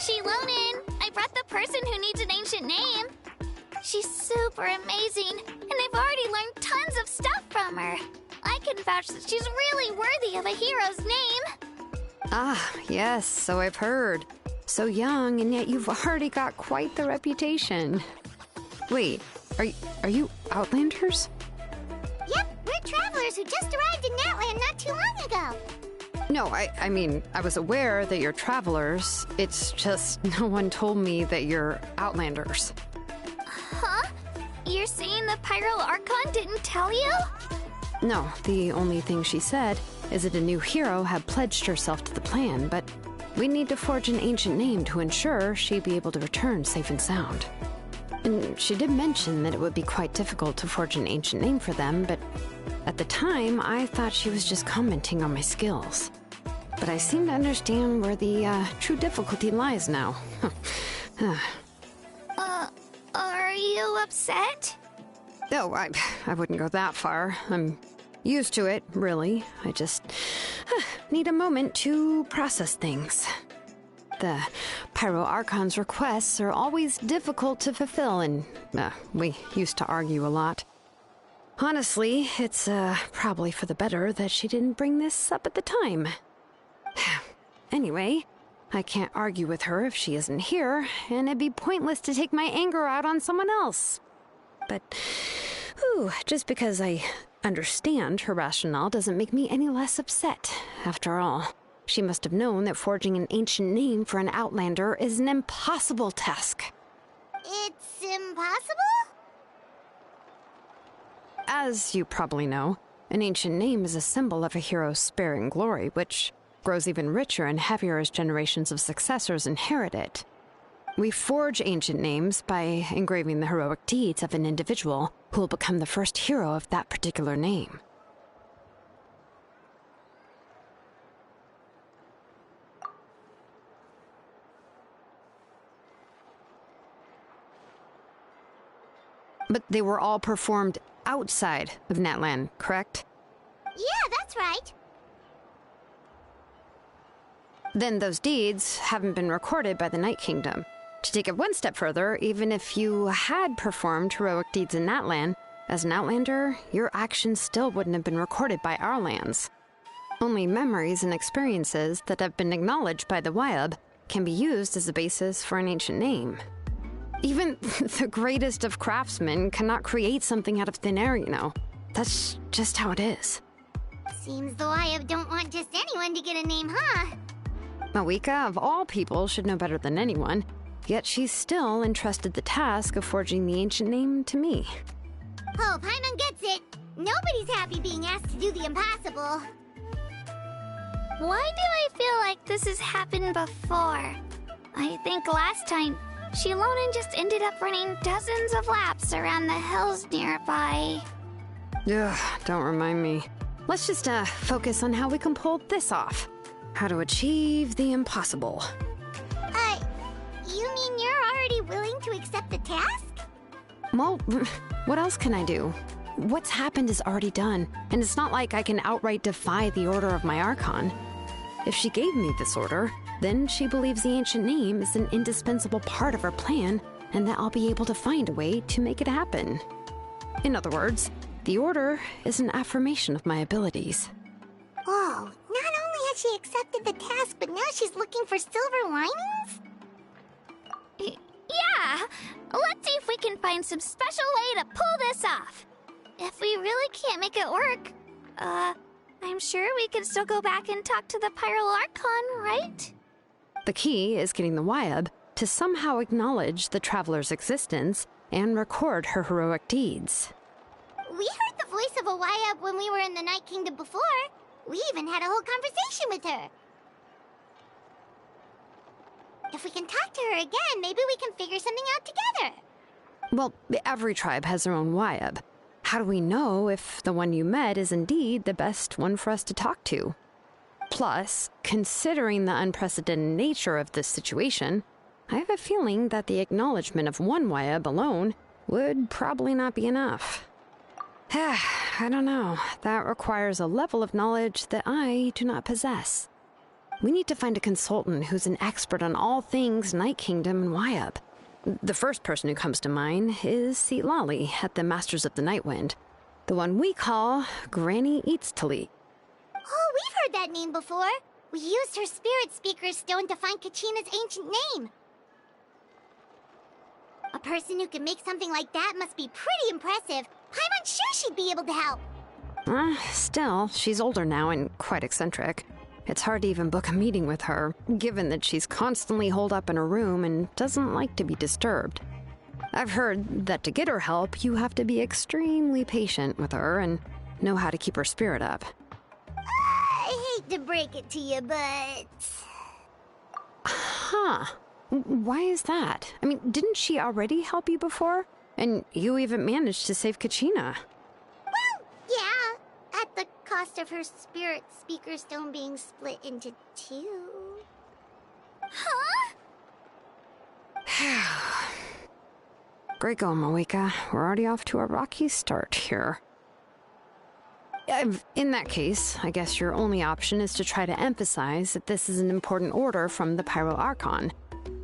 Shilonin, I brought the person who needs an ancient name. She's super amazing, and I've already learned tons of stuff from her. I can vouch that she's really worthy of a hero's name. Ah, yes, so I've heard. So young, and yet you've already got quite the reputation. Wait, are you Outlanders? Yep, we're travelers who just arrived in Natland not too long ago. No, I mean, I was aware that you're travelers. It's just no one told me that you're Outlanders. Huh? You're saying the Pyro Archon didn't tell you? No, the only thing she said is that a new hero had pledged herself to the plan, but we'd need to forge an ancient name to ensure she'd be able to return safe and sound. And she did mention that it would be quite difficult to forge an ancient name for them, but at the time, I thought she was just commenting on my skills. But I seem to understand where the true difficulty lies now. Are you upset? Oh, I wouldn't go that far. I'm used to it, really. I just need a moment to process things. The Pyro Archon's requests are always difficult to fulfill, and we used to argue a lot. Honestly, it's probably for the better that she didn't bring this up at the time. Anyway, I can't argue with her if she isn't here, and it'd be pointless to take my anger out on someone else. But, just because I understand her rationale doesn't make me any less upset. After all, she must have known that forging an ancient name for an Outlander is an impossible task. It's impossible? As you probably know, an ancient name is a symbol of a hero's spirit and glory, which grows even richer and heavier as generations of successors inherit it. We forge ancient names by engraving the heroic deeds of an individual who will become the first hero of that particular name. But they were all performed outside of Natland, correct? Yeah, that's right. Then those deeds haven't been recorded by the Night Kingdom. To take it one step further, even if you had performed heroic deeds in Natland, as an Outlander, your actions still wouldn't have been recorded by our lands. Only memories and experiences that have been acknowledged by the Wyab can be used as a basis for an ancient name. Even the greatest of craftsmen cannot create something out of thin air, you know. That's just how it is. Seems the Wyab don't want just anyone to get a name, huh? Mawika, of all people, should know better than anyone, yet she's still entrusted the task of forging the ancient name to me. Oh, Paimon gets it. Nobody's happy being asked to do the impossible. Why do I feel like this has happened before? I think last time, Shilonin just ended up running dozens of laps around the hills nearby. Ugh, don't remind me. Let's just focus on how we can pull this off. How to achieve the impossible. You mean you're already willing to accept the task? Well, what else can I do? What's happened is already done, and it's not like I can outright defy the order of my Archon. If she gave me this order, then she believes the ancient name is an indispensable part of her plan, and that I'll be able to find a way to make it happen. In other words, the order is an affirmation of my abilities. Oh, not only has she accepted the task, but now she's looking for silver linings? Yeah! Let's see if we can find some special way to pull this off. If we really can't make it work, I'm sure we can still go back and talk to the Pyro Archon, right? The key is getting the Wyab to somehow acknowledge the traveler's existence and record her heroic deeds. We heard the voice of a Wyab when we were in the Night Kingdom before. We even had a whole conversation with her. If we can talk to her again, maybe we can figure something out together. Well, every tribe has their own Wyab. How do we know if the one you met is indeed the best one for us to talk to? Plus, considering the unprecedented nature of this situation, I have a feeling that the acknowledgement of one Wyab alone would probably not be enough. I don't know. That requires a level of knowledge that I do not possess. We need to find a consultant who's an expert on all things Night Kingdom and Wyup. The first person who comes to mind is Seat Lolly at the Masters of the Nightwind. The one we call Granny Eats Tali. Oh, we've heard that name before. We used her Spirit Speaker Stone to find Kachina's ancient name. A person who can make something like that must be pretty impressive. I'm unsure she'd be able to help. Still, she's older now and quite eccentric. It's hard to even book a meeting with her, given that she's constantly holed up in her room and doesn't like to be disturbed. I've heard that to get her help, you have to be extremely patient with her and know how to keep her spirit up. I hate to break it to you, but... Huh. Why is that? I mean, didn't she already help you before? And you even managed to save Kachina. Well, yeah. At the cost of her Spirit Speaker Stone being split into two. Huh? Great going, Moeka. We're already off to a rocky start here. In that case, I guess your only option is to try to emphasize that this is an important order from the Pyro Archon.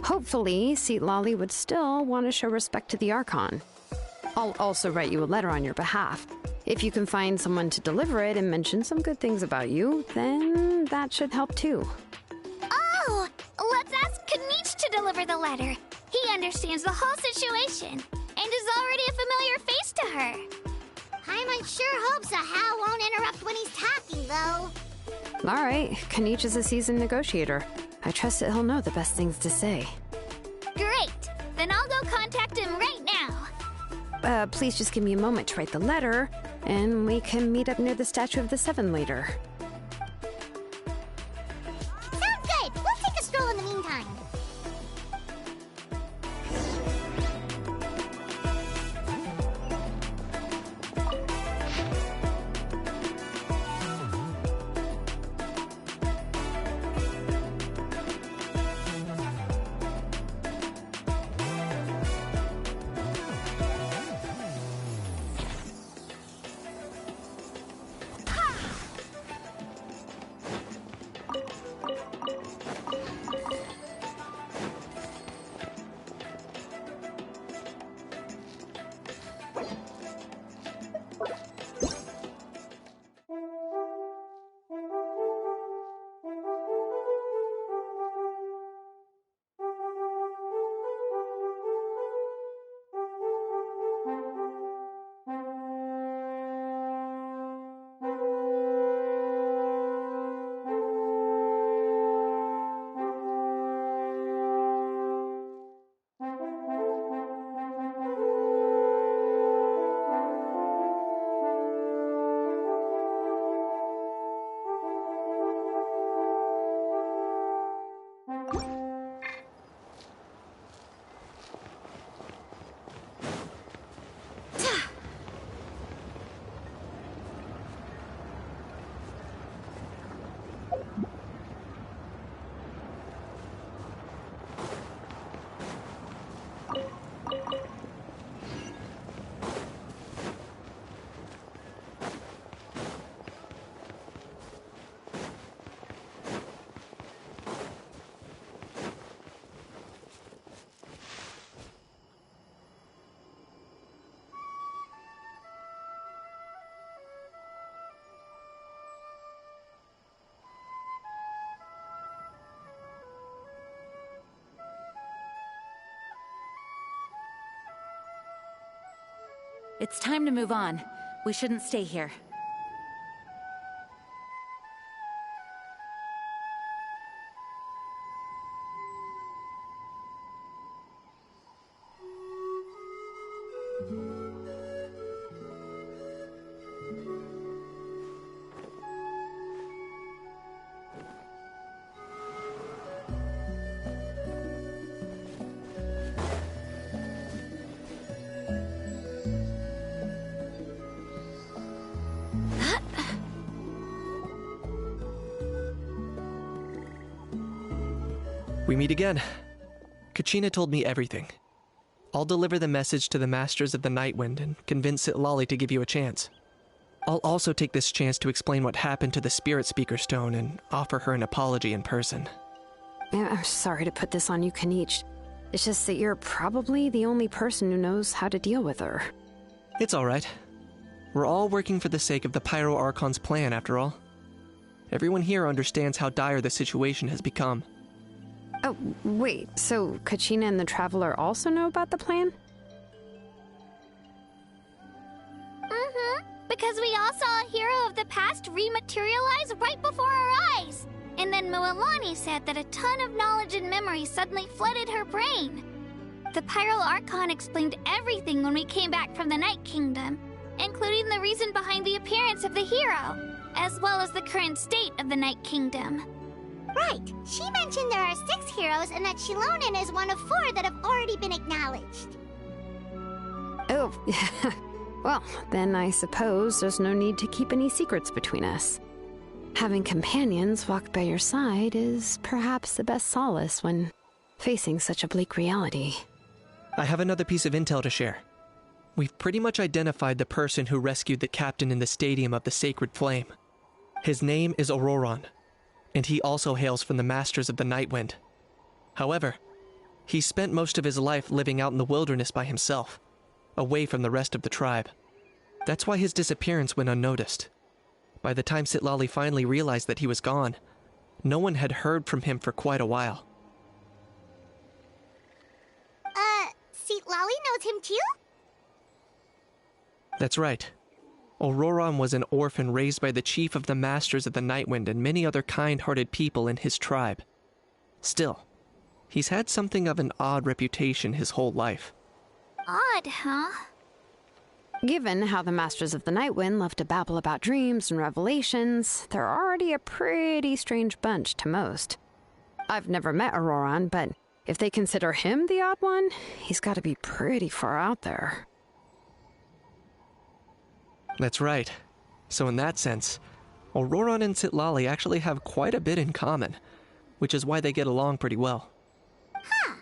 Hopefully, Seat Lolly would still want to show respect to the Archon. I'll also write you a letter on your behalf. If you can find someone to deliver it and mention some good things about you, then that should help too. Oh, let's ask Kanich to deliver the letter. He understands the whole situation and is already a familiar face to her. Paimon sure hopes a Hal won't interrupt when he's talking, though. All right, Kanich is a seasoned negotiator. I trust that he'll know the best things to say. Great! Then I'll go contact him right now. Please just give me a moment to write the letter, and we can meet up near the Statue of the Seven later. Sounds good. We'll take a stroll in the meantime. It's time to move on. We shouldn't stay here. We meet again. Kachina told me everything. I'll deliver the message to the Masters of the Nightwind and convince Sitlali to give you a chance. I'll also take this chance to explain what happened to the Spirit Speaker Stone and offer her an apology in person. I'm sorry to put this on you, Kanich. It's just that you're probably the only person who knows how to deal with her. It's alright. We're all working for the sake of the Pyro Archon's plan, after all. Everyone here understands how dire the situation has become. Oh, wait, so Kachina and the Traveler also know about the plan? Because we all saw a hero of the past rematerialize right before our eyes. And then Mualani said that a ton of knowledge and memory suddenly flooded her brain. The Pyro Archon explained everything when we came back from the Night Kingdom, including the reason behind the appearance of the hero, as well as the current state of the Night Kingdom. Right. She mentioned there are 6 heroes and that Shilonen is one of 4 that have already been acknowledged. Oh, well, then I suppose there's no need to keep any secrets between us. Having companions walk by your side is perhaps the best solace when facing such a bleak reality. I have another piece of intel to share. We've pretty much identified the person who rescued the captain in the Stadium of the Sacred Flame. His name is Auroron, and he also hails from the Masters of the Nightwind. However, he spent most of his life living out in the wilderness by himself, away from the rest of the tribe. That's why his disappearance went unnoticed. By the time Sitlali finally realized that he was gone, no one had heard from him for quite a while. Sitlali knows him too? That's right. Auroron was an orphan raised by the chief of the Masters of the Nightwind and many other kind-hearted people in his tribe. Still, he's had something of an odd reputation his whole life. Odd, huh? Given how the Masters of the Nightwind love to babble about dreams and revelations, they're already a pretty strange bunch to most. I've never met Auroron, but if they consider him the odd one, he's got to be pretty far out there. That's right. So in that sense, Auroron and Sitlali actually have quite a bit in common, which is why they get along pretty well. Huh.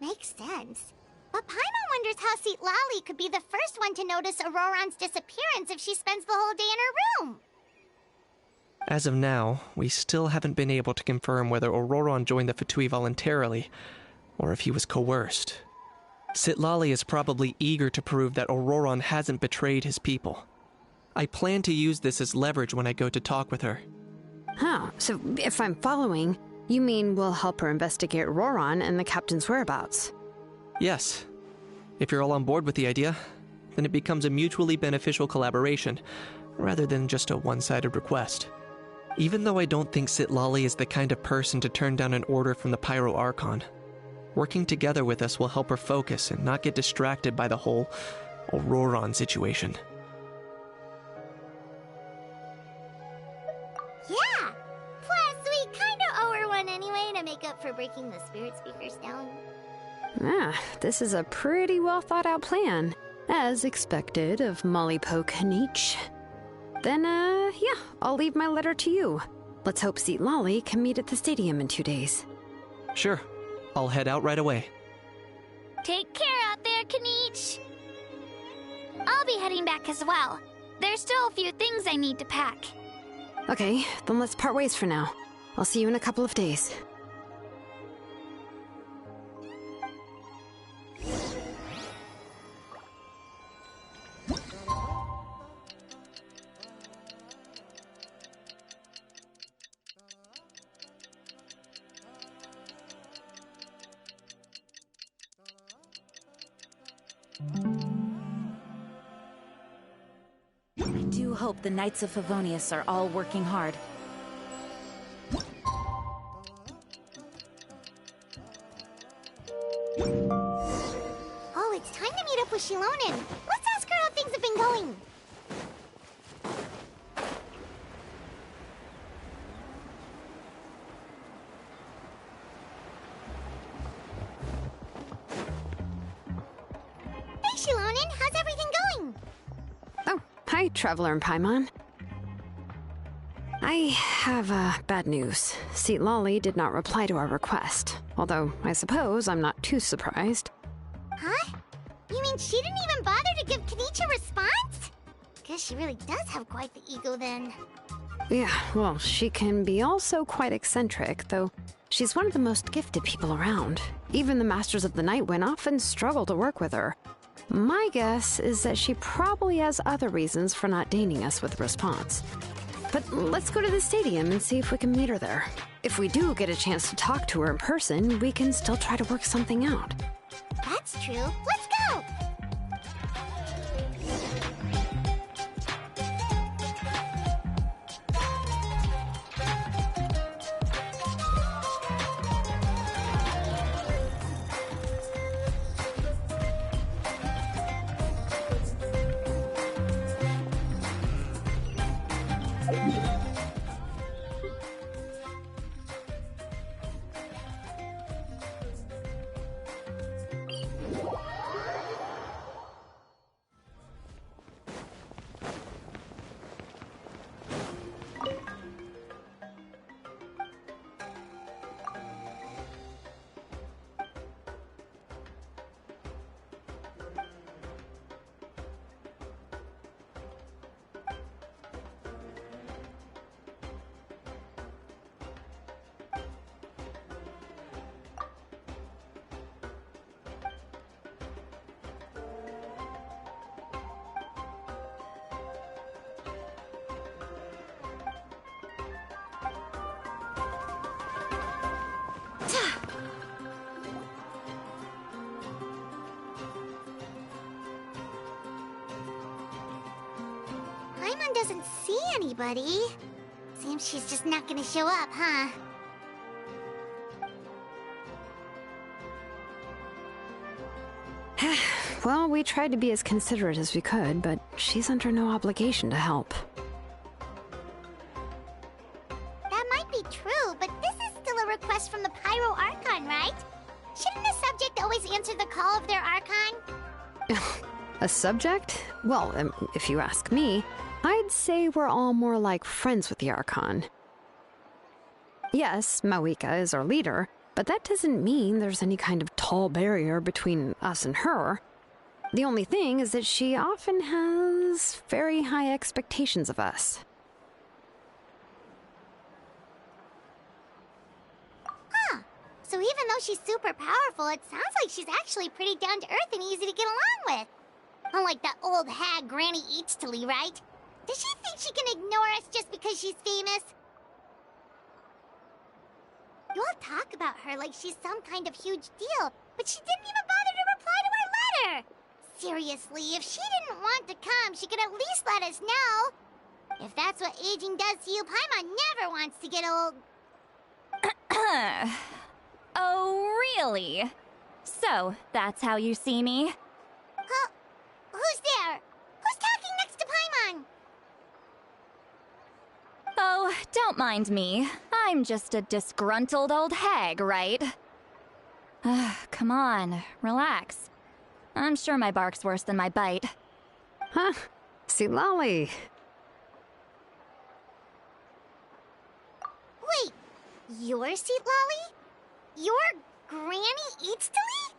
Makes sense. But Paimon wonders how Sitlali could be the first one to notice Auroron's disappearance if she spends the whole day in her room. As of now, we still haven't been able to confirm whether Auroron joined the Fatui voluntarily, or if he was coerced. Sitlali is probably eager to prove that Auroron hasn't betrayed his people. I plan to use this as leverage when I go to talk with her. Huh, so if I'm following, you mean we'll help her investigate Auroron and the captain's whereabouts? Yes. If you're all on board with the idea, then it becomes a mutually beneficial collaboration, rather than just a one-sided request. Even though I don't think Sitlali is the kind of person to turn down an order from the Pyro Archon, working together with us will help her focus and not get distracted by the whole Auroron situation. Yeah! Plus, we kinda owe her one anyway to make up for breaking the Spirit Speaker Stone. Ah, this is a pretty well thought out plan, as expected of Molly Poke Kanich. Then, yeah, I'll leave my letter to you. Let's hope Sitlali can meet at the stadium in 2 days. Sure. I'll head out right away. Take care out there, Kanich. I'll be heading back as well. There's still a few things I need to pack. Okay, then let's part ways for now. I'll see you in a couple of days. I do hope the Knights of Favonius are all working hard. Oh, it's time to meet up with Shilonen. Let's ask her how things have been going. Hey, Shilonen, how's everything going? Oh, hi, Traveler and Paimon. I have, bad news. Sitlali did not reply to our request, although I suppose I'm not too surprised. Huh? You mean she didn't even bother to give Kanich a response? guess she really does have quite the ego then. Yeah, well, she can be also quite eccentric, though she's one of the most gifted people around. Even the Masters of the Nightwind often struggle to work with her. My guess is that she probably has other reasons for not deigning us with a response. But let's go to the stadium and see if we can meet her there. If we do get a chance to talk to her in person, we can still try to work something out. That's true. Let's go! Paimon doesn't see anybody. Seems she's just not gonna show up, huh? Well, we tried to be as considerate as we could, but she's under no obligation to help. That might be true, but this is still a request from the Pyro Archon, right? Shouldn't a subject always answer the call of their Archon? A subject? Well, if you ask me, I'd say we're all more like friends with the Archon. Yes, Mawika is our leader, but that doesn't mean there's any kind of tall barrier between us and her. The only thing is that she often has very high expectations of us. Huh. So even though she's super powerful, it sounds like she's actually pretty down to earth and easy to get along with. Unlike that old hag Granny Eatstily, right? Does she think she can ignore us just because she's famous? You all talk about her like she's some kind of huge deal, but she didn't even bother to reply to our letter! Seriously, if she didn't want to come, she could at least let us know. If that's what aging does to you, Paimon never wants to get old. Oh, really? So, that's how you see me? Huh? Who's there? Who's talking next to Paimon? Oh, don't mind me. I'm just a disgruntled old hag, right? Come on, relax. I'm sure my bark's worse than my bite. Huh? See, Lolly. Wait, you're Seat Lolly? You're Granny Eatstily?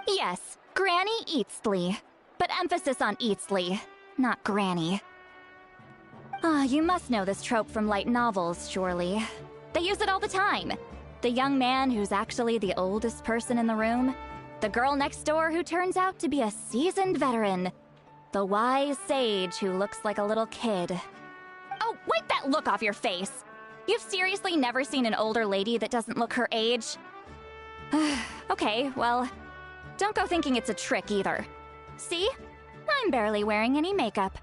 Yes, Granny Eatsley. But emphasis on Eatsley, not Granny. You must know this trope from light novels, surely. They use it all the time. The young man who's actually the oldest person in the room. The girl next door who turns out to be a seasoned veteran. The wise sage who looks like a little kid. Oh, wipe that look off your face! You've seriously never seen an older lady that doesn't look her age? Okay, well, don't go thinking it's a trick either. See? I'm barely wearing any makeup.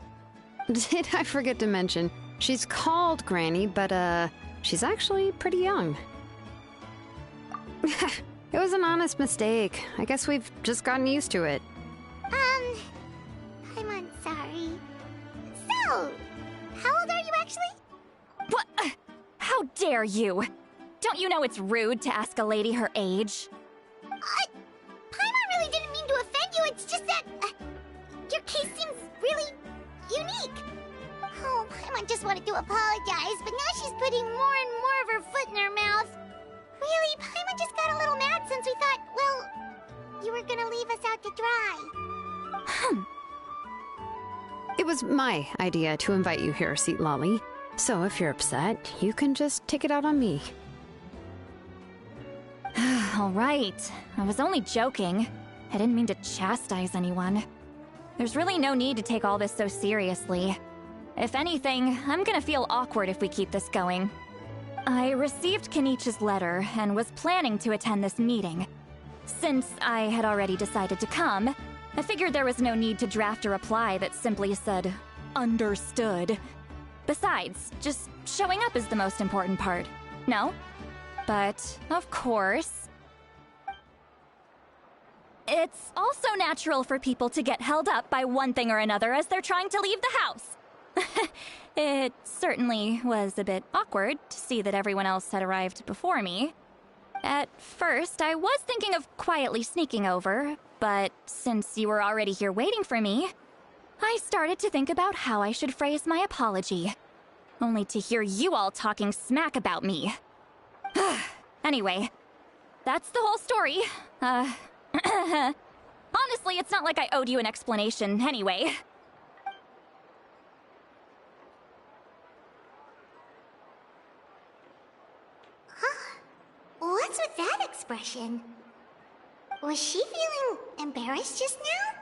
Did I forget to mention, she's called Granny, but she's actually pretty young. It was an honest mistake. I guess we've just gotten used to it. I'm sorry. So, how old are you actually? What? How dare you? Don't you know it's rude to ask a lady her age? Paimon really didn't mean to offend you, it's just that, your case seems really unique. Oh, Paimon just wanted to apologize, but now she's putting more and more of her foot in her mouth. Really, Paimon just got a little mad since we thought, well, you were gonna leave us out to dry. It was my idea to invite you here, Seat Lolly. So if you're upset, you can just take it out on me. All right. I was only joking. I didn't mean to chastise anyone. There's really no need to take all this so seriously. If anything, I'm gonna feel awkward if we keep this going. I received Kenichi's letter and was planning to attend this meeting. Since I had already decided to come, I figured there was no need to draft a reply that simply said, "Understood." Besides, just showing up is the most important part, no? But, of course, it's also natural for people to get held up by one thing or another as they're trying to leave the house. It certainly was a bit awkward to see that everyone else had arrived before me. At first, I was thinking of quietly sneaking over, but since you were already here waiting for me, I started to think about how I should phrase my apology. Only to hear you all talking smack about me. Anyway, that's the whole story. Honestly, it's not like I owed you an explanation anyway. What's with that expression? Was she feeling embarrassed just now?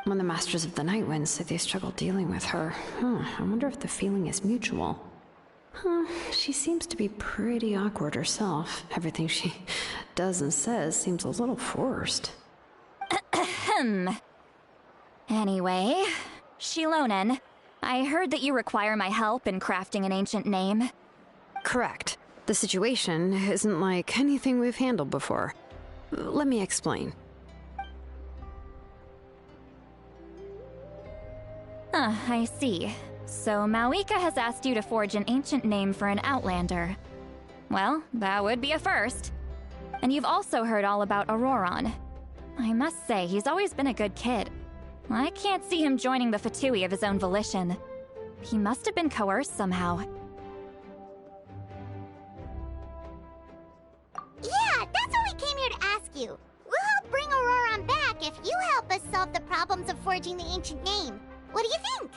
When the Masters of the Night Wind said they struggled dealing with her, I wonder if the feeling is mutual. She seems to be pretty awkward herself. Everything she does and says seems a little forced. Anyway, Shilonen, I heard that you require my help in crafting an ancient name. Correct. The situation isn't like anything we've handled before. Let me explain. I see. So Mauika has asked you to forge an ancient name for an Outlander. Well, that would be a first. And you've also heard all about Auroron. I must say, he's always been a good kid. I can't see him joining the Fatui of his own volition. He must have been coerced somehow. Yeah, that's what we came here to ask you. We'll help bring Auroron back if you help us solve the problems of forging the ancient name. What do you think?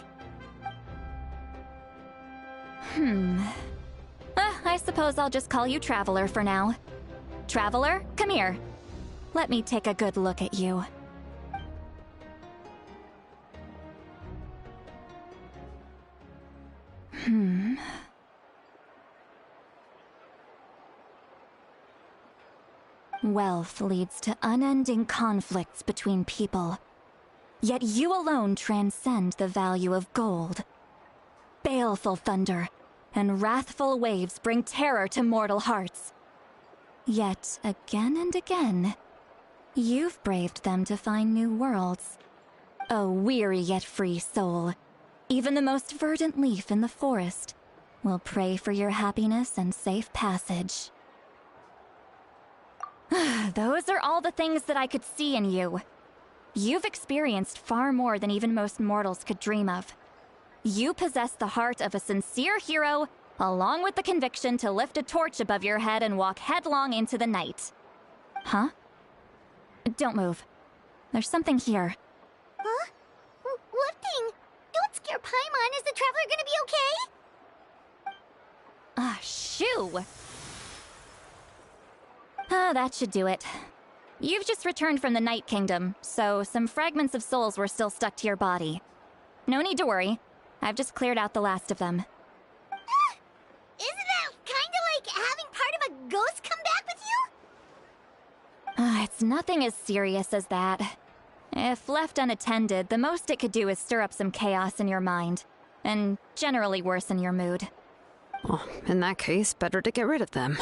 I suppose I'll just call you Traveler for now. Traveler, come here. Let me take a good look at you. Wealth leads to unending conflicts between people. Yet you alone transcend the value of gold. Baleful thunder and wrathful waves bring terror to mortal hearts. Yet again and again, you've braved them to find new worlds. A weary yet free soul, even the most verdant leaf in the forest will pray for your happiness and safe passage. Those are all the things that I could see in you. You've experienced far more than even most mortals could dream of. You possess the heart of a sincere hero, along with the conviction to lift a torch above your head and walk headlong into the night. Huh? Don't move. There's something here. Huh? What thing? Don't scare Paimon. Is the Traveler gonna be okay? Shoo! That should do it. You've just returned from the Night Kingdom, so some fragments of souls were still stuck to your body. No need to worry. I've just cleared out the last of them. Isn't that kinda like having part of a ghost come back with you? It's nothing as serious as that. If left unattended, the most it could do is stir up some chaos in your mind, and generally worsen your mood. Well, in that case, better to get rid of them.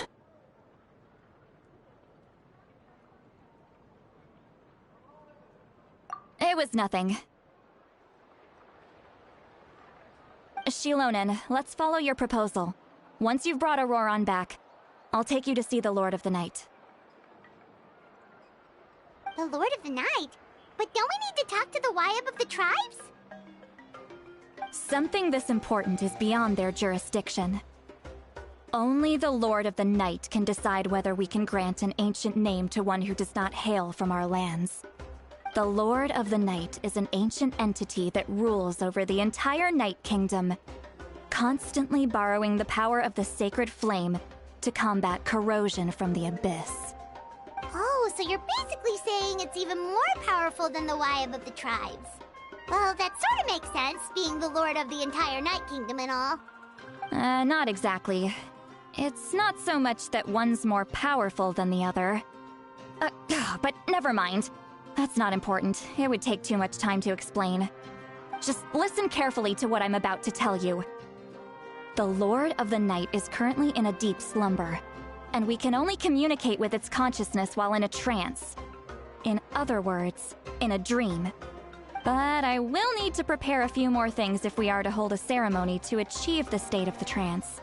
It was nothing. Shilonen, let's follow your proposal. Once you've brought Auroron back, I'll take you to see the Lord of the Night. The Lord of the Night? But don't we need to talk to the Wyab of the tribes? Something this important is beyond their jurisdiction. Only the Lord of the Night can decide whether we can grant an ancient name to one who does not hail from our lands. The Lord of the Night is an ancient entity that rules over the entire Night Kingdom, constantly borrowing the power of the sacred flame to combat corrosion from the abyss. Oh, so you're basically saying it's even more powerful than the Wyab of the tribes. Well, that sort of makes sense, being the lord of the entire Night Kingdom and all. Not exactly. It's not so much that one's more powerful than the other. But never mind. That's not important. It would take too much time to explain. Just listen carefully to what I'm about to tell you. The Lord of the Night is currently in a deep slumber, and we can only communicate with its consciousness while in a trance. In other words, in a dream. But I will need to prepare a few more things if we are to hold a ceremony to achieve the state of the trance.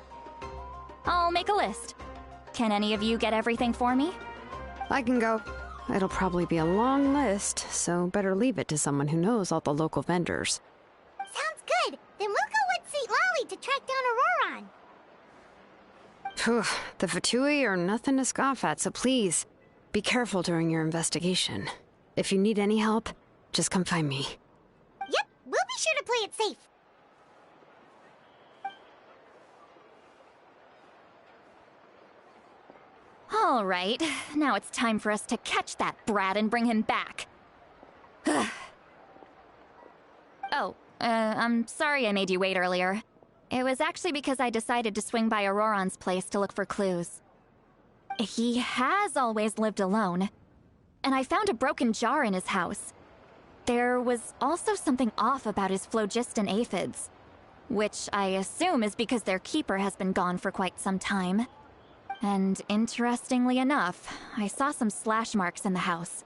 I'll make a list. Can any of you get everything for me? I can go. It'll probably be a long list, so better leave it to someone who knows all the local vendors. Sounds good. Then we'll go with St. Lolly to track down Auroron. Phew, the Fatui are nothing to scoff at, so please, be careful during your investigation. If you need any help, just come find me. Yep, we'll be sure to play it safe. All right, now it's time for us to catch that brat and bring him back. I'm sorry I made you wait earlier. It was actually because I decided to swing by Auroron's place to look for clues. He has always lived alone, and I found a broken jar in his house. There was also something off about his phlogiston aphids, which I assume is because their keeper has been gone for quite some time. And interestingly enough, I saw some slash marks in the house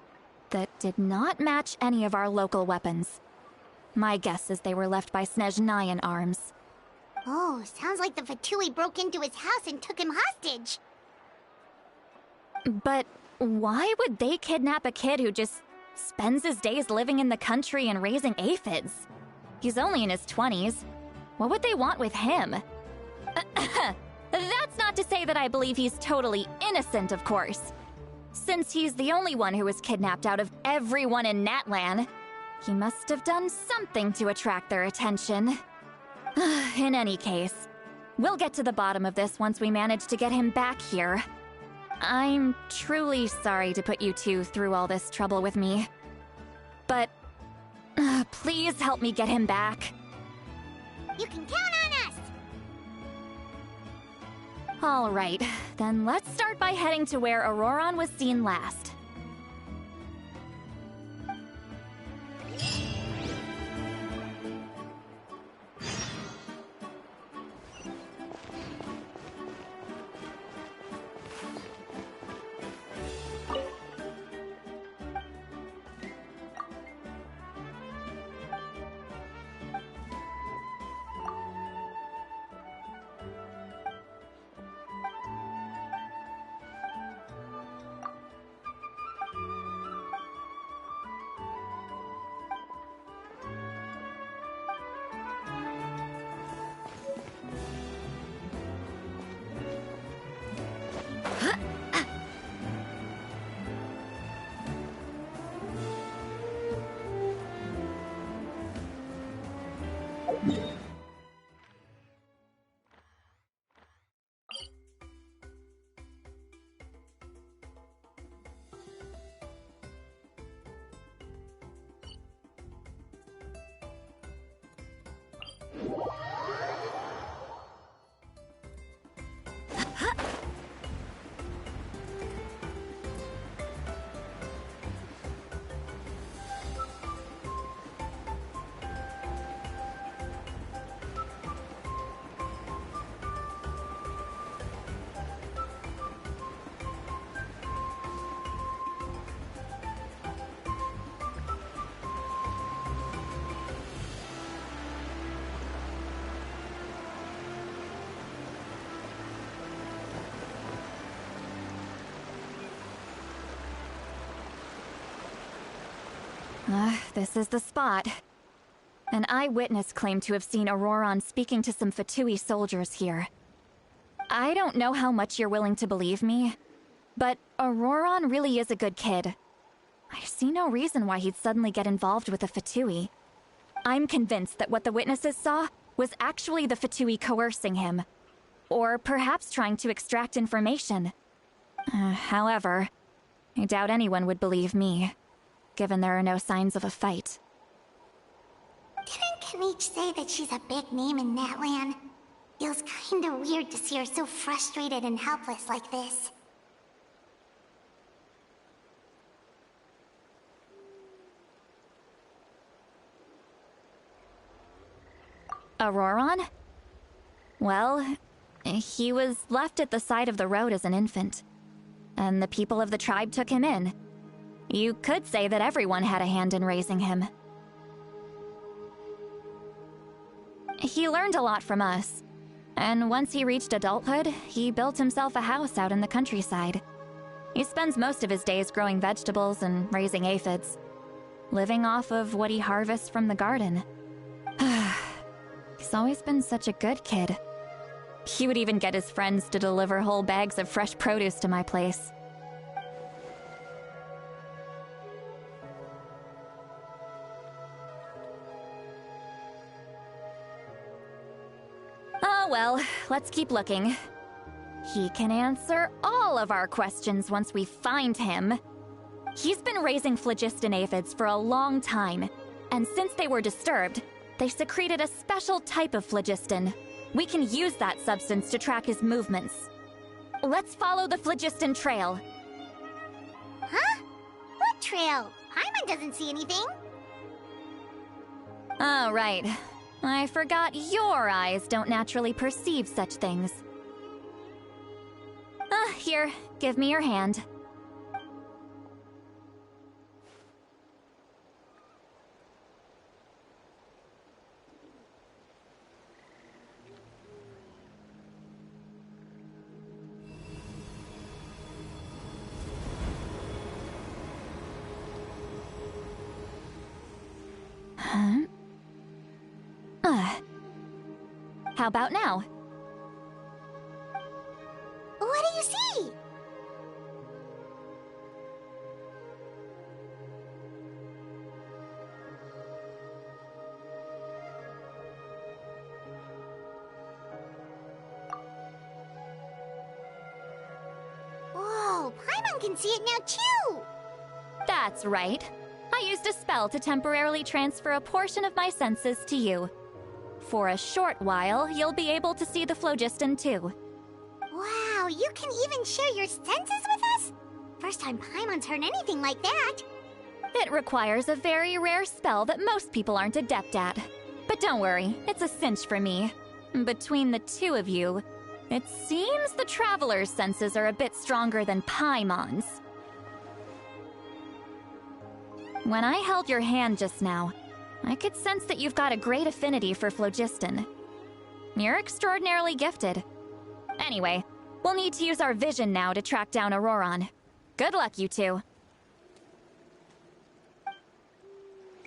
that did not match any of our local weapons. My guess is they were left by Snezhnayan arms. Oh, sounds like the Fatui broke into his house and took him hostage. But why would they kidnap a kid who just spends his days living in the country and raising aphids? He's only in his 20s. What would they want with him? That's not to say that I believe he's totally innocent, of course. Since he's the only one who was kidnapped out of everyone in Natlan, he must have done something to attract their attention. In any case, we'll get to the bottom of this once we manage to get him back here. I'm truly sorry to put you two through all this trouble with me. But please help me get him back. You can count on us! All right, then let's start by heading to where Auroron was seen last. This is the spot. An eyewitness claimed to have seen Auroron speaking to some Fatui soldiers here. I don't know how much you're willing to believe me, but Auroron really is a good kid. I see no reason why he'd suddenly get involved with a Fatui. I'm convinced that what the witnesses saw was actually the Fatui coercing him, or perhaps trying to extract information. However, I doubt anyone would believe me, given there are no signs of a fight. Didn't Kanich say that she's a big name in Natlan? Feels kinda weird to see her so frustrated and helpless like this. Auroron? Well, he was left at the side of the road as an infant, and the people of the tribe took him in. You could say that everyone had a hand in raising him. He learned a lot from us, and once he reached adulthood, he built himself a house out in the countryside. He spends most of his days growing vegetables and raising aphids, living off of what he harvests from the garden. He's always been such a good kid. He would even get his friends to deliver whole bags of fresh produce to my place. Oh well, let's keep looking. He can answer all of our questions once we find him. He's been raising phlogiston aphids for a long time, and since they were disturbed, they secreted a special type of phlogiston. We can use that substance to track his movements. Let's follow the phlogiston trail. Huh? What trail? Paimon doesn't see anything. Oh, right. I forgot your eyes don't naturally perceive such things. Here, give me your hand. How about now? What do you see? Whoa, Paimon can see it now too! That's right. I used a spell to temporarily transfer a portion of my senses to you. For a short while, you'll be able to see the phlogiston too. Wow, you can even share your senses with us? First time Paimon's heard anything like that. It requires a very rare spell that most people aren't adept at. But don't worry, it's a cinch for me. Between the two of you, it seems the Traveler's senses are a bit stronger than Paimon's. When I held your hand just now, I could sense that you've got a great affinity for phlogiston. You're extraordinarily gifted. Anyway, we'll need to use our vision now to track down Auroron. Good luck, you two.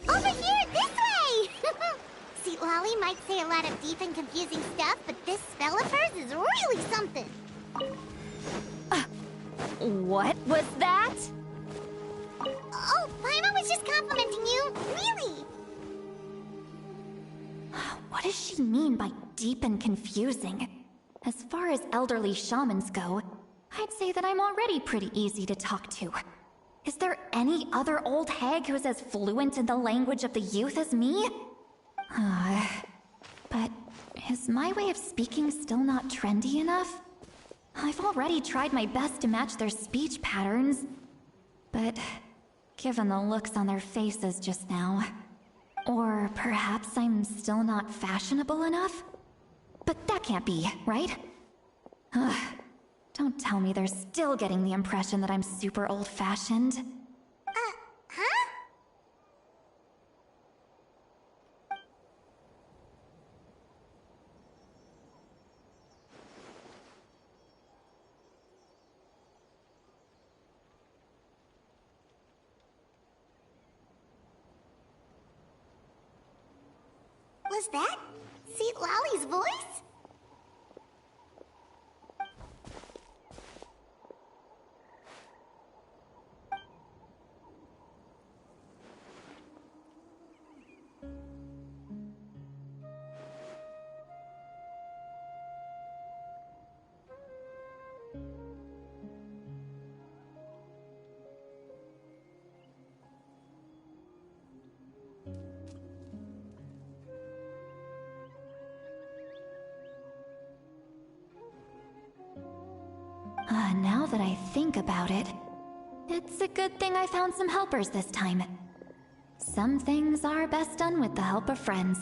Over here, this way! See, Lolly might say a lot of deep and confusing stuff, but this spell of hers is really something. What was that? Oh, Paimon was just complimenting you. Really? What does she mean by deep and confusing? As far as elderly shamans go, I'd say that I'm already pretty easy to talk to. Is there any other old hag who's as fluent in the language of the youth as me? But is my way of speaking still not trendy enough? I've already tried my best to match their speech patterns. But given the looks on their faces just now... Or perhaps I'm still not fashionable enough? But that can't be, right? Don't tell me they're still getting the impression that I'm super old-fashioned. Huh? Was that Seat Lolly's voice? Now that I think about it, it's a good thing I found some helpers this time. Some things are best done with the help of friends.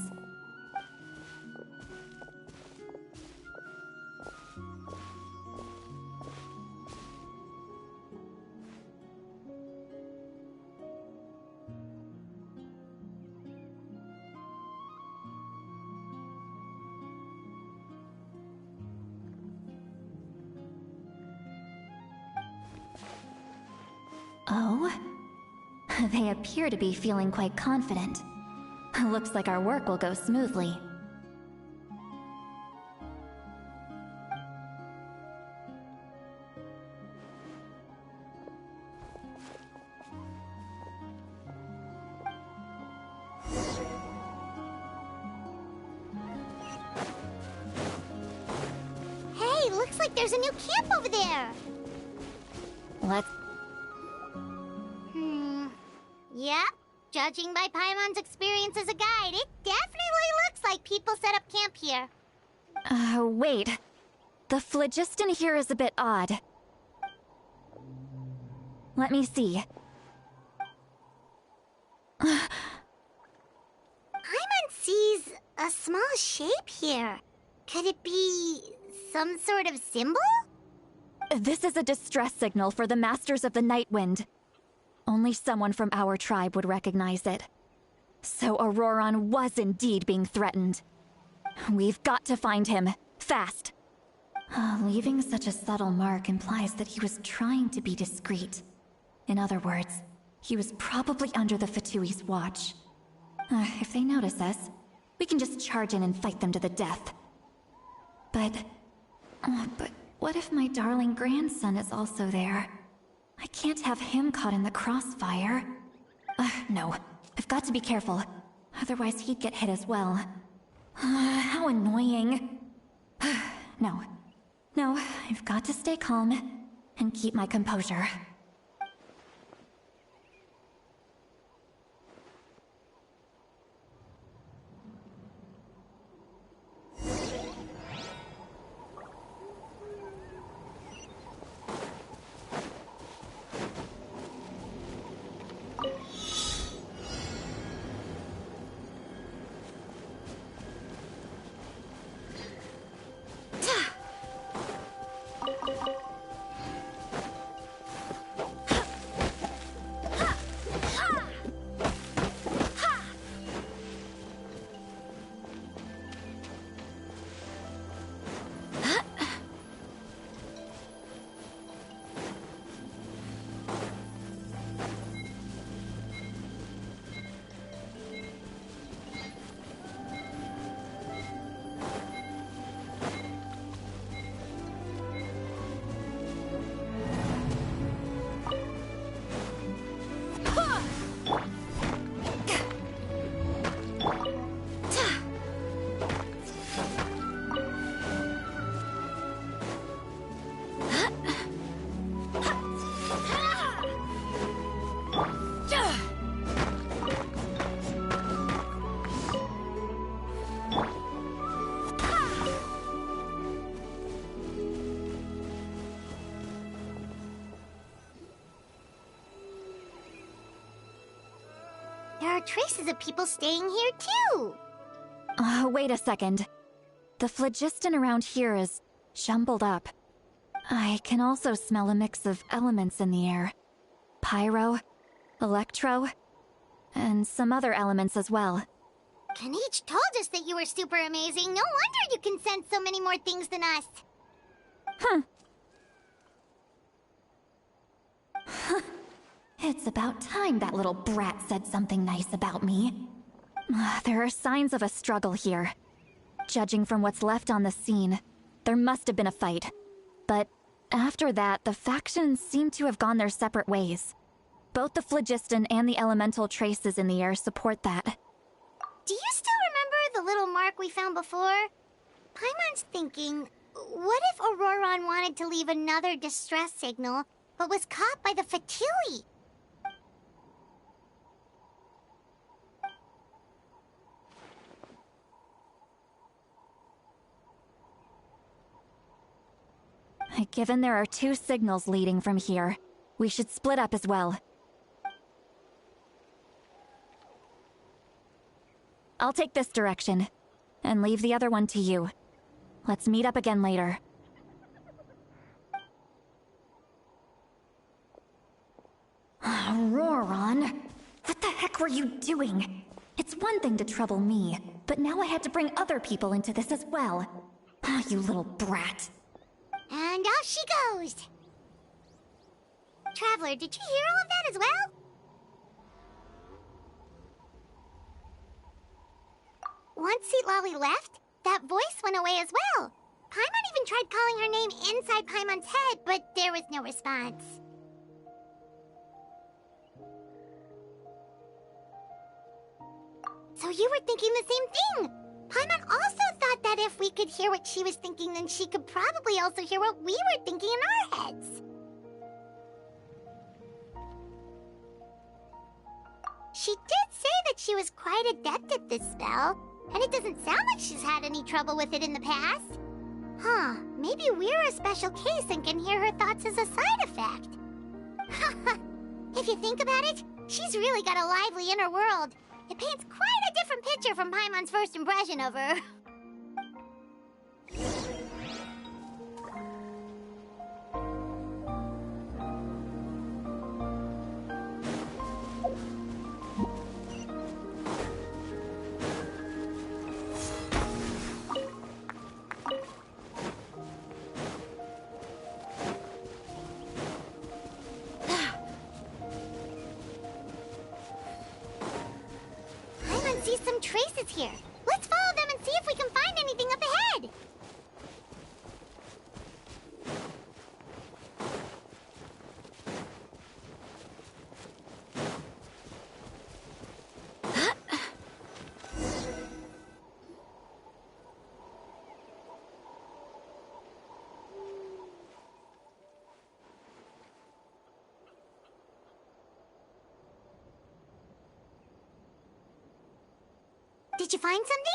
Oh? They appear to be feeling quite confident. Looks like our work will go smoothly. Hey, looks like there's a new camp over there. Let's... Yep. Judging by Paimon's experience as a guide, it definitely looks like people set up camp here. Wait. The phlogiston here is a bit odd. Let me see. Paimon sees a small shape here. Could it be some sort of symbol? This is a distress signal for the Masters of the Night Wind. Only someone from our tribe would recognize it. So Auroron was indeed being threatened. We've got to find him, fast. Leaving such a subtle mark implies that he was trying to be discreet. In other words, he was probably under the Fatui's watch. If they notice us, we can just charge in and fight them to the death. But what if my darling grandson is also there? I can't have him caught in the crossfire. No. I've got to be careful. Otherwise he'd get hit as well. How annoying. No. No, I've got to stay calm and keep my composure. There are traces of people staying here too. Wait a second. The phlogiston around here is jumbled up. I can also smell a mix of elements in the air. Pyro, electro, and some other elements as well. Kanich told us that you were super amazing. No wonder you can sense so many more things than us. It's about time that little brat said something nice about me. There are signs of a struggle here. Judging from what's left on the scene, there must have been a fight. But after that, the factions seem to have gone their separate ways. Both the phlogiston and the elemental traces in the air support that. Do you still remember the little mark we found before? Paimon's thinking, what if Auroron wanted to leave another distress signal, but was caught by the Fatui? Given there are 2 signals leading from here, we should split up as well. I'll take this direction, and leave the other one to you. Let's meet up again later. Auroron, what the heck were you doing? It's one thing to trouble me, but now I had to bring other people into this as well. You little brat. And off she goes! Traveler, did you hear all of that as well? Once Seatlali left, that voice went away as well. Paimon even tried calling her name inside Paimon's head, but there was no response. So you were thinking the same thing! Paimon also thought that if we could hear what she was thinking, then she could probably also hear what we were thinking in our heads. She did say that she was quite adept at this spell, and it doesn't sound like she's had any trouble with it in the past. Huh, maybe we're a special case and can hear her thoughts as a side effect. If you think about it, she's really got a lively inner world. It paints quite a different picture from Paimon's first impression of her. See some traces here. Let's follow them and see if we can find anything up ahead. Did you find something?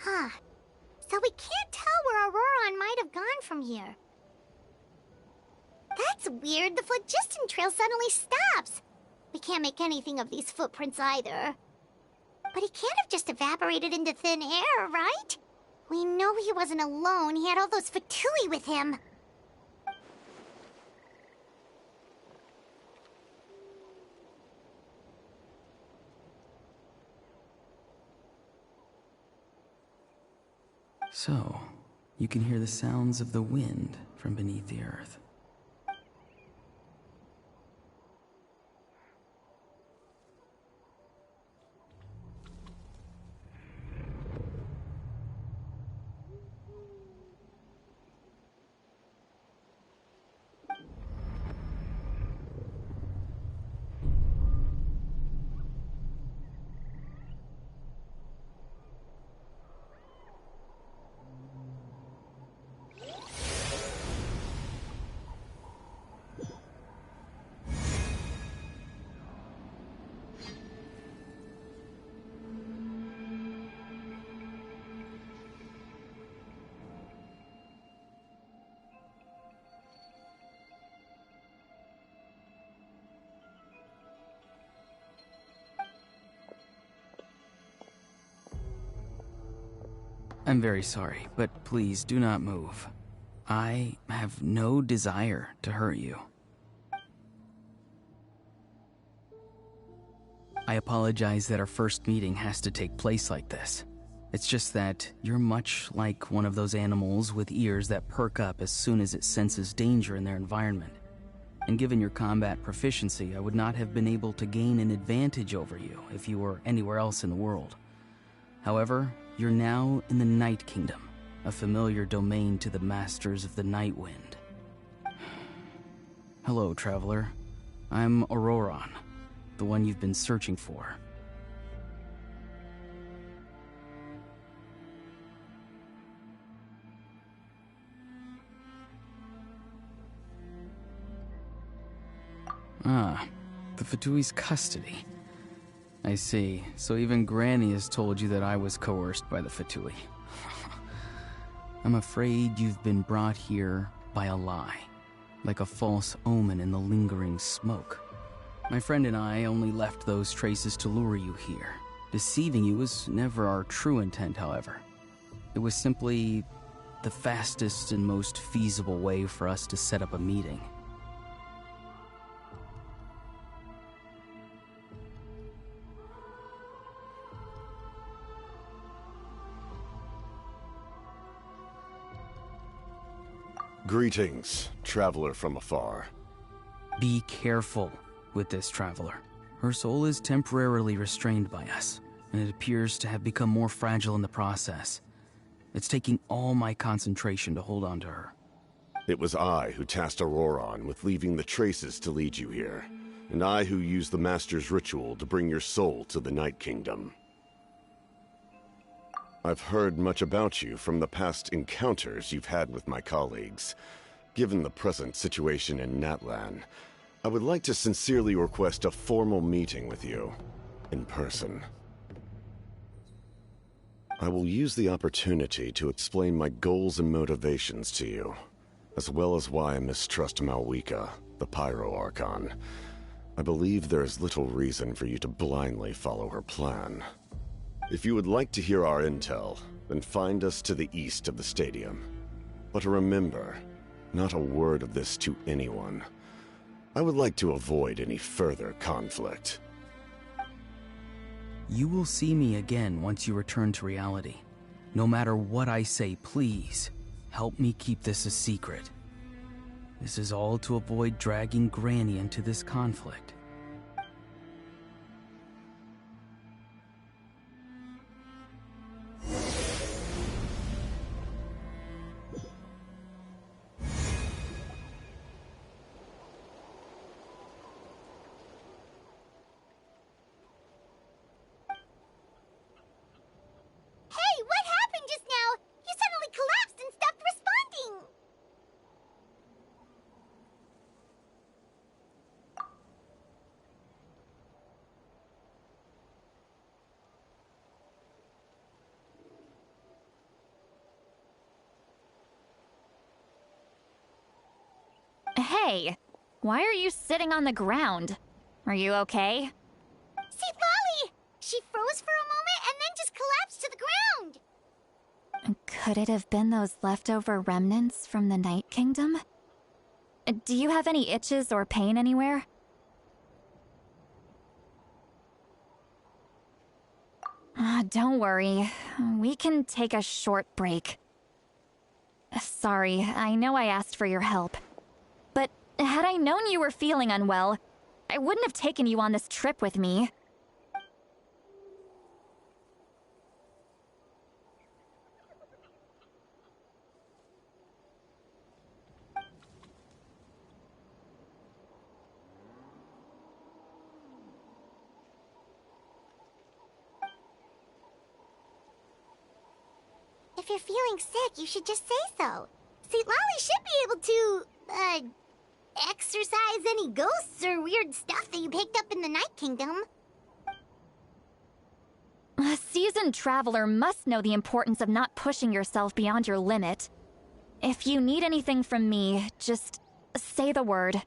Huh. So we can't tell where Auroron might have gone from here. That's weird. The phlogiston trail suddenly stops. We can't make anything of these footprints either. But he can't have just evaporated into thin air, right? We know he wasn't alone. He had all those Fatui with him. So, you can hear the sounds of the wind from beneath the earth. I'm very sorry, but please do not move. I have no desire to hurt you. I apologize that our first meeting has to take place like this. It's just that you're much like one of those animals with ears that perk up as soon as it senses danger in their environment. And given your combat proficiency, I would not have been able to gain an advantage over you if you were anywhere else in the world. However, you're now in the Night Kingdom, a familiar domain to the Masters of the Night Wind. Hello, traveler. I'm Auroron, the one you've been searching for. Ah, the Fatui's custody. I see. So even Granny has told you that I was coerced by the Fatui. I'm afraid you've been brought here by a lie, like a false omen in the lingering smoke. My friend and I only left those traces to lure you here. Deceiving you was never our true intent, however. It was simply the fastest and most feasible way for us to set up a meeting. Greetings, traveler from afar. Be careful with this traveler. Her soul is temporarily restrained by us, and it appears to have become more fragile in the process. It's taking all my concentration to hold on to her. It was I who tasked Auroron with leaving the traces to lead you here, and I who used the Master's ritual to bring your soul to the Night Kingdom. I've heard much about you from the past encounters you've had with my colleagues. Given the present situation in Natlan, I would like to sincerely request a formal meeting with you, in person. I will use the opportunity to explain my goals and motivations to you, as well as why I mistrust Malwika, the Pyro Archon. I believe there is little reason for you to blindly follow her plan. If you would like to hear our intel, then find us to the east of the stadium. But remember, not a word of this to anyone. I would like to avoid any further conflict. You will see me again once you return to reality. No matter what I say, please, help me keep this a secret. This is all to avoid dragging Granny into this conflict. Hey, why are you sitting on the ground? Are you okay? See, Lolly! She froze for a moment and then just collapsed to the ground! Could it have been those leftover remnants from the Night Kingdom? Do you have any itches or pain anywhere? Don't worry. We can take a short break. Sorry, I know I asked for your help. But had I known you were feeling unwell, I wouldn't have taken you on this trip with me. If you're feeling sick, you should just say so. See, Lolly should be able to, exorcise any ghosts or weird stuff that you picked up in the Night Kingdom. A seasoned traveler must know the importance of not pushing yourself beyond your limit. If you need anything from me, just say the word.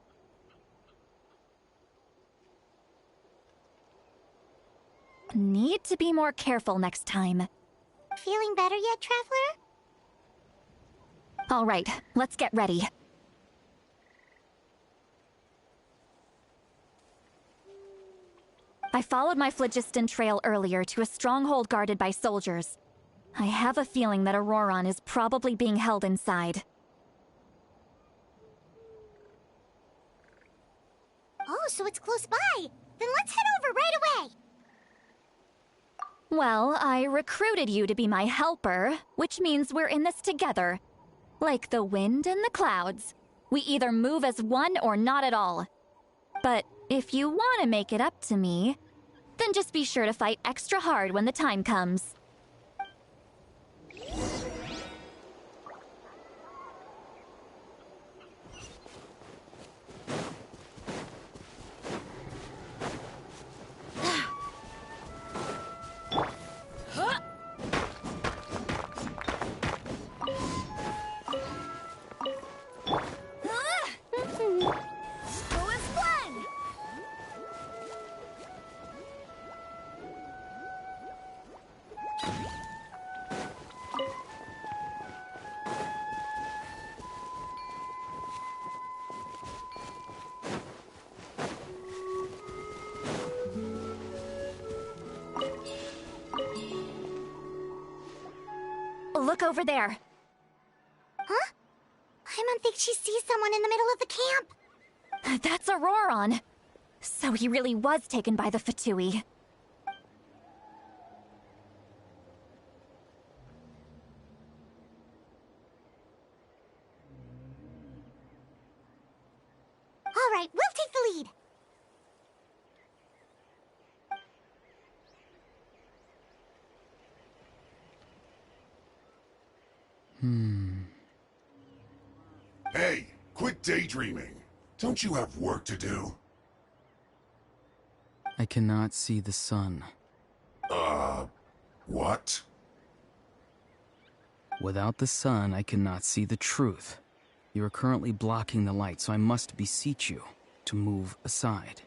Need to be more careful next time. Feeling better yet, traveler? All right, let's get ready. I followed my phlogiston trail earlier to a stronghold guarded by soldiers. I have a feeling that Auroron is probably being held inside. Oh, so it's close by. Then let's head over right away. Well, I recruited you to be my helper, which means we're in this together. Like the wind and the clouds. We either move as one or not at all. But if you want to make it up to me, then just be sure to fight extra hard when the time comes. Look over there. Huh? Paimon thinks she sees someone in the middle of the camp. That's Auroron. So he really was taken by the Fatui. All right, we'll take the lead. Hey, quit daydreaming. Don't you have work to do? I cannot see the sun. What? Without the sun, I cannot see the truth. You are currently blocking the light, so I must beseech you to move aside.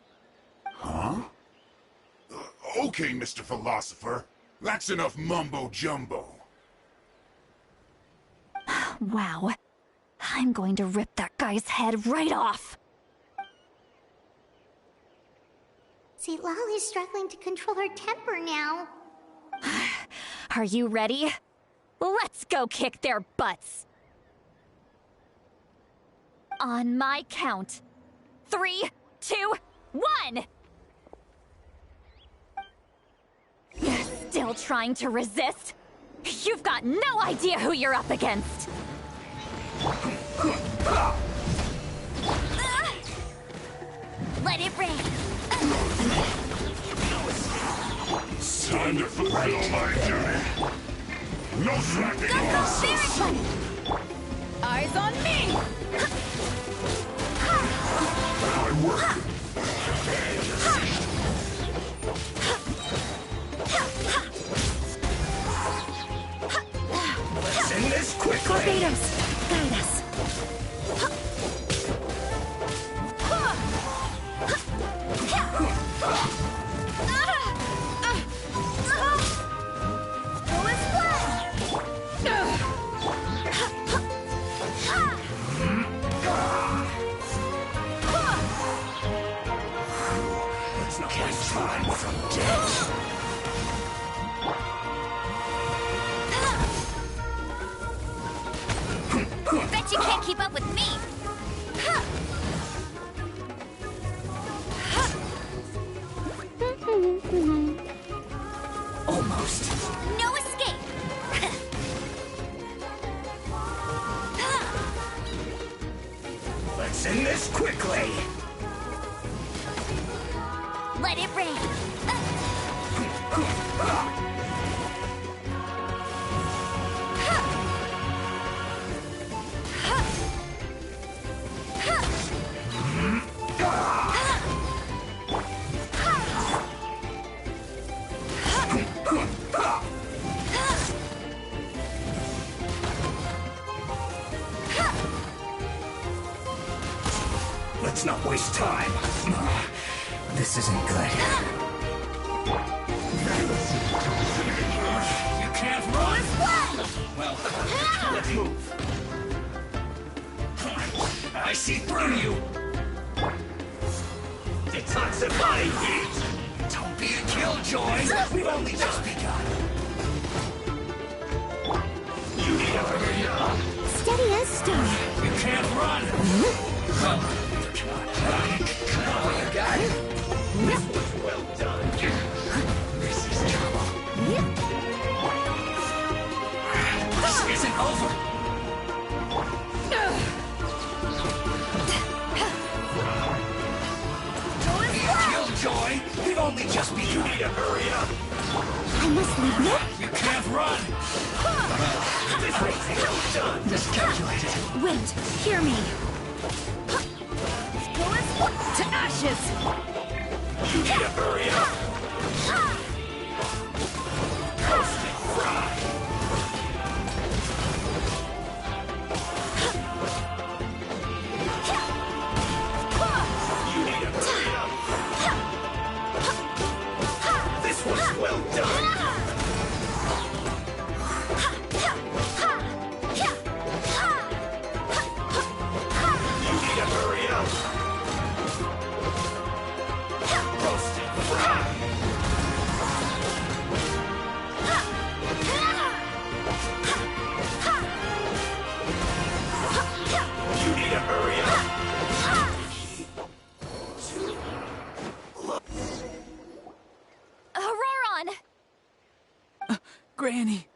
Huh? Okay, Mr. Philosopher. That's enough mumbo-jumbo. Wow. I'm going to rip that guy's head right off. See, Lolly's struggling to control her temper now. Are you ready? Let's go kick their butts. On my count. 3, 2, 1! Still trying to resist? You've got no idea who you're up against! Let it rain. It's time to fulfill my duty. No slacking Go, off. Spirit One! Eyes on me! I work. Let's end this quickly. Barbados, guide us. Let's not waste time from death. Bet you can't keep up with me. Almost. No escape. Let's end this quickly. Let it rain. Let's not waste time. This isn't good. You can't run! Well, let's move. I see through you! Detoxifying heat! Don't be a killjoy. We've only just begun. You need a hurry up. Steady as stone. You can't run. Well, come on, you got it. This was well done. This is trouble. This isn't over. Killjoy, we've only just begun. You need to hurry up. I must leave now. You can't run. This was well done. Miscalculated. Wait, hear me. To ashes! You need to hurry up. Roast and fry. You need to hurry up. This was well done. You need to hurry up. Roast and fry. You need to hurry up. Auroron! Granny!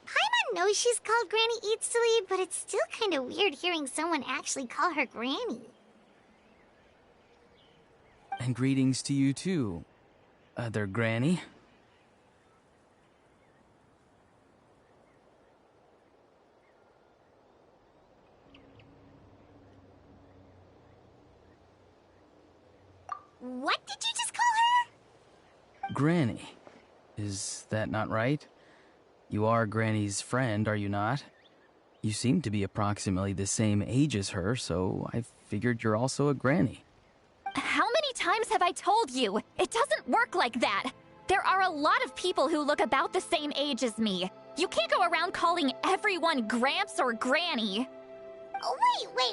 Paimon knows she's called Granny Eatsley, but it's still kind of weird hearing someone actually call her Granny. And greetings to you too, other Granny. What did you just call her? Granny. Is that not right? You are Granny's friend, are you not? You seem to be approximately the same age as her, so I figured you're also a Granny. How many times have I told you? It doesn't work like that. There are a lot of people who look about the same age as me. You can't go around calling everyone Gramps or Granny. Oh,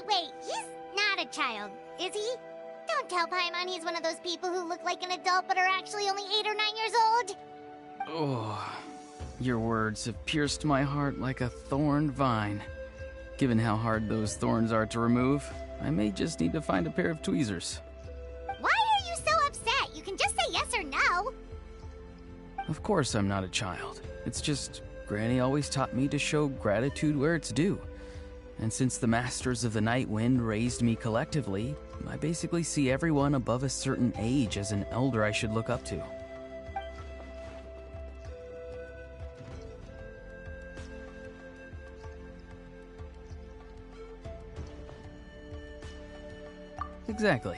wait. He's not a child, is he? Don't tell Paimon he's one of those people who look like an adult but are actually only 8 or 9 years old. Oh, your words have pierced my heart like a thorned vine. Given how hard those thorns are to remove, I may just need to find a pair of tweezers. Why are you so upset? You can just say yes or no. Of course I'm not a child. It's just Granny always taught me to show gratitude where it's due. And since the Masters of the Night Wind raised me collectively, I basically see everyone above a certain age as an elder I should look up to. Exactly.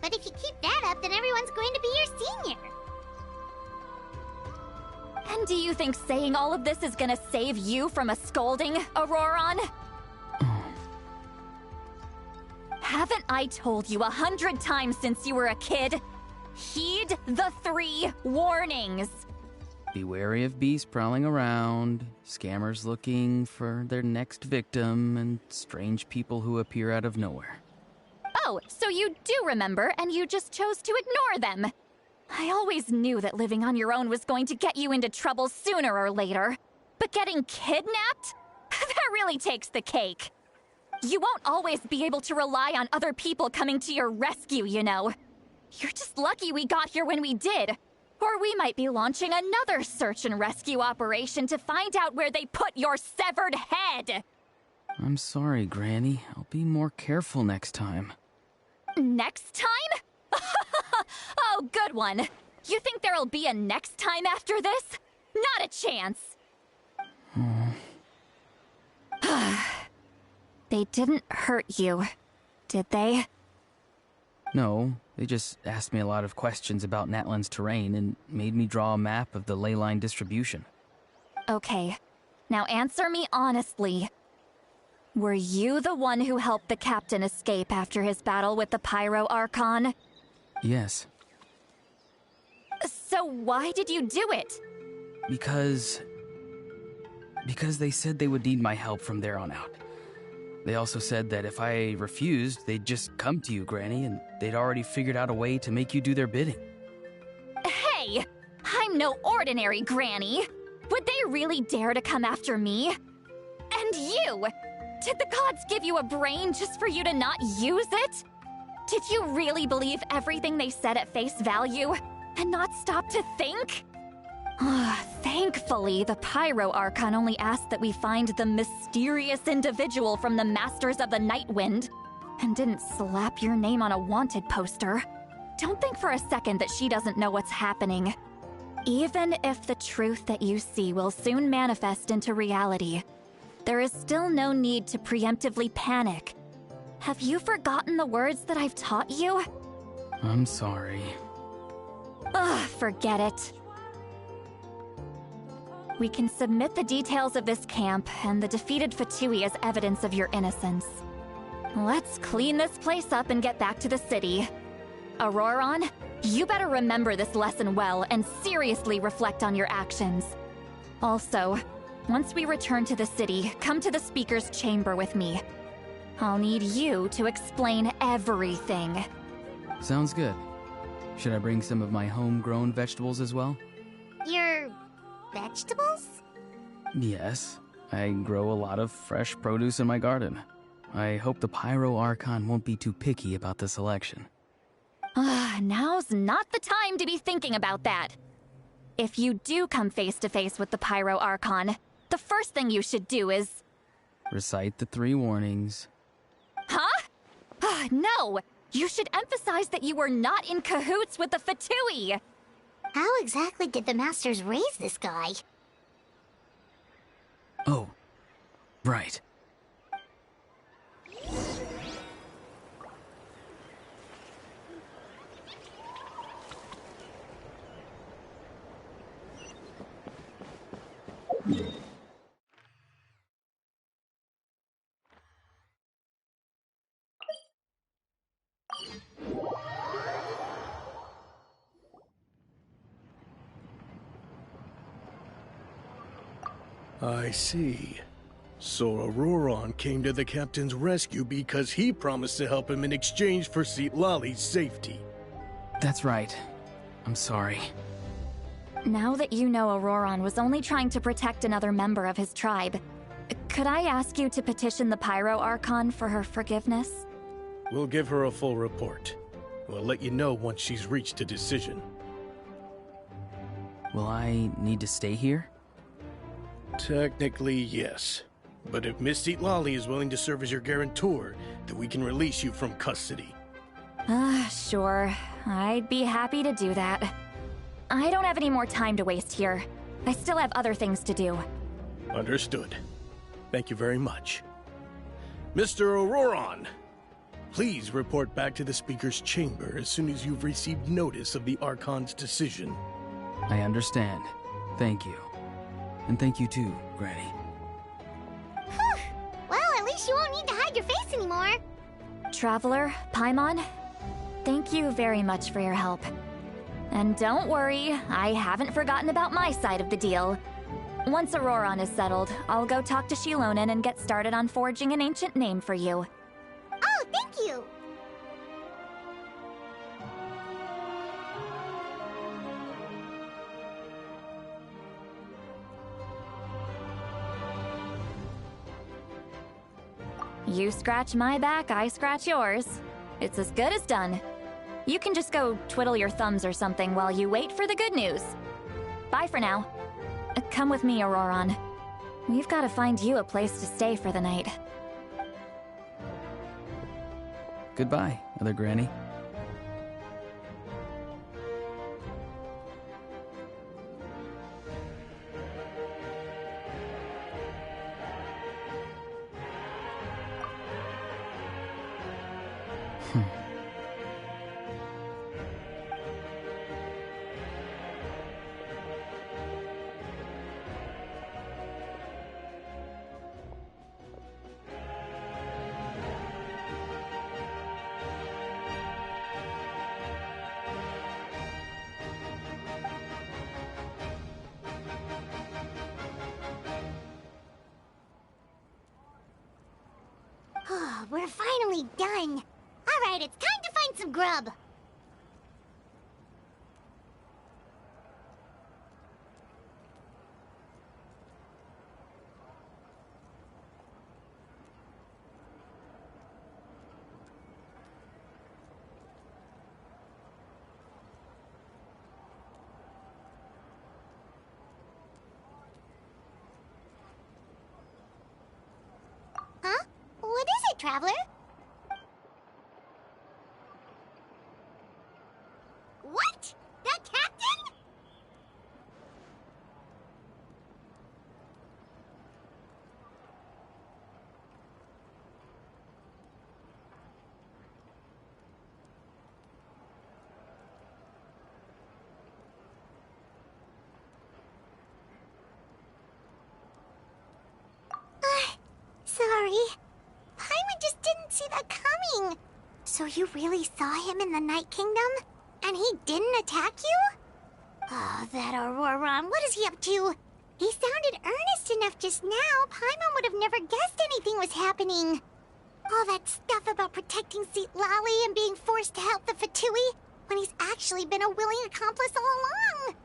But if you keep that up, then everyone's going to be your senior. And do you think saying all of this is gonna save you from a scolding, Auroron? Haven't I told you 100 times since you were a kid? Heed the 3 warnings. Be wary of beasts prowling around, scammers looking for their next victim, and strange people who appear out of nowhere. Oh, so you do remember, and you just chose to ignore them. I always knew that living on your own was going to get you into trouble sooner or later. But getting kidnapped? That really takes the cake. You won't always be able to rely on other people coming to your rescue, you know. You're just lucky we got here when we did. Or we might be launching another search and rescue operation to find out where they put your severed head. I'm sorry, Granny. I'll be more careful next time. Next time? Oh, good one. You think there'll be a next time after this? Not a chance. They didn't hurt you, did they? No, they just asked me a lot of questions about Natlan's terrain and made me draw a map of the ley line distribution. Okay, now answer me honestly. Were you the one who helped the captain escape after his battle with the Pyro Archon? Yes. So why did you do it? Because they said they would need my help from there on out. They also said that if I refused, they'd just come to you, Granny, and they'd already figured out a way to make you do their bidding. Hey! I'm no ordinary Granny! Would they really dare to come after me? And you! Did the gods give you a brain just for you to not use it? Did you really believe everything they said at face value, and not stop to think? Thankfully, the Pyro Archon only asked that we find the mysterious individual from the Masters of the Night Wind, and didn't slap your name on a wanted poster. Don't think for a second that she doesn't know what's happening. Even if the truth that you see will soon manifest into reality, there is still no need to preemptively panic. Have you forgotten the words that I've taught you? I'm sorry. Forget it. We can submit the details of this camp and the defeated Fatui as evidence of your innocence. Let's clean this place up and get back to the city. Auroron, you better remember this lesson well and seriously reflect on your actions. Also, once we return to the city, come to the speaker's chamber with me. I'll need you to explain everything. Sounds good. Should I bring some of my homegrown vegetables as well? Your vegetables? Yes. I grow a lot of fresh produce in my garden. I hope the Pyro Archon won't be too picky about the selection. Now's not the time to be thinking about that. If you do come face to face with the Pyro Archon, the first thing you should do is... Recite the 3 warnings. Huh? No! You should emphasize that you were not in cahoots with the Fatui! How exactly did the Masters raise this guy? Oh, right. I see. So Auroron came to the captain's rescue because he promised to help him in exchange for Citlali's safety. That's right. I'm sorry. Now that you know Auroron was only trying to protect another member of his tribe, could I ask you to petition the Pyro Archon for her forgiveness? We'll give her a full report. We'll let you know once she's reached a decision. Will I need to stay here? Technically, yes. But if Miss Citlali is willing to serve as your guarantor, then we can release you from custody. Sure. I'd be happy to do that. I don't have any more time to waste here. I still have other things to do. Understood. Thank you very much. Mr. Auroron, please report back to the Speaker's chamber as soon as you've received notice of the Archon's decision. I understand. Thank you. And thank you too, Granny. Well, at least you won't need to hide your face anymore. Traveler, Paimon, thank you very much for your help. And don't worry, I haven't forgotten about my side of the deal. Once Auroron is settled, I'll go talk to Shilonen and get started on forging an ancient name for you. Oh, thank you! You scratch my back, I scratch yours. It's as good as done. You can just go twiddle your thumbs or something while you wait for the good news. Bye for now. Come with me, Auroron. We've got to find you a place to stay for the night. Goodbye, Mother Granny. We're finally done. Alright, it's time to find some grub. Huh? What is it, Traveler? What? That captain? Sorry. Paimon just didn't see that coming. So you really saw him in the Night Kingdom? And he didn't attack you? Oh, that Auroron, what is he up to? He sounded earnest enough just now. Paimon would have never guessed anything was happening. All that stuff about protecting Seat Lolly and being forced to help the Fatui, when he's actually been a willing accomplice all along.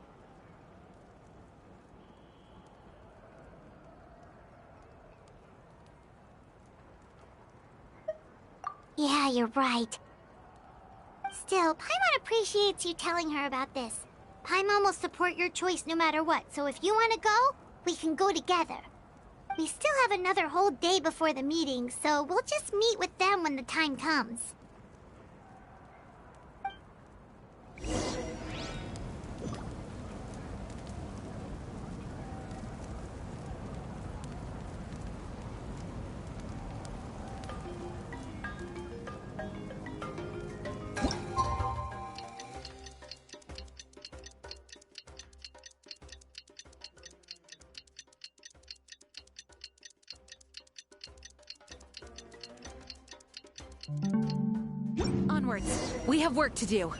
Yeah, you're right. Still, Paimon appreciates you telling her about this. Paimon will support your choice no matter what, so if you want to go, we can go together. We still have another whole day before the meeting, so we'll just meet with them when the time comes. Onwards. We have work to do.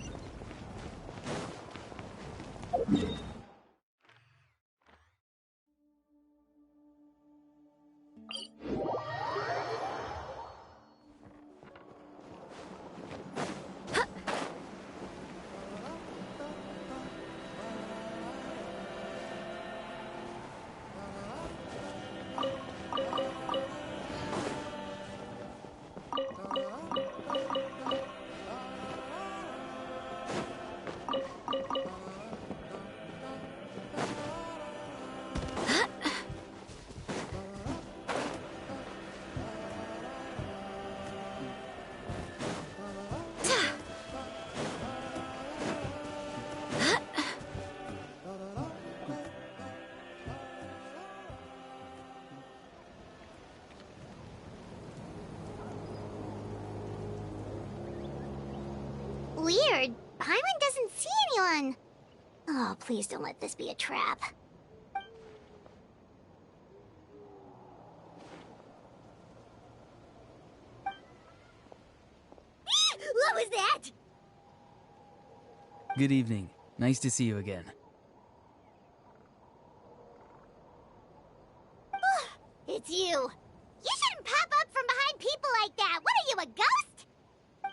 Weird. Paimon doesn't see anyone. Oh, please don't let this be a trap. What was that? Good evening. Nice to see you again. It's you. You shouldn't pop up from behind people like that. What are you, a ghost?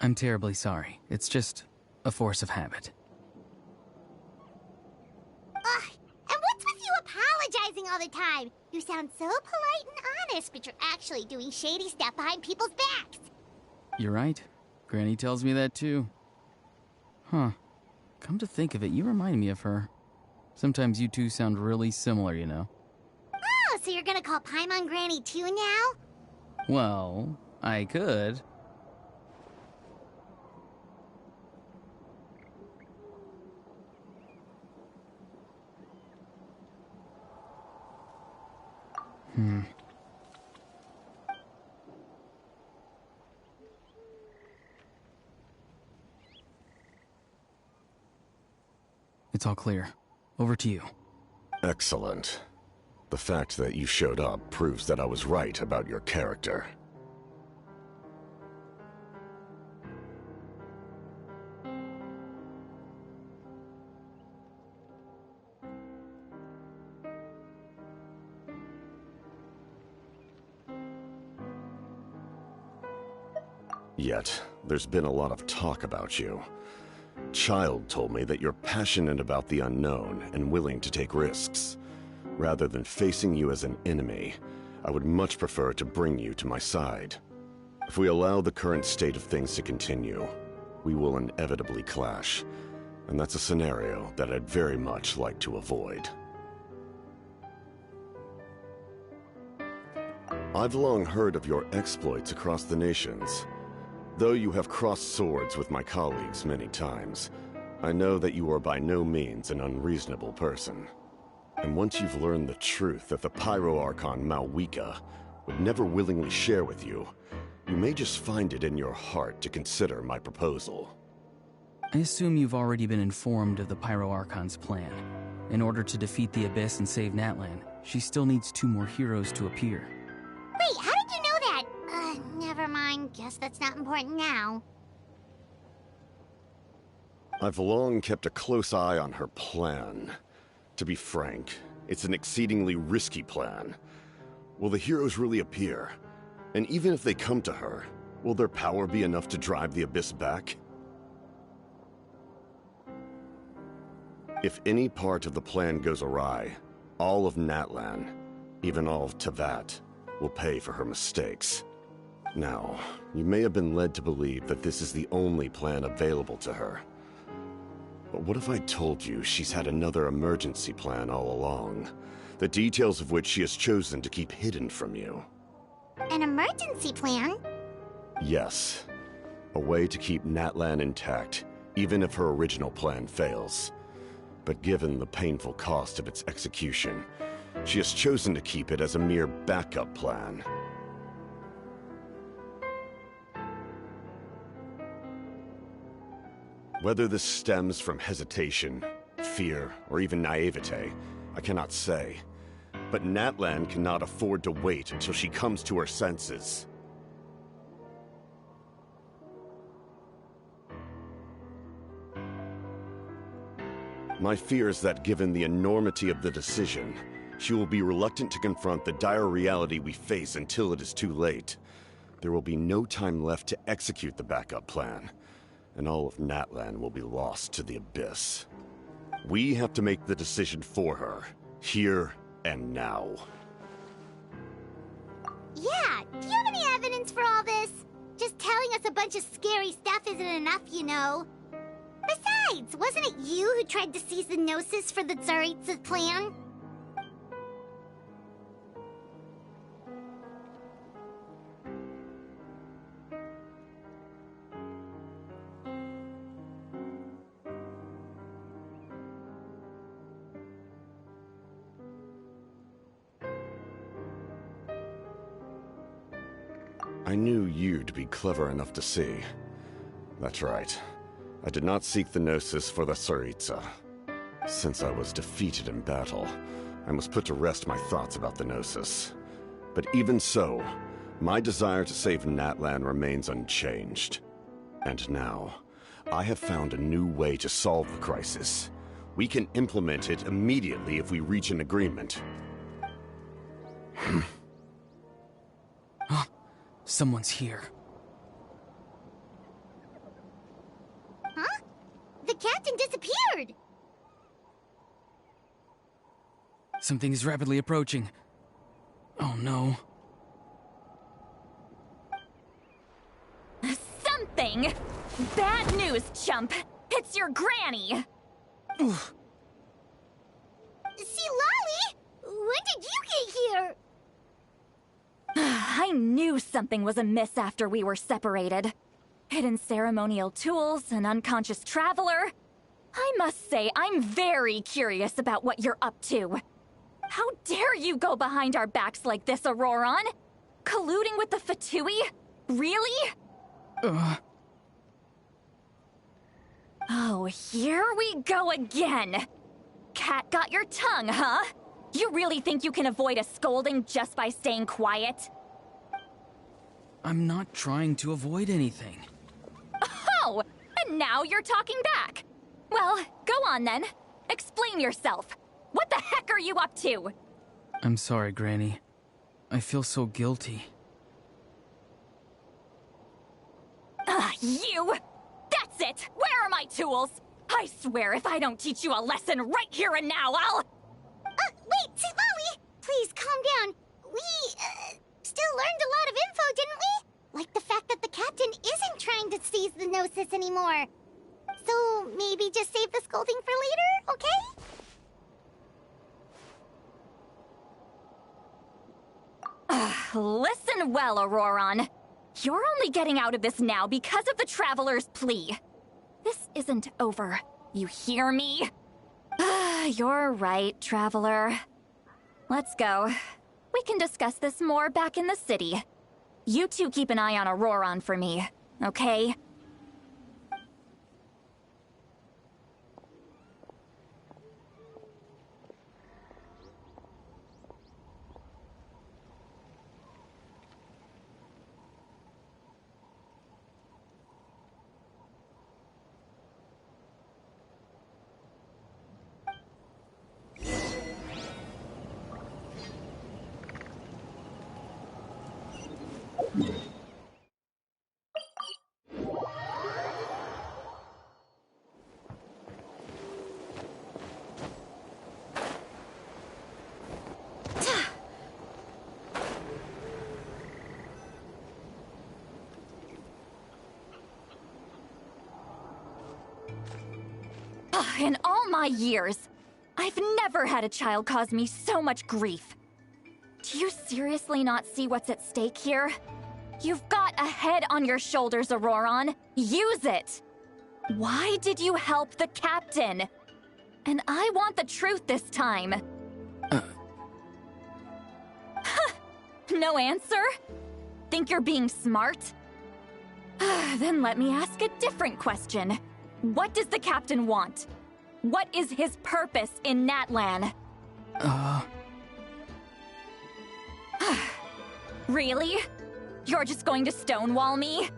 I'm terribly sorry. It's just a force of habit. Ugh, and what's with you apologizing all the time? You sound so polite and honest, but you're actually doing shady stuff behind people's backs. You're right. Granny tells me that too. Huh. Come to think of it, you remind me of her. Sometimes you two sound really similar, you know. Oh, so you're gonna call Paimon Granny too now? Well, I could. It's all clear. Over to you. Excellent. The fact that you showed up proves that I was right about your character. Yet, there's been a lot of talk about you. Child told me that you're passionate about the unknown and willing to take risks. Rather than facing you as an enemy, I would much prefer to bring you to my side. If we allow the current state of things to continue, we will inevitably clash, and that's a scenario that I'd very much like to avoid. I've long heard of your exploits across the nations. Though you have crossed swords with my colleagues many times, I know that you are by no means an unreasonable person. And once you've learned the truth that the Pyro Archon Malwika would never willingly share with you, you may just find it in your heart to consider my proposal. I assume you've already been informed of the Pyro Archon's plan. In order to defeat the Abyss and save Natlan, she still needs 2 more heroes to appear. Wait, how did you know that? Never mind. Guess that's not important now. I've long kept a close eye on her plan. To be frank, it's an exceedingly risky plan. Will the heroes really appear? And even if they come to her, will their power be enough to drive the Abyss back? If any part of the plan goes awry, all of Natlan, even all of Tevat, will pay for her mistakes. Now, you may have been led to believe that this is the only plan available to her. But what if I told you she's had another emergency plan all along, the details of which she has chosen to keep hidden from you? An emergency plan? Yes. A way to keep Natlan intact, even if her original plan fails. But given the painful cost of its execution, she has chosen to keep it as a mere backup plan. Whether this stems from hesitation, fear, or even naivete, I cannot say. But Natlan cannot afford to wait until she comes to her senses. My fear is that given the enormity of the decision, she will be reluctant to confront the dire reality we face until it is too late. There will be no time left to execute the backup plan, and all of Natlan will be lost to the Abyss. We have to make the decision for her, here and now. Yeah, do you have any evidence for all this? Just telling us a bunch of scary stuff isn't enough, you know. Besides, wasn't it you who tried to seize the Gnosis for the Tsaritsa's plan? I knew you'd be clever enough to see. That's right. I did not seek the Gnosis for the Tsaritsa. Since I was defeated in battle, I must put to rest my thoughts about the Gnosis. But even so, my desire to save Natlan remains unchanged. And now, I have found a new way to solve the crisis. We can implement it immediately if we reach an agreement. Someone's here. Huh? The captain disappeared! Something is rapidly approaching. Oh no. Something? Bad news, chump! It's your granny! Oof. See, Lolly? When did you get here? I knew something was amiss after we were separated. Hidden ceremonial tools, an unconscious traveler. I must say, I'm very curious about what you're up to. How dare you go behind our backs like this, Auroron? Colluding with the Fatui? Really? Oh, here we go again. Cat got your tongue, huh? You really think you can avoid a scolding just by staying quiet? I'm not trying to avoid anything. Oh, and now you're talking back. Well, go on then. Explain yourself. What the heck are you up to? I'm sorry, Granny. I feel so guilty. You! That's it! Where are my tools? I swear if I don't teach you a lesson right here and now, I'll... Wait, Molly! Please, calm down. We, still learned a lot of info, didn't we? Like the fact that the captain isn't trying to seize the Gnosis anymore. So, maybe just save the scolding for later, okay? Listen well, Auroron. You're only getting out of this now because of the Traveler's plea. This isn't over. You hear me? You're right, Traveler. Let's go. We can discuss this more back in the city. You two keep an eye on Auroron for me, okay? In all my years, I've never had a child cause me so much grief. Do you seriously not see what's at stake here? You've got a head on your shoulders, Auroron. Use it! Why did you help the captain? And I want the truth this time. No answer? Think you're being smart? Then let me ask a different question. What does the captain want? What is his purpose in Natlan? Really? You're just going to stonewall me?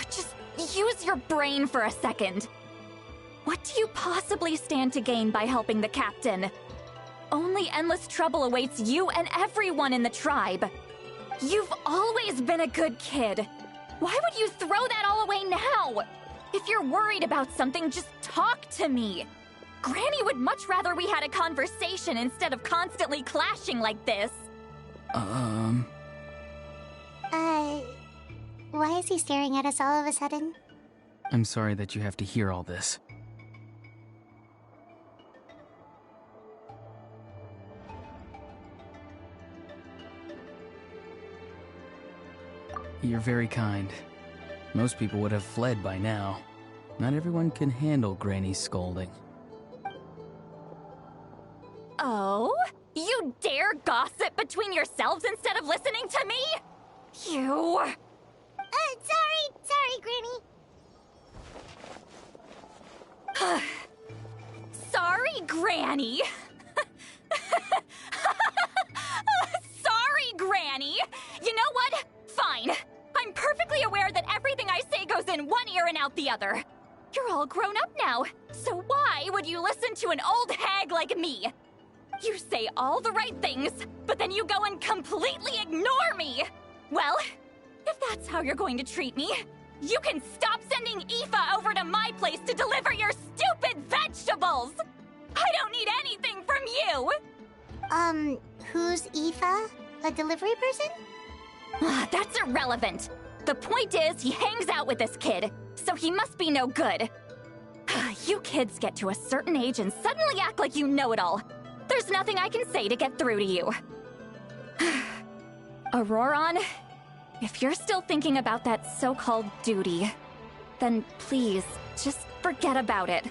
Just use your brain for a second. What do you possibly stand to gain by helping the captain? Only endless trouble awaits you and everyone in the tribe. You've always been a good kid. Why would you throw that all away now? If you're worried about something, just talk to me. Granny would much rather we had a conversation instead of constantly clashing like this. Why is he staring at us all of a sudden? I'm sorry that you have to hear all this. You're very kind. Most people would have fled by now. Not everyone can handle Granny's scolding. Oh? You dare gossip between yourselves instead of listening to me? You... Sorry, Granny. Sorry, Granny. Sorry, Granny. You know what? Fine. I'm perfectly aware that everything I say goes in one ear and out the other. You're all grown up now, so why would you listen to an old hag like me? You say all the right things, but then you go and completely ignore me. Well, if that's how you're going to treat me, you can stop sending Aoife over to my place to deliver your stupid vegetables! I don't need anything from you! Who's Aoife? A delivery person? That's irrelevant. The point is, he hangs out with this kid, so he must be no good. You kids get to a certain age and suddenly act like you know it all. There's nothing I can say to get through to you. Auroron, if you're still thinking about that so-called duty, then please, just forget about it.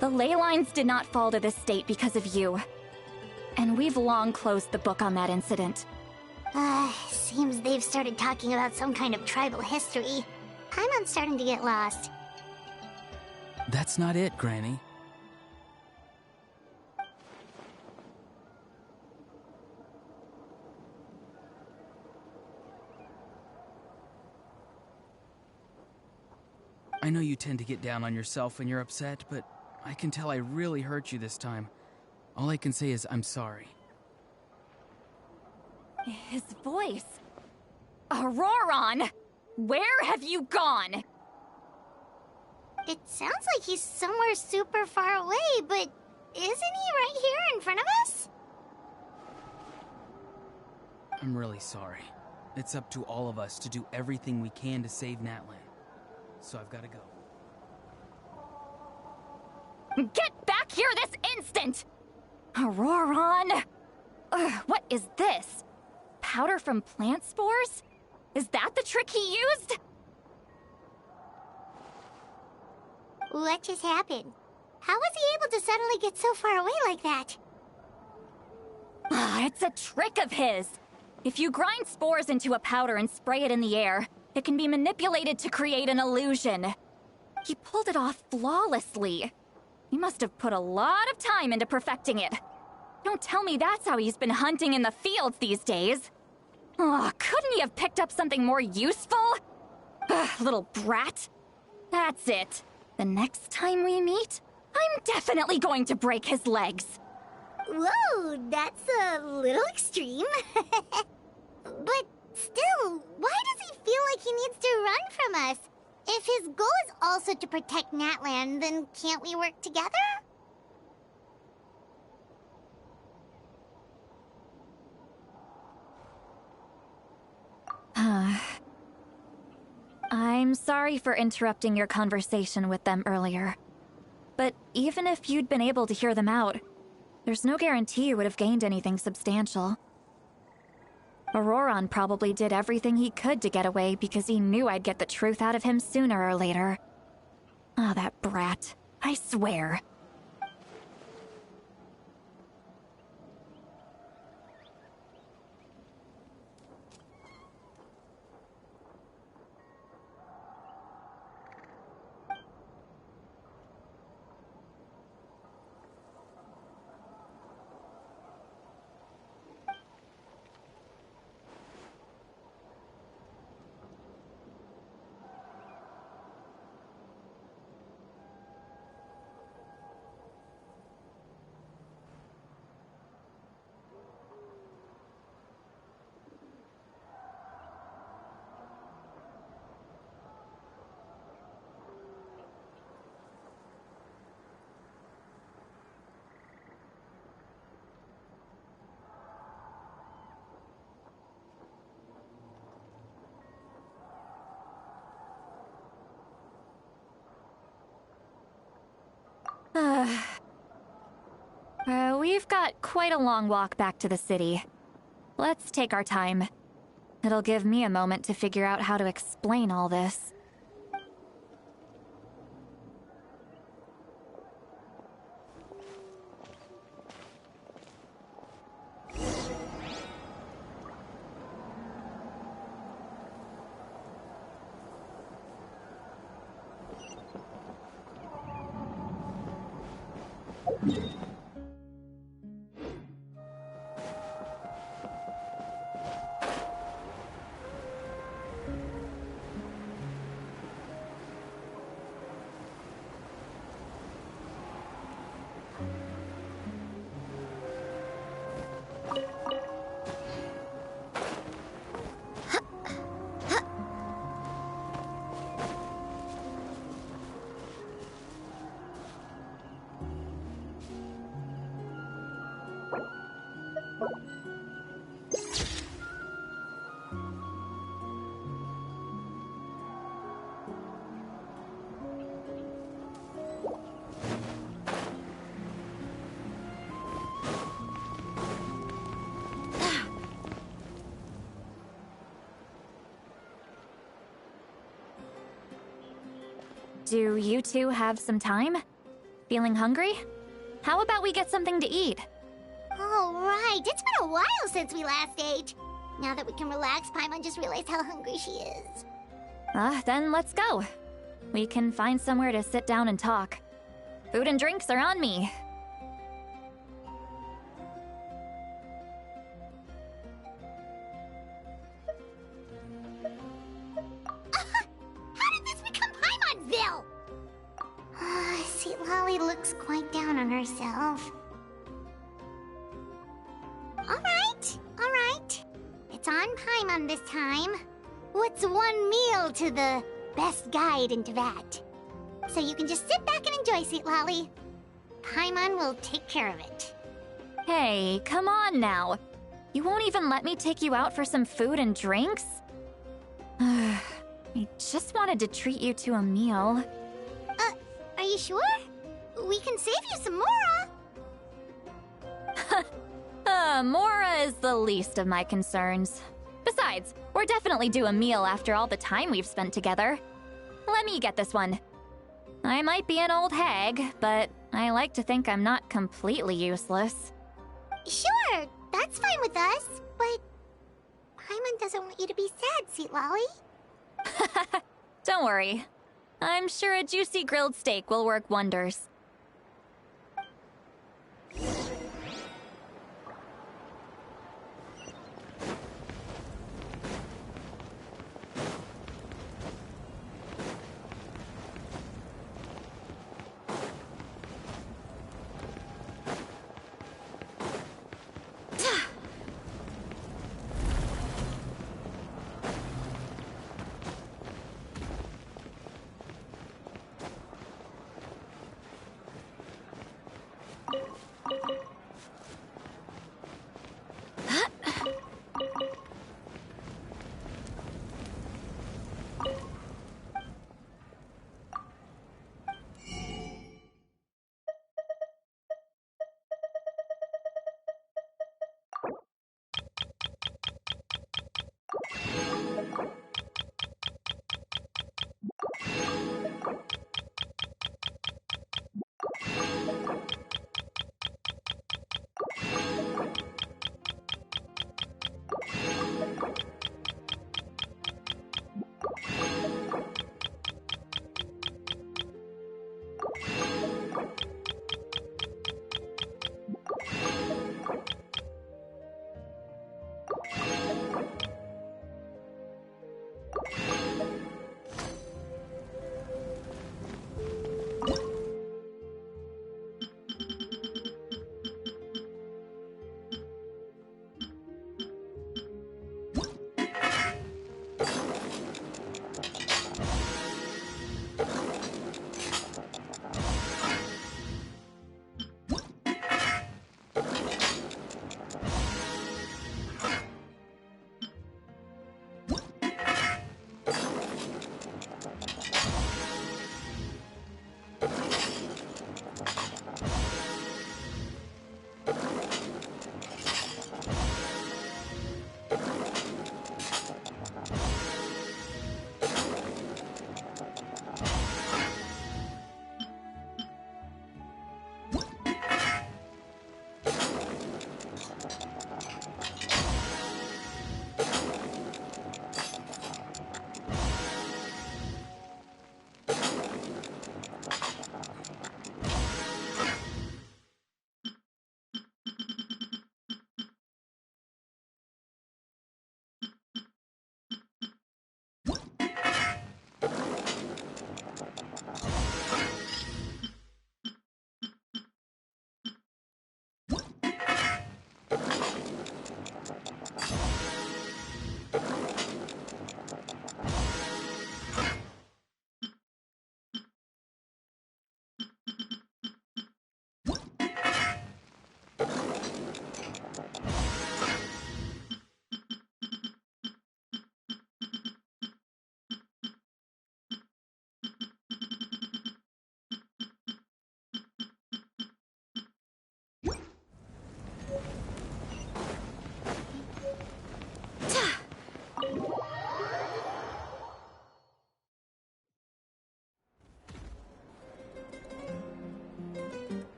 The ley lines did not fall to this state because of you. And we've long closed the book on that incident. Seems they've started talking about some kind of tribal history. I'm starting to get lost. That's not it, Granny. I know you tend to get down on yourself when you're upset, but I can tell I really hurt you this time. All I can say is I'm sorry. His voice. Auroron! Where have you gone? It sounds like he's somewhere super far away, but isn't he right here in front of us? I'm really sorry. It's up to all of us to do everything we can to save Natlan. So I've got to go. Get back here this instant! Auroron! What is this? Powder from plant spores? Is that the trick he used? What just happened? How was he able to suddenly get so far away like that? It's a trick of his. If you grind spores into a powder and spray it in the air, it can be manipulated to create an illusion. He pulled it off flawlessly. He must have put a lot of time into perfecting it. Don't tell me that's how he's been hunting in the fields these days. Couldn't he have picked up something more useful? Little brat. That's it. The next time we meet, I'm definitely going to break his legs. Whoa, that's a little extreme. But still, why does he feel like he needs to run from us? If his goal is also to protect Natlan, then can't we work together? I'm sorry for interrupting your conversation with them earlier. But even if you'd been able to hear them out, there's no guarantee you would have gained anything substantial. Auroron probably did everything he could to get away because he knew I'd get the truth out of him sooner or later. That brat. I swear. We've got quite a long walk back to the city. Let's take our time. It'll give me a moment to figure out how to explain all this. Do you two have some time? Feeling hungry? How about we get something to eat? All right, it's been a while since we last ate. Now that we can relax, Paimon just realized how hungry she is. Then let's go. We can find somewhere to sit down and talk. Food and drinks are on me. How did this become Paimonville? looks quite down on herself. Alright. It's on Paimon this time. What's one meal to the best guide into that? So you can just sit back and enjoy, Sweet Lolly. Paimon will take care of it. Hey, come on now. You won't even let me take you out for some food and drinks? I just wanted to treat you to a meal. Are you sure? We can save you some Mora. Mora is the least of my concerns. Besides, we're definitely due a meal after all the time we've spent together. Let me get this one. I might be an old hag, but I like to think I'm not completely useless. Sure, that's fine with us, but Paimon doesn't want you to be sad, Sweet Lolly. Don't worry. I'm sure a juicy grilled steak will work wonders.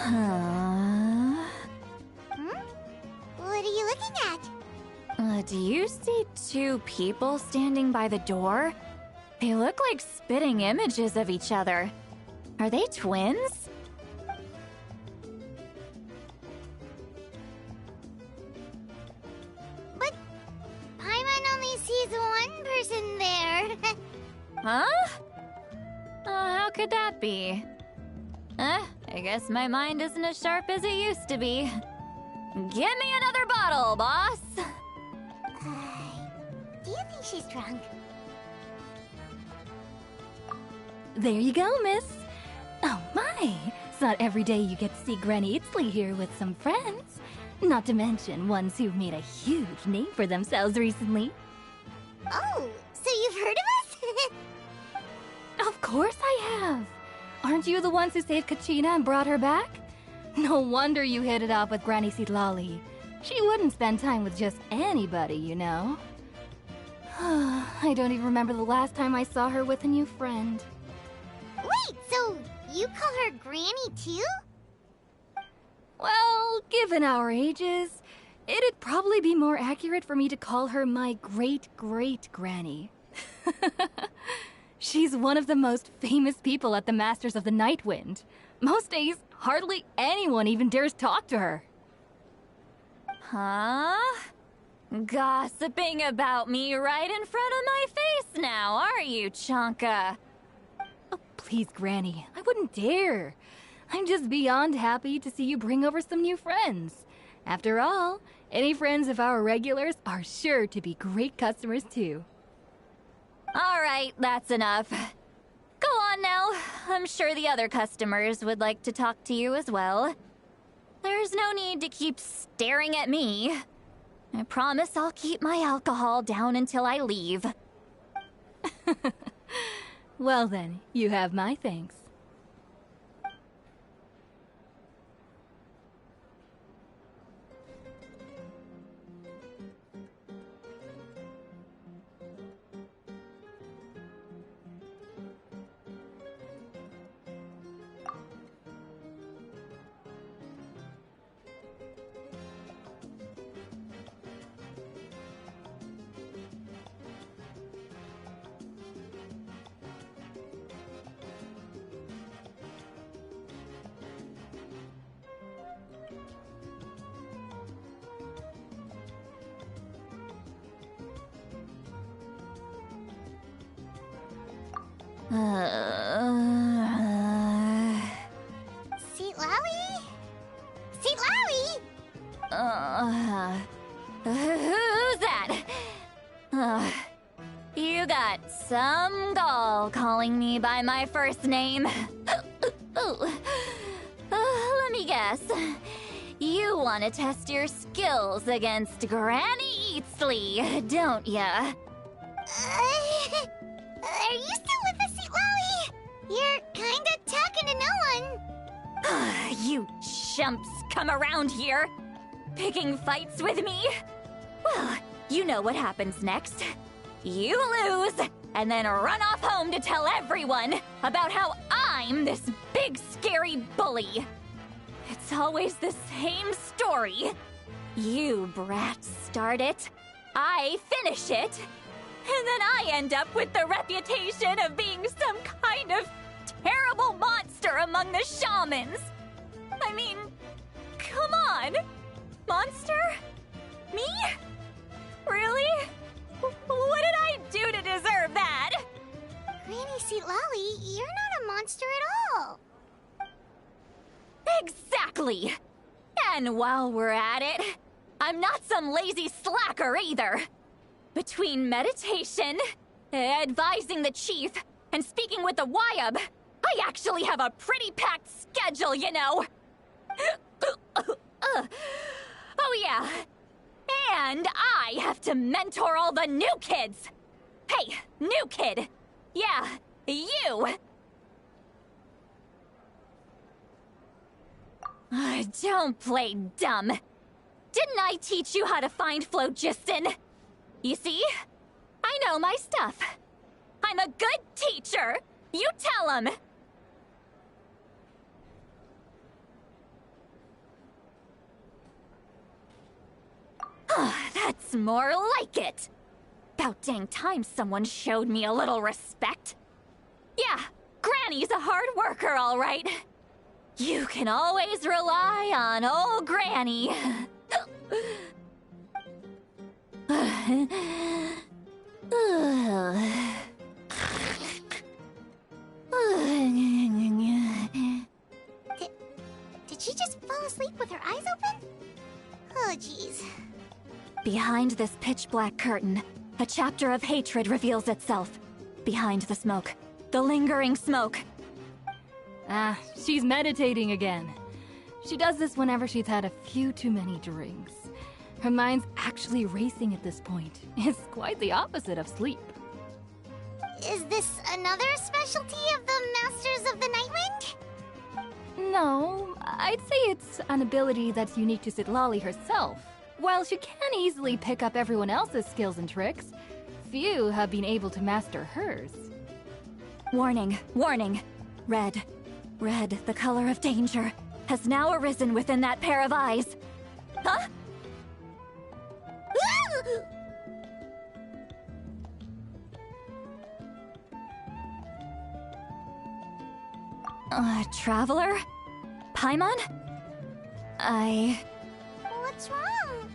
What are you looking at? Do you see two people standing by the door? They look like spitting images of each other. Are they twins? But Paimon only sees one person there. Huh? How could that be? I guess my mind isn't as sharp as it used to be. Give me another bottle, boss! Do you think she's drunk? There you go, miss. Oh my, it's not every day you get to see Granny Itzley here with some friends. Not to mention ones who've made a huge name for themselves recently. Oh, so you've heard of us? Of course I have. Aren't you the ones who saved Kachina and brought her back? No wonder you hit it off with Granny Sitlali. She wouldn't spend time with just anybody, you know. I don't even remember the last time I saw her with a new friend. Wait, so you call her Granny too? Well, given our ages, it'd probably be more accurate for me to call her my great-great-granny. She's one of the most famous people at the Masters of the Nightwind. Most days, hardly anyone even dares talk to her. Huh? Gossiping about me right in front of my face now, are you, Chonka? Oh, please, Granny, I wouldn't dare. I'm just beyond happy to see you bring over some new friends. After all, any friends of our regulars are sure to be great customers too. All right, that's enough. Go on now. I'm sure the other customers would like to talk to you as well. There's no need to keep staring at me. I promise I'll keep my alcohol down until I leave. Well then, you have my thanks. Sitlali? Sitlali? Who's that? You got some gall calling me by my first name. Let me guess. You want to test your skills against Granny Eatsley, don't ya? Are you still with us, Sitlali? You're kinda talking to no one. You chumps come around here, picking fights with me? Well, you know what happens next. You lose, and then run off home to tell everyone about how I'm this big scary bully. It's always the same story. You brats start it, I finish it, and then I end up with the reputation of being some kind of terrible monster among the shamans. I mean, come on. Monster? Me? Really? What did I do to deserve that? Granny Sitlali, you're not a monster at all. Exactly. And while we're at it, I'm not some lazy slacker either. Between meditation, advising the chief, and speaking with the Wyab, I actually have a pretty packed schedule, you know. Oh yeah. And I have to mentor all the new kids. Hey, new kid. Yeah, you. Don't play dumb. Didn't I teach you how to find phlogiston? You see? I know my stuff. I'm a good teacher. You tell him. more like it. About dang time someone showed me a little respect. Yeah, Granny's a hard worker, all right. You can always rely on old Granny. Did she just fall asleep with her eyes open? Oh, jeez. Behind this pitch-black curtain, a chapter of hatred reveals itself. Behind the smoke, the lingering smoke. Ah, she's meditating again. She does this whenever she's had a few too many drinks. Her mind's actually racing at this point. It's quite the opposite of sleep. Is this another specialty of the Masters of the Nightwind? No, I'd say it's an ability that's unique to Citlali herself. While she can easily pick up everyone else's skills and tricks, few have been able to master hers. Warning, warning. Red, the color of danger, has now arisen within that pair of eyes. Huh? Traveler? Paimon? What's wrong?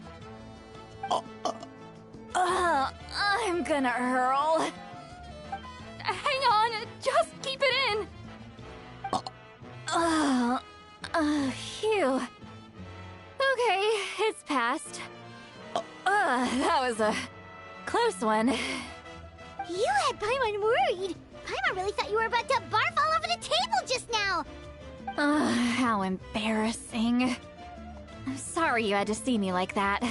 I'm gonna hurl. Hang on, just keep it in! Phew. Okay, it's passed. That was a close one. You had Paimon worried. Paimon really thought you were about to barf all over the table just now. How embarrassing. I'm sorry you had to see me like that.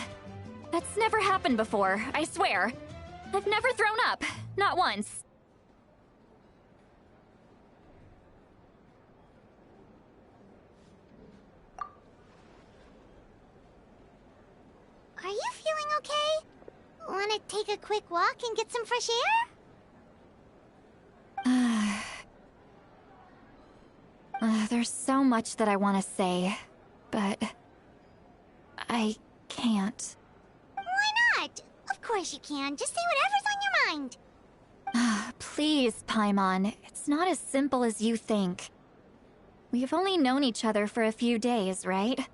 That's never happened before, I swear. I've never thrown up, not once. Are you feeling okay? Want to take a quick walk and get some fresh air? There's so much that I want to say, but I can't. Why not? Of course you can. Just say whatever's on your mind. Please, Paimon. It's not as simple as you think. We've only known each other for a few days, right?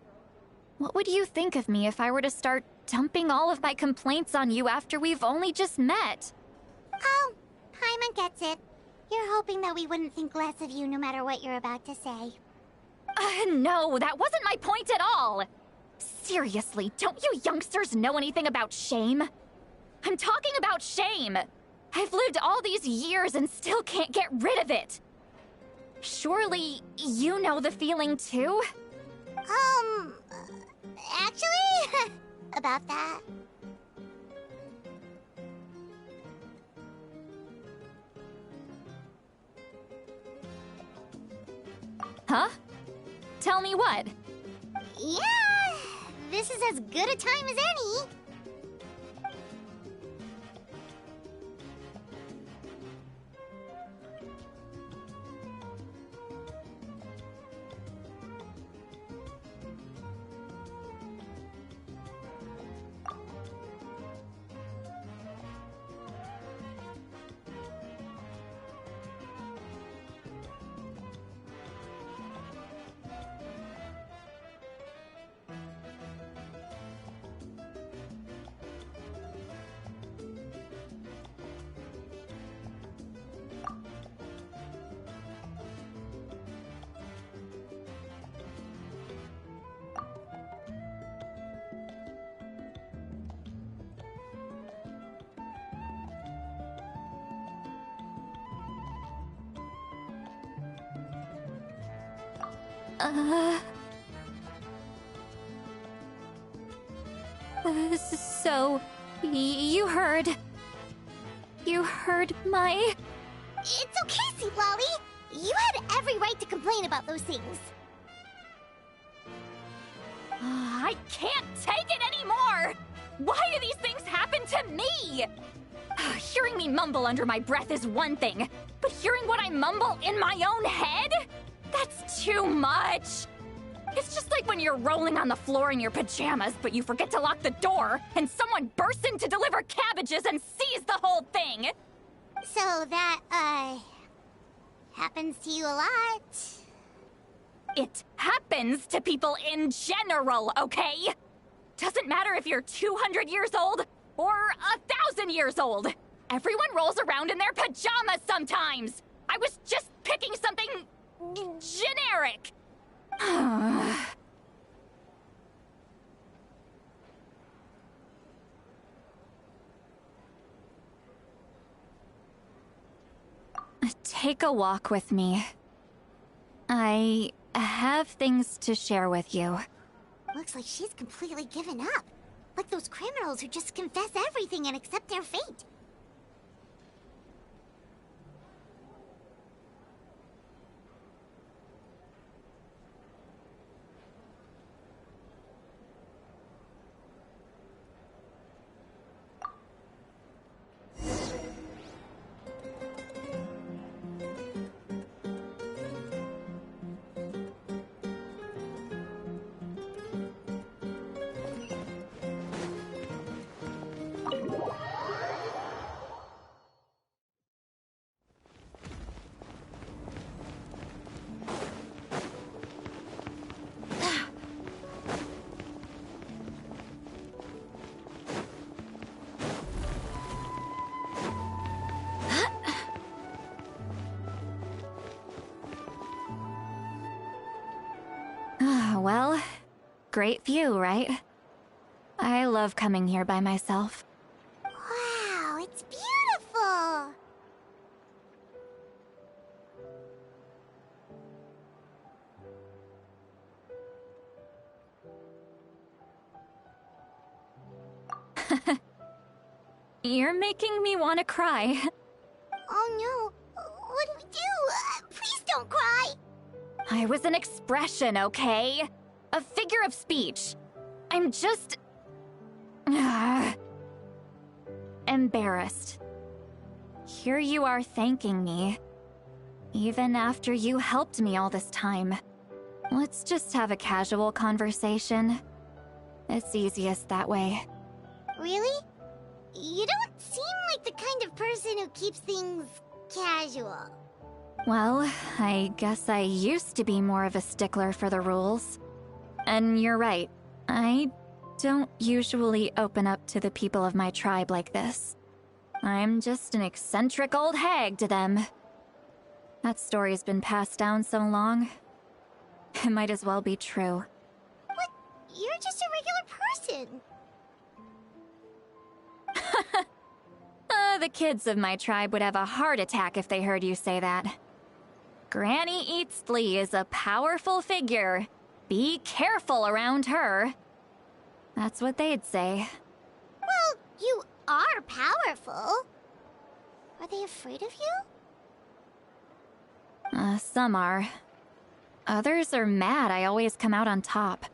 What would you think of me if I were to start dumping all of my complaints on you after we've only just met? Oh, Paimon gets it. You're hoping that we wouldn't think less of you no matter what you're about to say. No, that wasn't my point at all! Seriously, don't you youngsters know anything about shame? I'm talking about shame! I've lived all these years and still can't get rid of it! Surely, you know the feeling too? Actually, about that. Huh? Tell me what? Yeah, this is as good a time as any. So, you heard my... It's okay, Citlali. You had every right to complain about those things. I can't take it anymore! Why do these things happen to me? Hearing me mumble under my breath is one thing, but hearing what I mumble in my own head? That's too much! It's just like when you're rolling on the floor in your pajamas, but you forget to lock the door, and someone bursts in to deliver cabbages and sees the whole thing! So that, happens to you a lot. It happens to people in general, okay? Doesn't matter if you're 200 years old or 1,000 years old. Everyone rolls around in their pajamas sometimes. I was just picking something generic. Take a walk with me. I have things to share with you. Looks like she's completely given up. Like those criminals who just confess everything and accept their fate. Well, great view, right? I love coming here by myself. Wow, it's beautiful! You're making me want to cry. Oh no, what do we do? Please don't cry! I was an expression, okay? A figure of speech. I'm just... embarrassed. Here you are thanking me. Even after you helped me all this time. Let's just have a casual conversation. It's easiest that way. Really? You don't seem like the kind of person who keeps things casual. Well, I guess I used to be more of a stickler for the rules. And you're right, I don't usually open up to the people of my tribe like this. I'm just an eccentric old hag to them. That story's been passed down so long, it might as well be true. But you're just a regular person. The kids of my tribe would have a heart attack if they heard you say that. Granny Eatsley is a powerful figure. Be careful around her. That's what they'd say. Well, you are powerful. Are they afraid of you? Some are. Others are mad I always come out on top.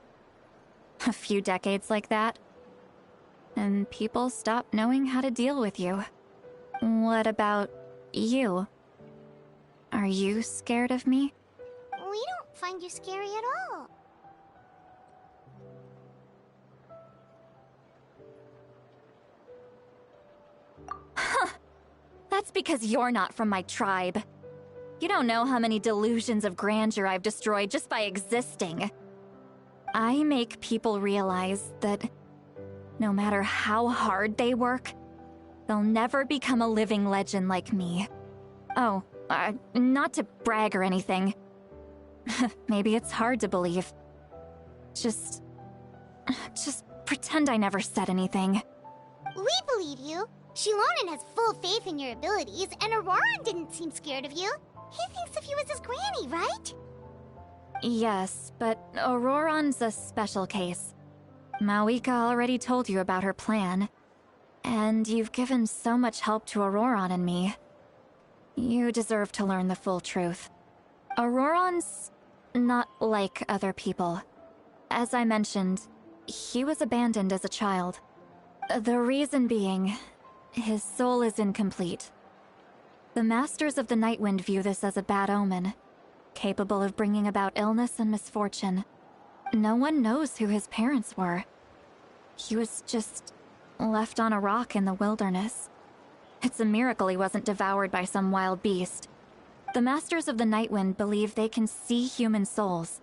A few decades like that, and people stop knowing how to deal with you. What about you? Are you scared of me? We don't find you scary at all. Huh. That's because you're not from my tribe. You don't know how many delusions of grandeur I've destroyed just by existing. I make people realize that no matter how hard they work, they'll never become a living legend like me. Oh, not to brag or anything. Maybe it's hard to believe. Just pretend I never said anything. We believe you. Shilonen has full faith in your abilities, and Auroran didn't seem scared of you. He thinks of you as his granny, right? Yes, but Auroran's a special case. Mawika already told you about her plan. And you've given so much help to Auroran and me. You deserve to learn the full truth. Auroran's not like other people. As I mentioned, he was abandoned as a child. The reason being, his soul is incomplete. The Masters of the Nightwind view this as a bad omen, capable of bringing about illness and misfortune. No one knows who his parents were. He was just left on a rock in the wilderness. It's a miracle he wasn't devoured by some wild beast. The Masters of the Nightwind believe they can see human souls.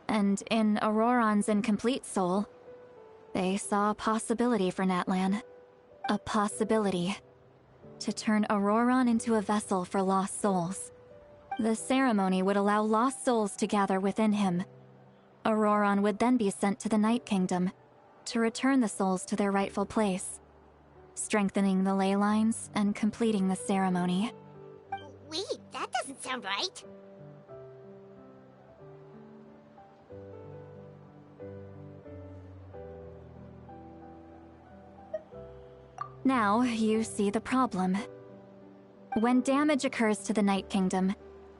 And in Auroron's incomplete soul, they saw a possibility for Natlan. A possibility to turn Auroron into a vessel for lost souls. The ceremony would allow lost souls to gather within him. Auroron would then be sent to the Night Kingdom to return the souls to their rightful place, strengthening the ley lines and completing the ceremony. Wait, that doesn't sound right. Now, you see the problem. When damage occurs to the Night Kingdom,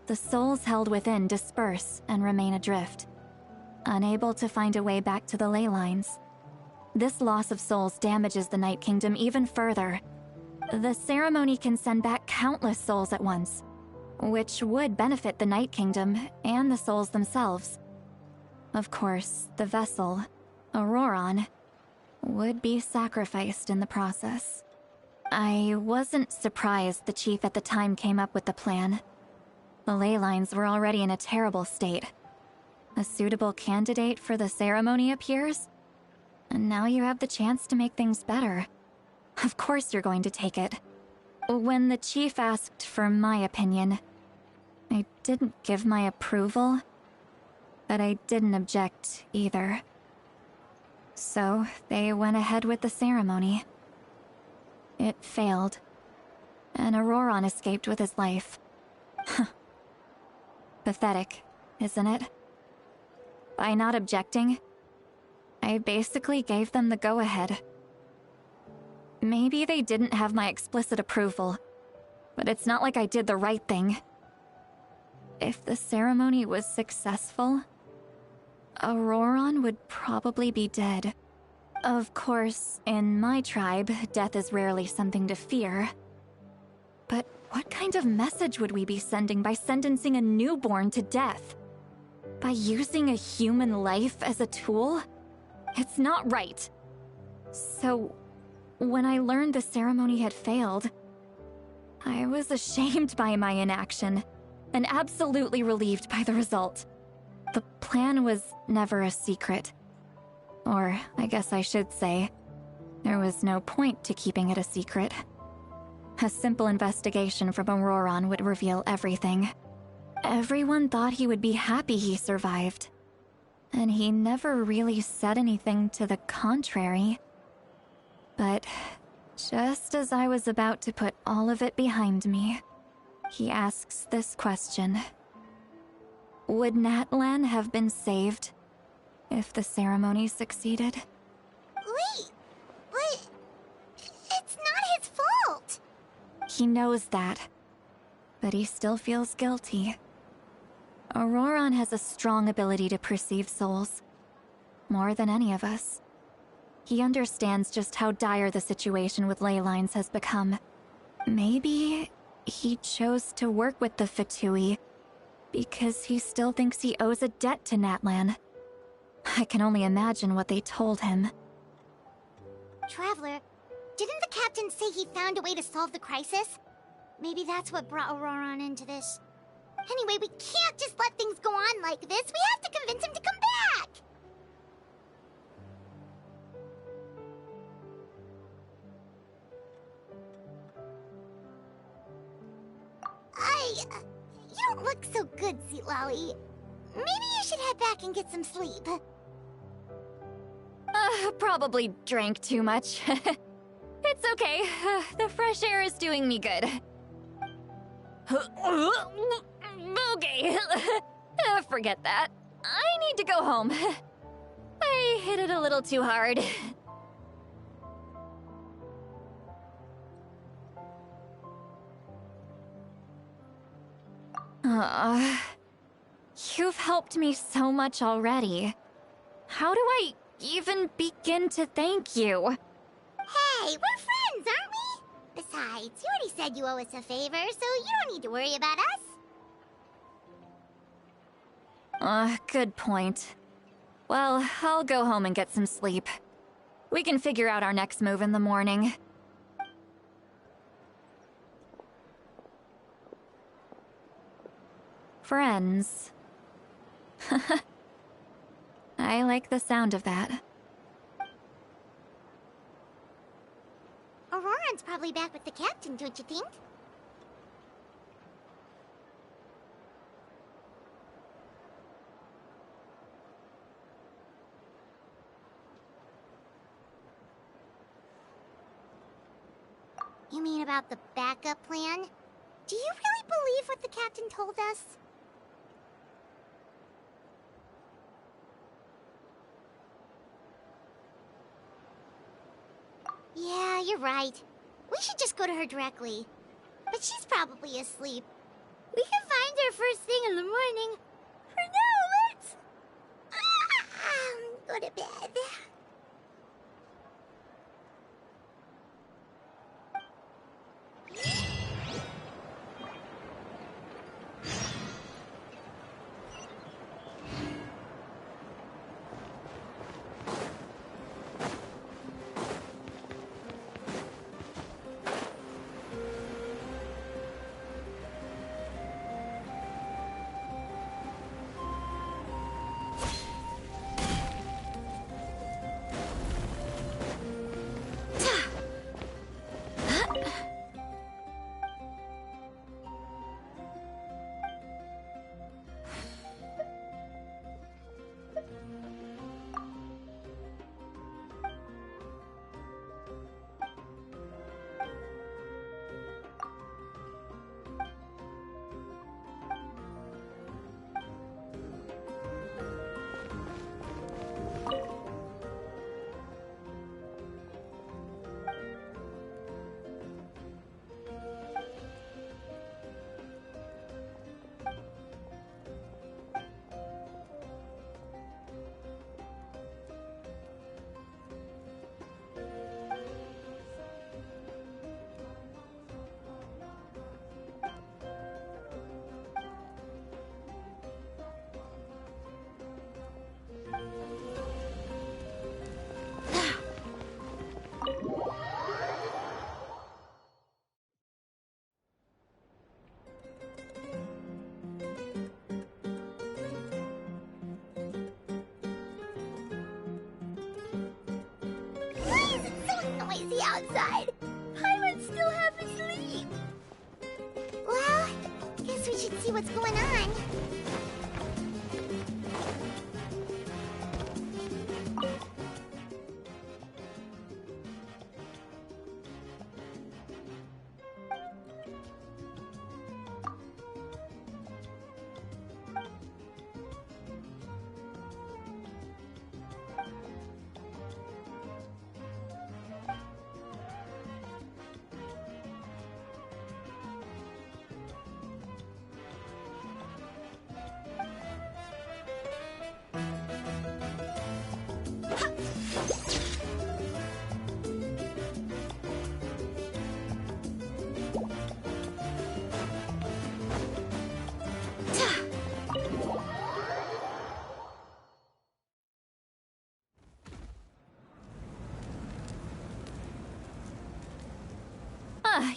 the souls held within disperse and remain adrift, unable to find a way back to the ley lines. This loss of souls damages the Night Kingdom even further. The ceremony can send back countless souls at once, which would benefit the Night Kingdom and the souls themselves. Of course, the vessel, Auroron, would be sacrificed in the process. I wasn't surprised the chief at the time came up with the plan. The ley lines were already in a terrible state. A suitable candidate for the ceremony appears, and now you have the chance to make things better. Of course you're going to take it. When the chief asked for my opinion, I didn't give my approval, but I didn't object either. So they went ahead with the ceremony. It failed, and Auroron escaped with his life. Pathetic, isn't it? By not objecting, I basically gave them the go-ahead. Maybe they didn't have my explicit approval, but it's not like I did the right thing. If the ceremony was successful, Auroron would probably be dead. Of course, in my tribe, death is rarely something to fear. But what kind of message would we be sending by sentencing a newborn to death? By using a human life as a tool? It's not right. So, when I learned the ceremony had failed, I was ashamed by my inaction, and absolutely relieved by the result. The plan was never a secret. Or, I guess I should say, there was no point to keeping it a secret. A simple investigation from Auroron would reveal everything. Everyone thought he would be happy he survived. And he never really said anything to the contrary. But just as I was about to put all of it behind me, he asks this question. Would Natlan have been saved if the ceremony succeeded? Wait, but it's not his fault. He knows that, but he still feels guilty. Auroron has a strong ability to perceive souls, more than any of us. He understands just how dire the situation with ley lines has become. Maybe he chose to work with the Fatui because he still thinks he owes a debt to Natlan. I can only imagine what they told him. Traveler, didn't the captain say he found a way to solve the crisis? Maybe that's what brought Auroron into this. Anyway, we can't just let things go on like this. We have to convince him to come back! You don't look so good, Sweet Lolly. Maybe you should head back and get some sleep. Probably drank too much. It's okay. The fresh air is doing me good. Okay. Forget that. I need to go home. I hit it a little too hard. You've helped me so much already. How do I even begin to thank you? Hey, we're friends, aren't we? Besides, you already said you owe us a favor, so you don't need to worry about us. Good point. Well, I'll go home and get some sleep. We can figure out our next move in the morning. Friends. I like the sound of that. Auroran's probably back with the captain, don't you think? You mean about the backup plan? Do you really believe what the captain told us? Yeah, you're right. We should just go to her directly. But she's probably asleep. We can find her first thing in the morning. For now, let's... go to bed. Why is it so noisy outside? Paimon's still half asleep. Well, guess we should see what's going on.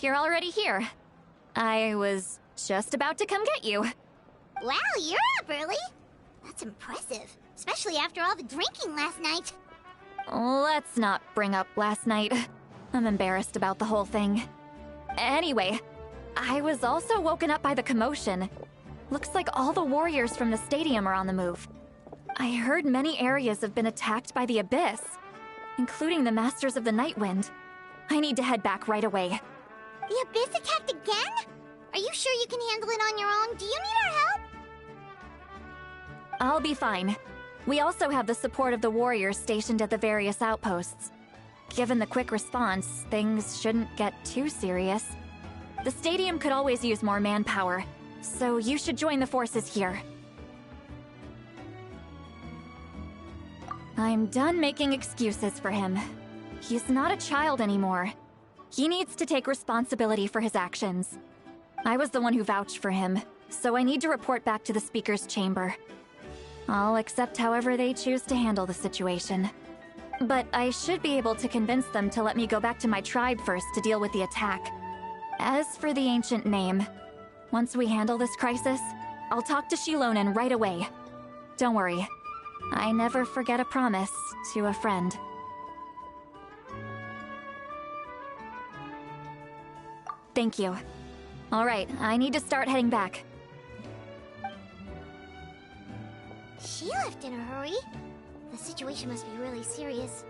You're already here. I was just about to come get you. Wow, you're up early. That's impressive, especially after all the drinking last night. Let's not bring up last night. I'm embarrassed about the whole thing. Anyway, I was also woken up by the commotion. Looks like all the warriors from the stadium are on the move. I heard many areas have been attacked by the Abyss, including the Masters of the Nightwind. I need to head back right away. The Abyss attacked again? Are you sure you can handle it on your own? Do you need our help? I'll be fine. We also have the support of the warriors stationed at the various outposts. Given the quick response, things shouldn't get too serious. The stadium could always use more manpower, so you should join the forces here. I'm done making excuses for him. He's not a child anymore. He needs to take responsibility for his actions. I was the one who vouched for him, so I need to report back to the Speaker's chamber. I'll accept however they choose to handle the situation. But I should be able to convince them to let me go back to my tribe first to deal with the attack. As for the ancient name, once we handle this crisis, I'll talk to Shilonen right away. Don't worry, I never forget a promise to a friend. Thank you. Alright, I need to start heading back. She left in a hurry. The situation must be really serious.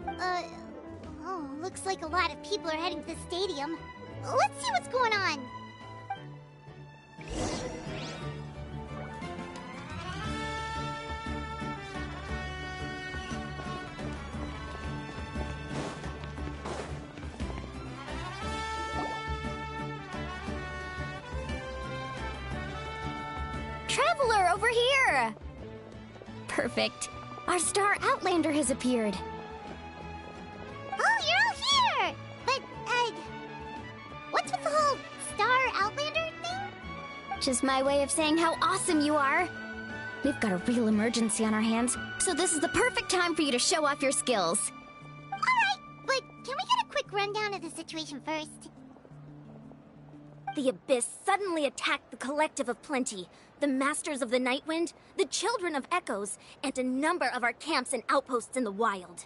Oh, looks like a lot of people are heading to the stadium. Let's see what's going on. Traveler, over here! Perfect. Our star Outlander has appeared. Oh, you're all here! But, what's with the whole Star Outlander thing? Just my way of saying how awesome you are. We've got a real emergency on our hands, so this is the perfect time for you to show off your skills. Alright, but can we get a quick rundown of the situation first? The Abyss suddenly attacked the Collective of Plenty, the Masters of the Nightwind, the Children of Echoes, and a number of our camps and outposts in the wild.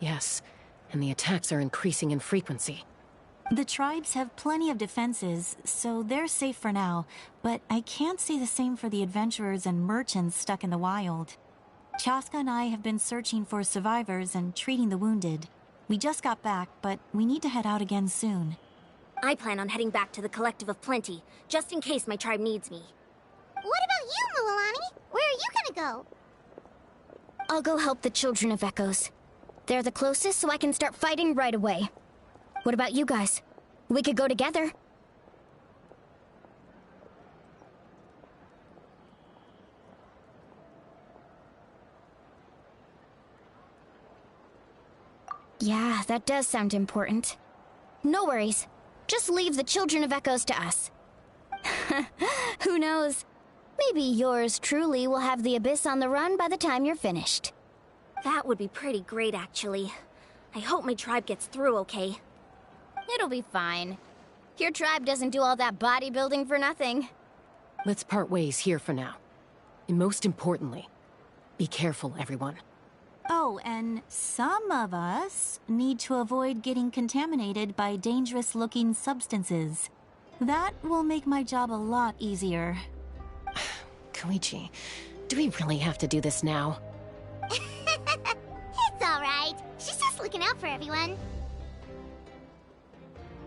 Yes, and the attacks are increasing in frequency. The tribes have plenty of defenses, so they're safe for now, but I can't say the same for the adventurers and merchants stuck in the wild. Chaska and I have been searching for survivors and treating the wounded. We just got back, but we need to head out again soon. I plan on heading back to the Collective of Plenty, just in case my tribe needs me. What about you, Mualani? Where are you gonna go? I'll go help the Children of Echoes. They're the closest, so I can start fighting right away. What about you guys? We could go together. Yeah, that does sound important. No worries. Just leave the Children of Echoes to us. Who knows? Maybe yours truly will have the Abyss on the run by the time you're finished. That would be pretty great, actually. I hope my tribe gets through okay. It'll be fine. Your tribe doesn't do all that bodybuilding for nothing. Let's part ways here for now. And most importantly, be careful, everyone. Oh, and some of us need to avoid getting contaminated by dangerous-looking substances. That will make my job a lot easier. Koichi, do we really have to do this now? It's alright. She's just looking out for everyone.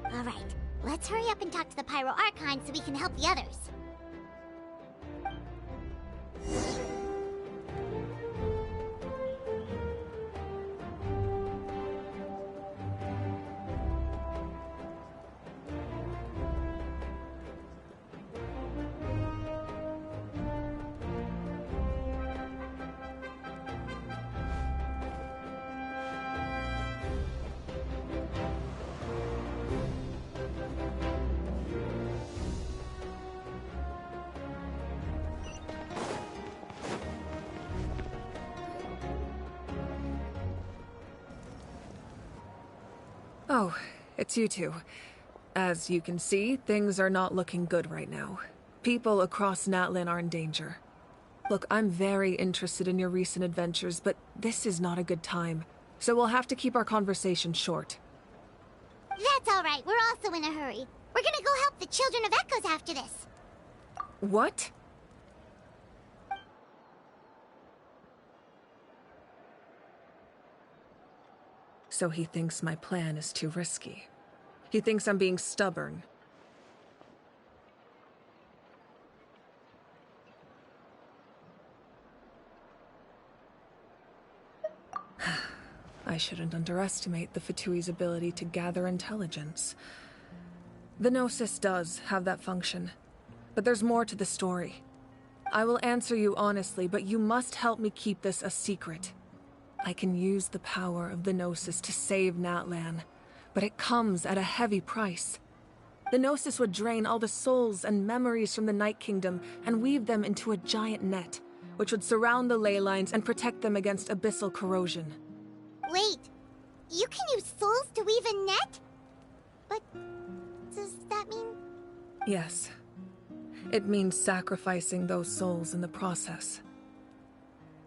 Alright, let's hurry up and talk to the Pyro Archon so we can help the others. Oh, it's you two. As you can see, things are not looking good right now. People across Natlin are in danger. Look, I'm very interested in your recent adventures, but this is not a good time. So we'll have to keep our conversation short. That's alright, we're also in a hurry. We're gonna go help the Children of Echoes after this. What? So he thinks my plan is too risky. He thinks I'm being stubborn. I shouldn't underestimate the Fatui's ability to gather intelligence. The Gnosis does have that function, but there's more to the story. I will answer you honestly, but you must help me keep this a secret. I can use the power of the Gnosis to save Natlan, but it comes at a heavy price. The Gnosis would drain all the souls and memories from the Night Kingdom and weave them into a giant net, which would surround the ley lines and protect them against abyssal corrosion. Wait, you can use souls to weave a net? But does that mean... Yes. It means sacrificing those souls in the process.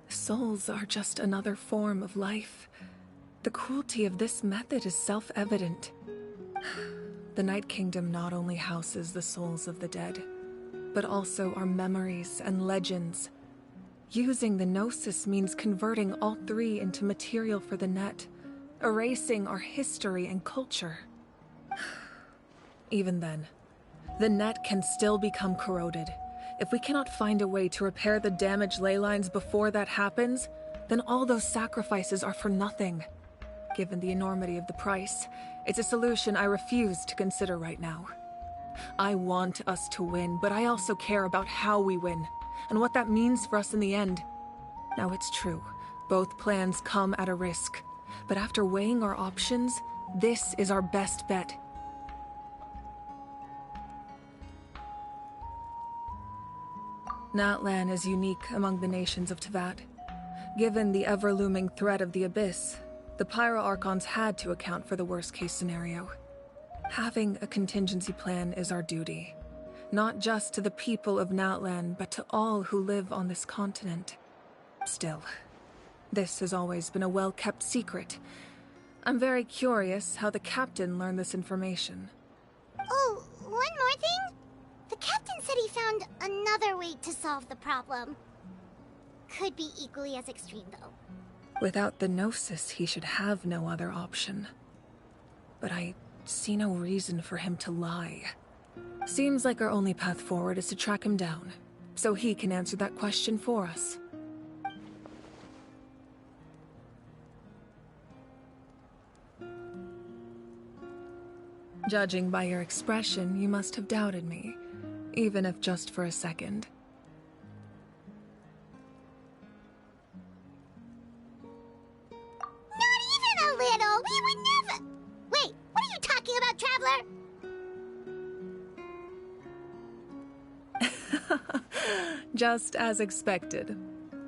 Souls are just another form of life. The cruelty of this method is self-evident. The Night Kingdom not only houses the souls of the dead, but also our memories and legends. Using the Gnosis means converting all three into material for the net, erasing our history and culture. Even then, the net can still become corroded. If we cannot find a way to repair the damaged ley lines before that happens, then all those sacrifices are for nothing. Given the enormity of the price, it's a solution I refuse to consider right now. I want us to win, but I also care about how we win, and what that means for us in the end. Now it's true, both plans come at a risk, but after weighing our options, this is our best bet. Natlan is unique among the nations of Teyvat. Given the ever-looming threat of the Abyss, the Pyro Archons had to account for the worst-case scenario. Having a contingency plan is our duty, not just to the people of Natlan, but to all who live on this continent. Still, this has always been a well-kept secret. I'm very curious how the captain learned this information. Oh, one more thing? The captain said he found another way to solve the problem. Could be equally as extreme, though. Without the Gnosis, he should have no other option. But I see no reason for him to lie. Seems like our only path forward is to track him down, so he can answer that question for us. Judging by your expression, you must have doubted me, even if just for a second. Not even a little! We would never... Wait, what are you talking about, Traveler? Just as expected.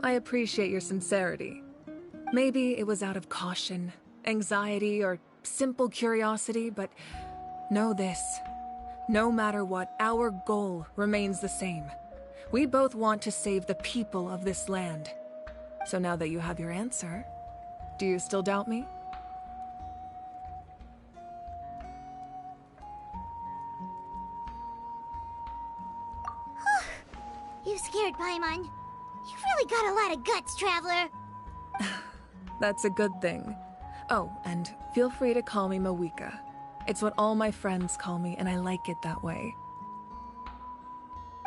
I appreciate your sincerity. Maybe it was out of caution, anxiety, or simple curiosity, but know this. No matter what, our goal remains the same. We both want to save the people of this land. So now that you have your answer, do you still doubt me? You scared Paimon. You've really got a lot of guts, Traveler. That's a good thing. Oh, and feel free to call me Mawika. It's what all my friends call me, and I like it that way.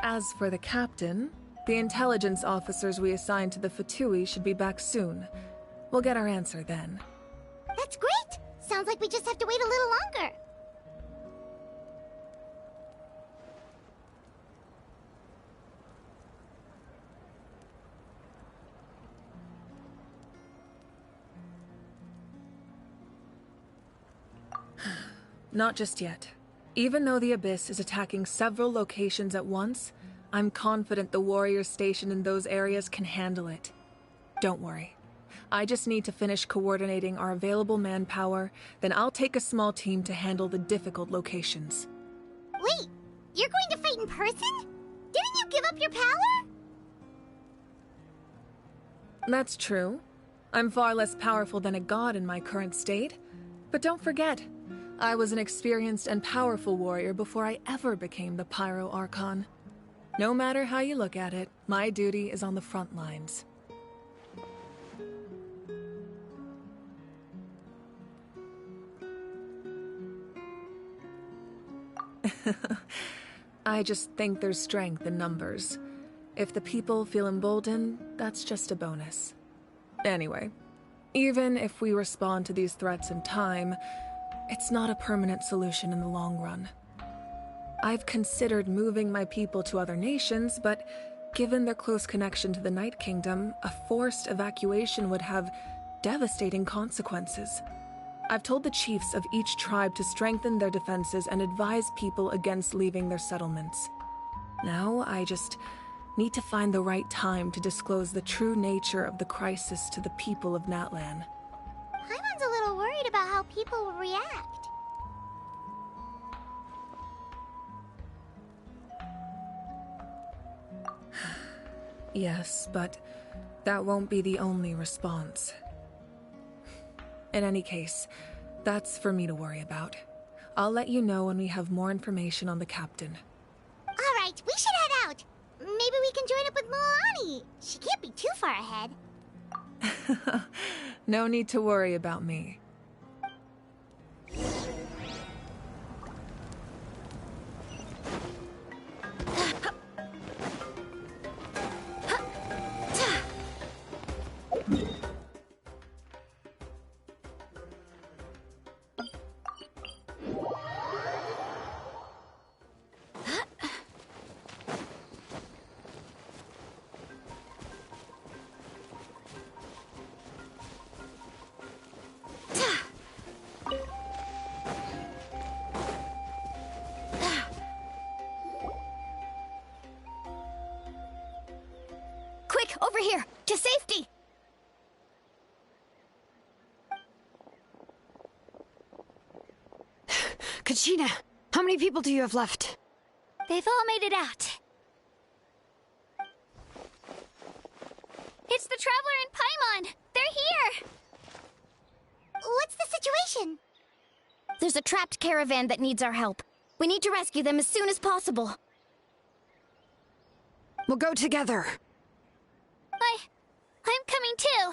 As for the captain, the intelligence officers we assigned to the Fatui should be back soon. We'll get our answer then. That's great! Sounds like we just have to wait a little longer. Not just yet. Even though the Abyss is attacking several locations at once, I'm confident the warriors stationed in those areas can handle it. Don't worry. I just need to finish coordinating our available manpower, then I'll take a small team to handle the difficult locations. Wait, you're going to fight in person? Didn't you give up your power? That's true. I'm far less powerful than a god in my current state. But don't forget, I was an experienced and powerful warrior before I ever became the Pyro Archon. No matter how you look at it, my duty is on the front lines. I just think there's strength in numbers. If the people feel emboldened, that's just a bonus. Anyway, even if we respond to these threats in time, it's not a permanent solution in the long run. I've considered moving my people to other nations, but given their close connection to the Night Kingdom, a forced evacuation would have devastating consequences. I've told the chiefs of each tribe to strengthen their defenses and advise people against leaving their settlements. Now, I just need to find the right time to disclose the true nature of the crisis to the people of Natlan. Paimon's a little worried about how people will react. Yes, but that won't be the only response. In any case, that's for me to worry about. I'll let you know when we have more information on the captain. All right, we should head out. Maybe we can join up with Milani. She can't be too far ahead. No need to worry about me. Quick, over here! To safety! Kachina, how many people do you have left? They've all made it out. It's the Traveler and Paimon! They're here! What's the situation? There's a trapped caravan that needs our help. We need to rescue them as soon as possible. We'll go together. I'm coming too.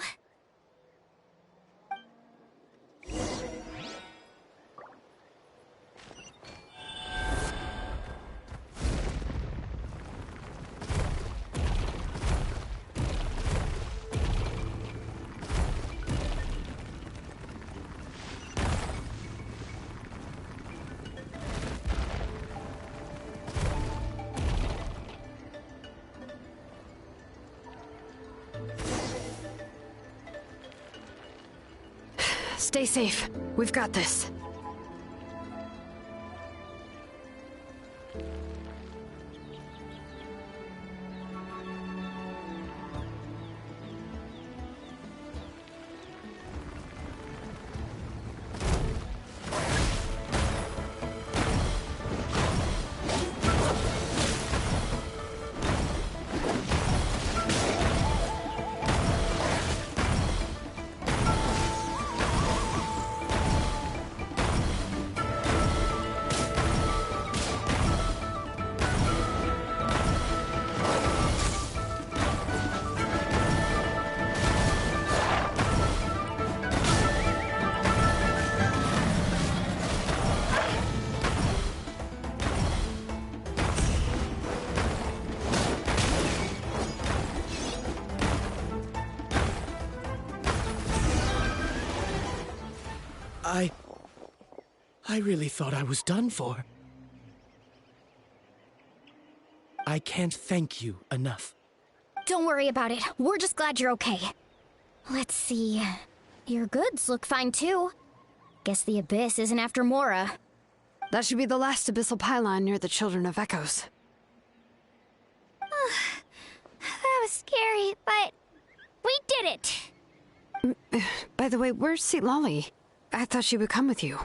Stay safe. We've got this. I really thought I was done for. I can't thank you enough. Don't worry about it. We're just glad you're okay. Let's see. Your goods look fine too. Guess the Abyss isn't after Mora. That should be the last abyssal pylon near the Children of Echoes. That was scary, but we did it! By the way, where's St. Lolly? I thought she would come with you.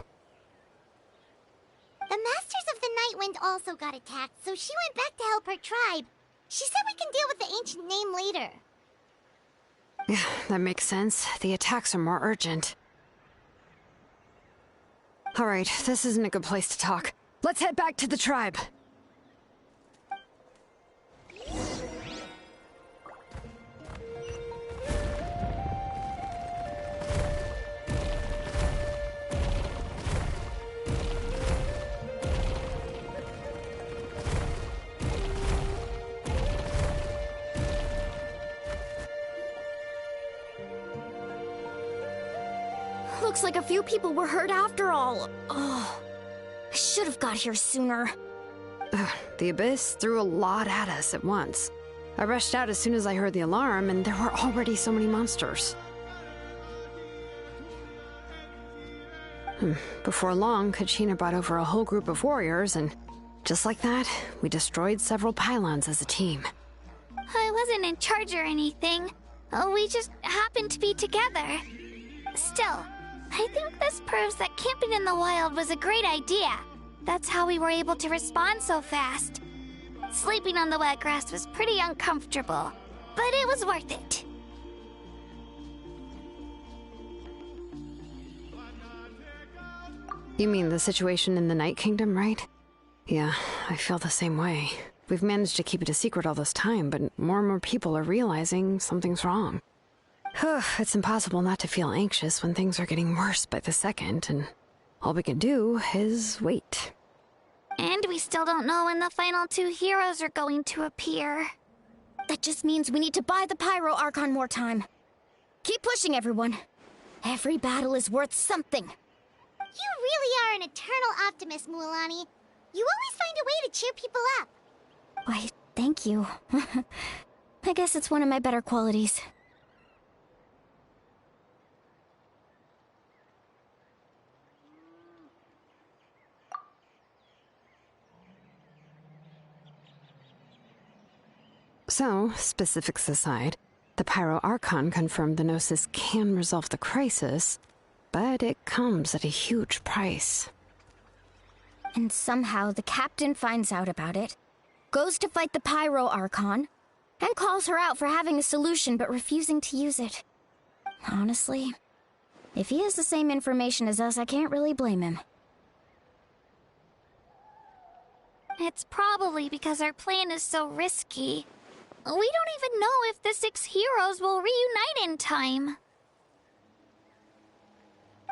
The Masters of the Nightwind also got attacked, so she went back to help her tribe. She said we can deal with the ancient name later. Yeah, that makes sense. The attacks are more urgent. Alright, this isn't a good place to talk. Let's head back to the tribe. Looks like a few people were hurt after all. Oh, I should have got here sooner. The Abyss threw a lot at us at once. I rushed out as soon as I heard the alarm, and there were already so many monsters. Before long, Kachina brought over a whole group of warriors, and just like that, we destroyed several pylons as a team. I wasn't in charge or anything. We just happened to be together. Still, I think this proves that camping in the wild was a great idea. That's how we were able to respond so fast. Sleeping on the wet grass was pretty uncomfortable, but it was worth it. You mean the situation in the Night Kingdom, right? Yeah, I feel the same way. We've managed to keep it a secret all this time, but more and more people are realizing something's wrong. It's impossible not to feel anxious when things are getting worse by the second, and all we can do is wait. And we still don't know when the final 2 heroes are going to appear. That just means we need to buy the Pyro Archon more time. Keep pushing, everyone. Every battle is worth something. You really are an eternal optimist, Mualani. You always find a way to cheer people up. Why, thank you. I guess it's one of my better qualities. So, specifics aside, the Pyro Archon confirmed the Gnosis can resolve the crisis, but it comes at a huge price. And somehow the captain finds out about it, goes to fight the Pyro Archon, and calls her out for having a solution but refusing to use it. Honestly, if he has the same information as us, I can't really blame him. It's probably because our plan is so risky. We don't even know if the 6 heroes will reunite in time.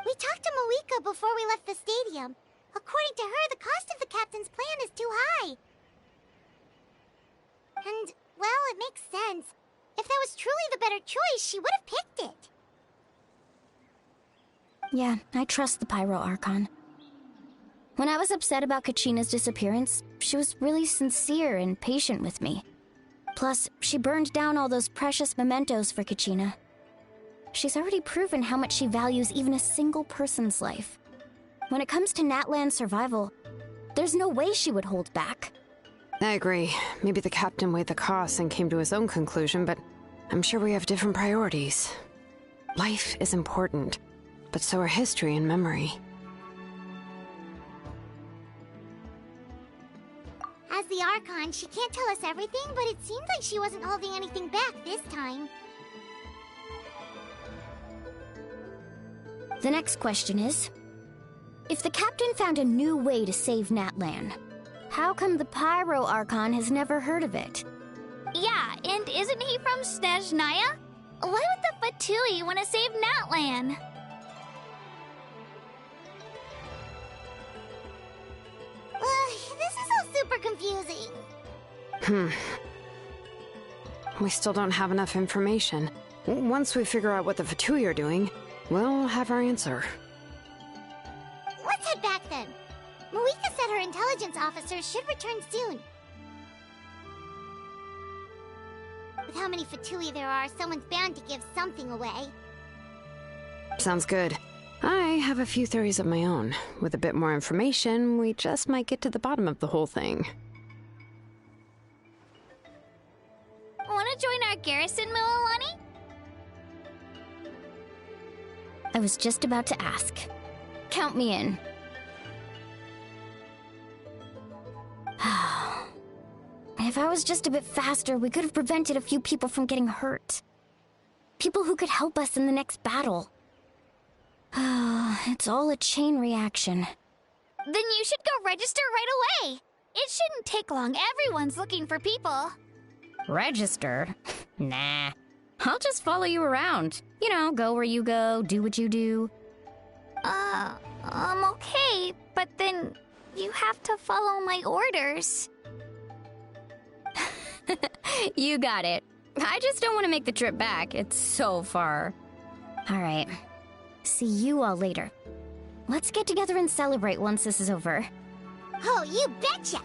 We talked to Moika before we left the stadium. According to her, the cost of the captain's plan is too high. And, well, it makes sense. If that was truly the better choice, she would have picked it. Yeah, I trust the Pyro Archon. When I was upset about Kachina's disappearance, she was really sincere and patient with me. Plus, she burned down all those precious mementos for Kachina. She's already proven how much she values even a single person's life. When it comes to Natlan's survival, there's no way she would hold back. I agree. Maybe the captain weighed the costs and came to his own conclusion, but I'm sure we have different priorities. Life is important, but so are history and memory. As the Archon, she can't tell us everything, but it seems like she wasn't holding anything back this time. The next question is, if the captain found a new way to save Natlan, how come the Pyro Archon has never heard of it? Yeah, and isn't he from Snezhnaya? Why would the Fatui want to save Natlan? This is all super confusing. We still don't have enough information. Once we figure out what the Fatui are doing, we'll have our answer. Let's head back then. Moika said her intelligence officers should return soon. With how many Fatui there are, someone's bound to give something away. Sounds good. I have a few theories of my own. With a bit more information, we just might get to the bottom of the whole thing. Want to join our garrison, Mualani? I was just about to ask. Count me in. If I was just a bit faster, we could have prevented a few people from getting hurt. People who could help us in the next battle. It's all a chain reaction. Then you should go register right away. It shouldn't take long. Everyone's looking for people. Register? Nah. I'll just follow you around. You know, go where you go, do what you do. Okay, but then you have to follow my orders. You got it. I just don't want to make the trip back. It's so far. All right. See you all later. Let's get together and celebrate once this is over. Oh, you betcha!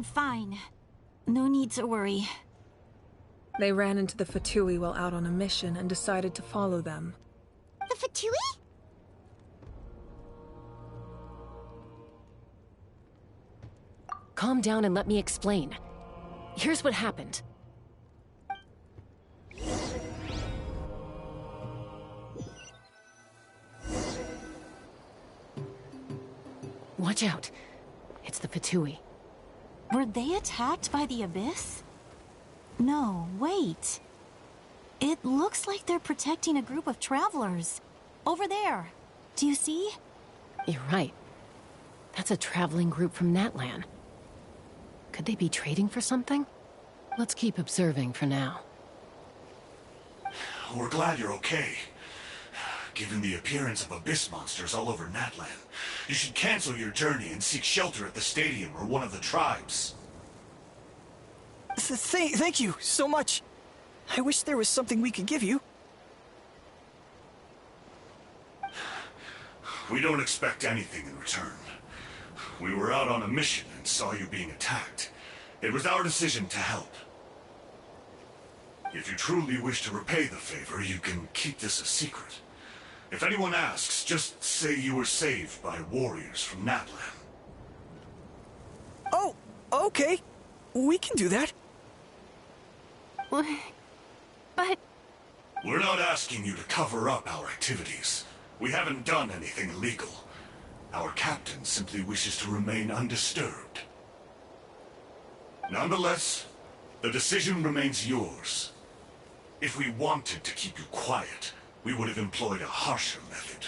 fine. No need to worry. They ran into the Fatui while out on a mission and decided to follow them. The Fatui? Calm down and let me explain. Here's what happened. Watch out. It's the Fatui. Were they attacked by the Abyss? No, wait. It looks like they're protecting a group of travelers. Over there. Do you see? You're right. That's a traveling group from Natlan. Could they be trading for something? Let's keep observing for now. We're glad you're okay. Given the appearance of abyss monsters all over Natlan, you should cancel your journey and seek shelter at the stadium or one of the tribes. Thank you so much. I wish there was something we could give you. We don't expect anything in return. We were out on a mission and saw you being attacked. It was our decision to help. If you truly wish to repay the favor, you can keep this a secret. If anyone asks, just say you were saved by warriors from Natlan. Oh, okay. We can do that. But... We're not asking you to cover up our activities. We haven't done anything illegal. Our captain simply wishes to remain undisturbed. Nonetheless, the decision remains yours. If we wanted to keep you quiet, we would have employed a harsher method.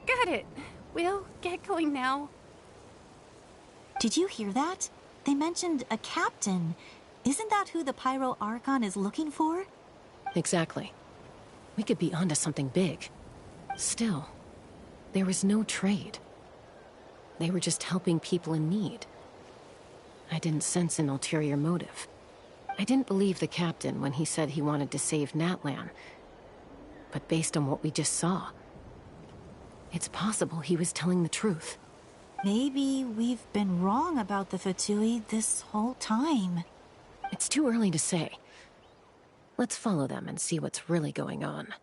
Got it. We'll get going now. Did you hear that? They mentioned a captain. Isn't that who the Pyro Archon is looking for? Exactly. We could be onto something big. Still, there was no trade. They were just helping people in need. I didn't sense an ulterior motive. I didn't believe the captain when he said he wanted to save Natlan. But based on what we just saw, it's possible he was telling the truth. Maybe we've been wrong about the Fatui this whole time. It's too early to say. Let's follow them and see what's really going on.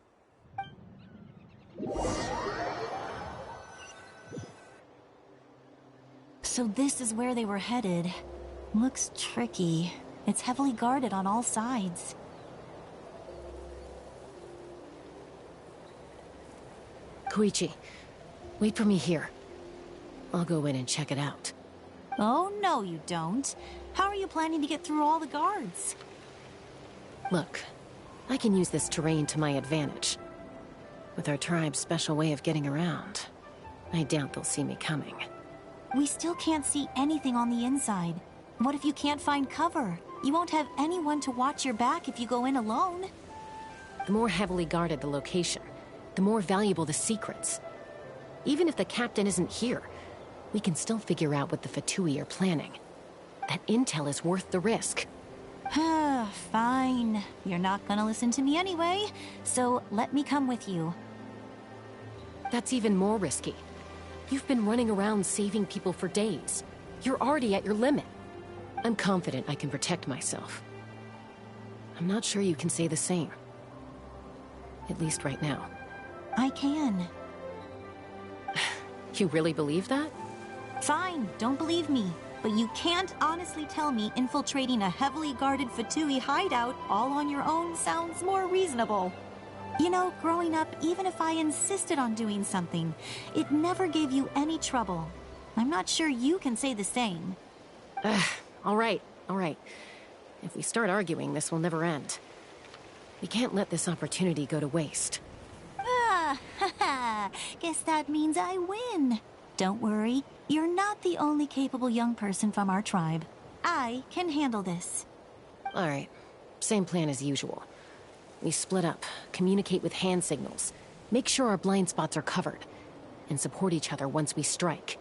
So this is where they were headed. Looks tricky. It's heavily guarded on all sides. Koichi, wait for me here. I'll go in and check it out. Oh, no you don't. How are you planning to get through all the guards? Look, I can use this terrain to my advantage. With our tribe's special way of getting around, I doubt they'll see me coming. We still can't see anything on the inside. What if you can't find cover? You won't have anyone to watch your back if you go in alone. The more heavily guarded the location, the more valuable the secrets. Even if the captain isn't here, we can still figure out what the Fatui are planning. That intel is worth the risk. Fine. You're not gonna listen to me anyway, so let me come with you. That's even more risky. You've been running around saving people for days. You're already at your limit. I'm confident I can protect myself. I'm not sure you can say the same. At least right now. I can. You really believe that? Fine, don't believe me. But you can't honestly tell me infiltrating a heavily guarded Fatui hideout all on your own sounds more reasonable. You know, growing up, even if I insisted on doing something, it never gave you any trouble. I'm not sure you can say the same. All right. If we start arguing, this will never end. We can't let this opportunity go to waste. Guess that means I win. Don't worry, you're not the only capable young person from our tribe. I can handle this. All right, same plan as usual. We split up, communicate with hand signals, make sure our blind spots are covered, and support each other once we strike.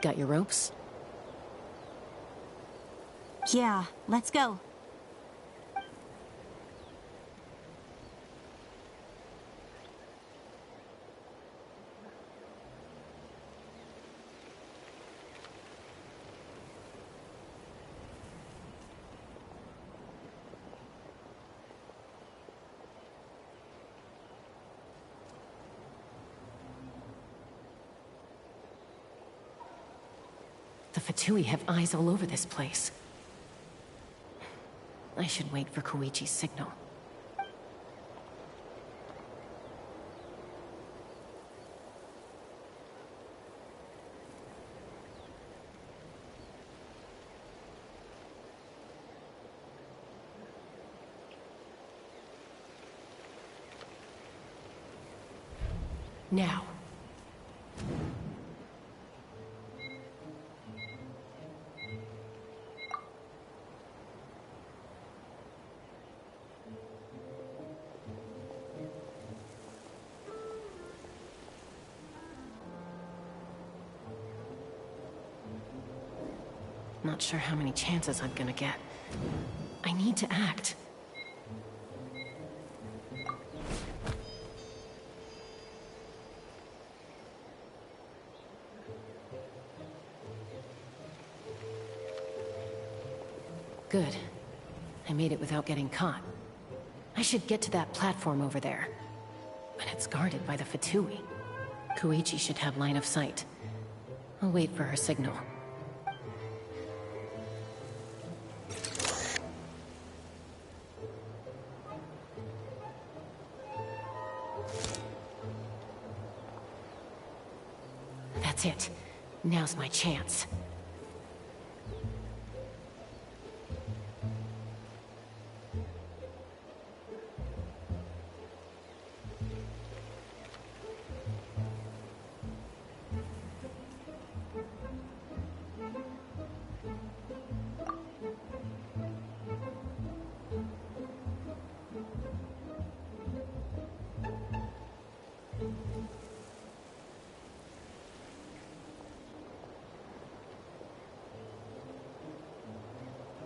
Got your ropes? Yeah, let's go. The Fatui have eyes all over this place. I should wait for Koichi's signal. Now. Not sure how many chances I'm gonna get. I need to act. Good. I made it without getting caught. I should get to that platform over there. But it's guarded by the Fatui. Koichi should have line of sight. I'll wait for her signal. That's it. Now's my chance.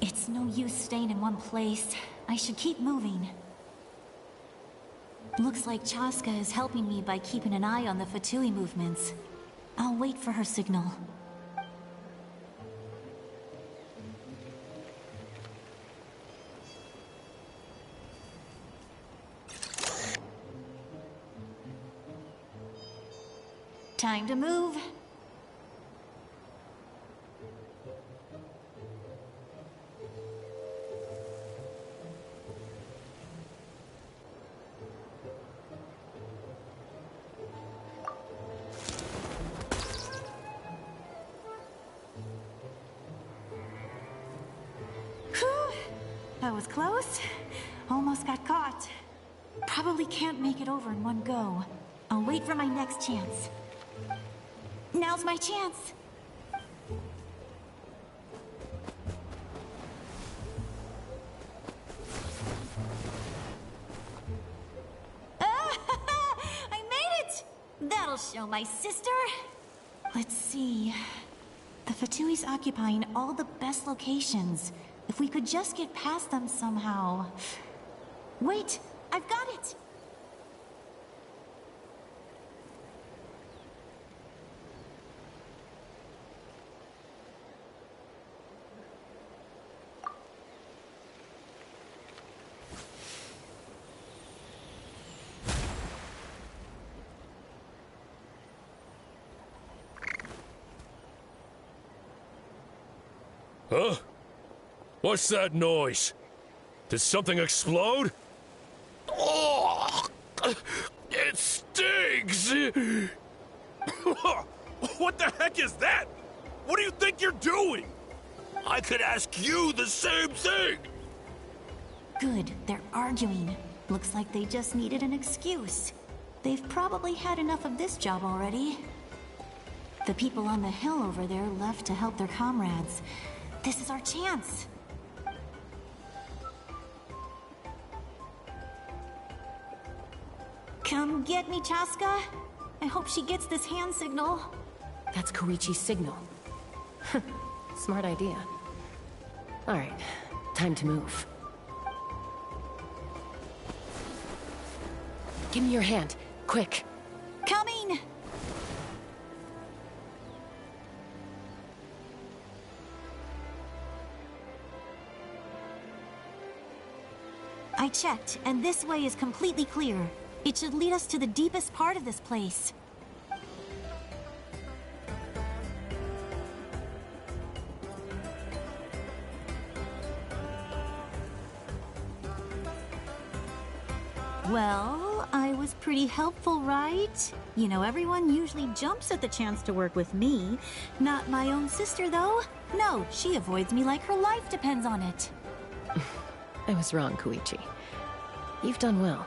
It's no use staying in one place. I should keep moving. Looks like Chaska is helping me by keeping an eye on the Fatui movements. I'll wait for her signal. Time to move. That was close. Almost got caught. Probably can't make it over in one go. I'll wait for my next chance. Now's my chance. I made it! That'll show my sister. Let's see. The Fatui's occupying all the best locations. If we could just get past them somehow. Wait, I've got it! Huh? What's that noise? Did something explode? Oh! It stings! What the heck is that? What do you think you're doing? I could ask you the same thing! Good, they're arguing. Looks like they just needed an excuse. They've probably had enough of this job already. The people on the hill over there left to help their comrades. This is our chance. Come get me, Chaska. I hope she gets this hand signal. That's Koichi's signal. Smart idea. Alright, time to move. Give me your hand, quick. Coming! I checked, and this way is completely clear. It should lead us to the deepest part of this place. Well, I was pretty helpful, right? You know, everyone usually jumps at the chance to work with me. Not my own sister, though. No, she avoids me like her life depends on it. I was wrong, Koichi. You've done well.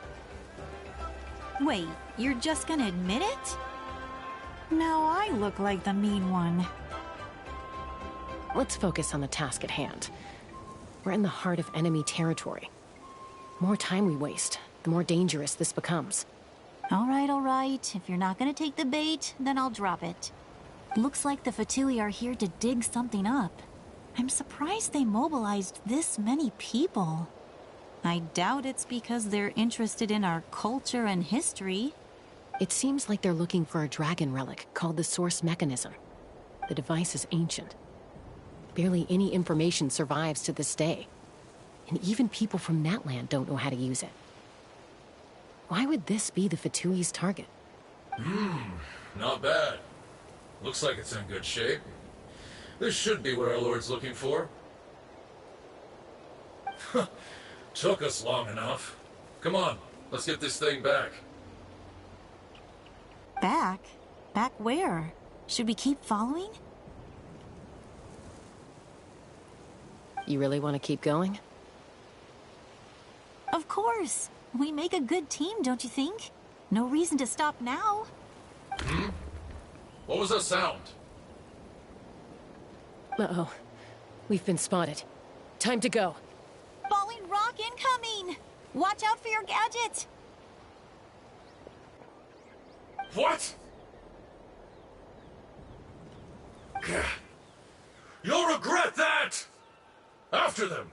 Wait, you're just gonna admit it? Now I look like the mean one. Let's focus on the task at hand. We're in the heart of enemy territory. The more time we waste, the more dangerous this becomes. All right. If you're not gonna take the bait, then I'll drop it. Looks like the Fatui are here to dig something up. I'm surprised they mobilized this many people. I doubt it's because they're interested in our culture and history. It seems like they're looking for a dragon relic called the Source Mechanism. The device is ancient. Barely any information survives to this day. And even people from Natland don't know how to use it. Why would this be the Fatui's target? Not bad. Looks like it's in good shape. This should be what our Lord's looking for. Took us long enough. Come on, let's get this thing back. Back? Back where? Should we keep following? You really want to keep going? Of course. We make a good team, don't you think? No reason to stop now. What was that sound? Uh-oh. We've been spotted. Time to go. Falling rock incoming! Watch out for your gadget! What? You'll regret that! After them!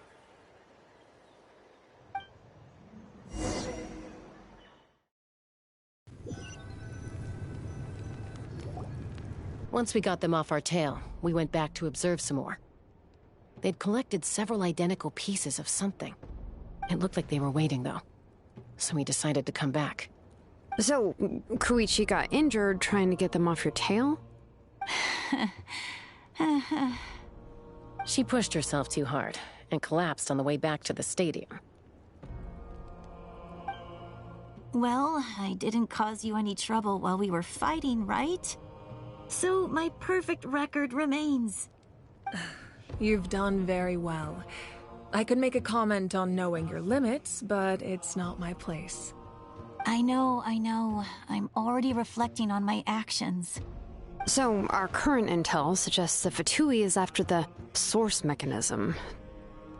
Once we got them off our tail, we went back to observe some more. They'd collected several identical pieces of something. It looked like they were waiting, though. So we decided to come back. So, Koichi got injured trying to get them off your tail? She pushed herself too hard and collapsed on the way back to the stadium. Well, I didn't cause you any trouble while we were fighting, right? So my perfect record remains. You've done very well. I could make a comment on knowing your limits, but it's not my place. I know. I'm already reflecting on my actions. So, our current intel suggests the Fatui is after the source mechanism.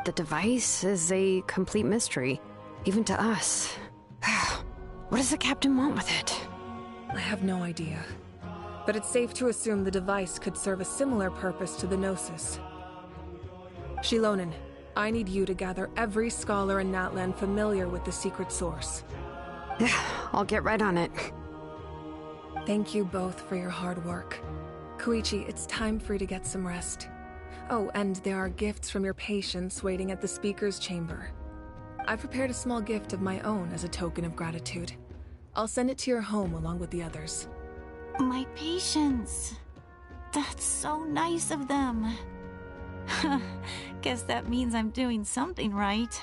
The device is a complete mystery, even to us. What does the captain want with it? I have no idea. But it's safe to assume the device could serve a similar purpose to the Gnosis. Shilonen, I need you to gather every scholar in Natland familiar with the secret source. I'll get right on it. Thank you both for your hard work. Koichi, it's time for you to get some rest. Oh, and there are gifts from your patients waiting at the speaker's chamber. I've prepared a small gift of my own as a token of gratitude. I'll send it to your home along with the others. My patience. That's so nice of them. Guess that means I'm doing something right.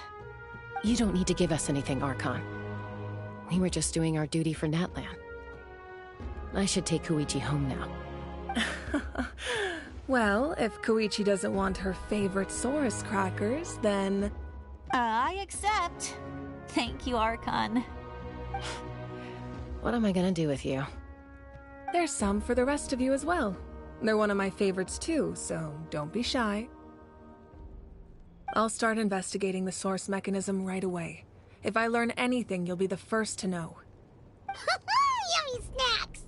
You don't need to give us anything, Archon. We were just doing our duty for Natland. I should take Koichi home now. Well, if Koichi doesn't want her favorite Saurus crackers, then... I accept. Thank you, Archon. What am I gonna do with you? There's some for the rest of you as well. They're one of my favorites too, so don't be shy. I'll start investigating the source mechanism right away. If I learn anything, you'll be the first to know. Yummy snacks!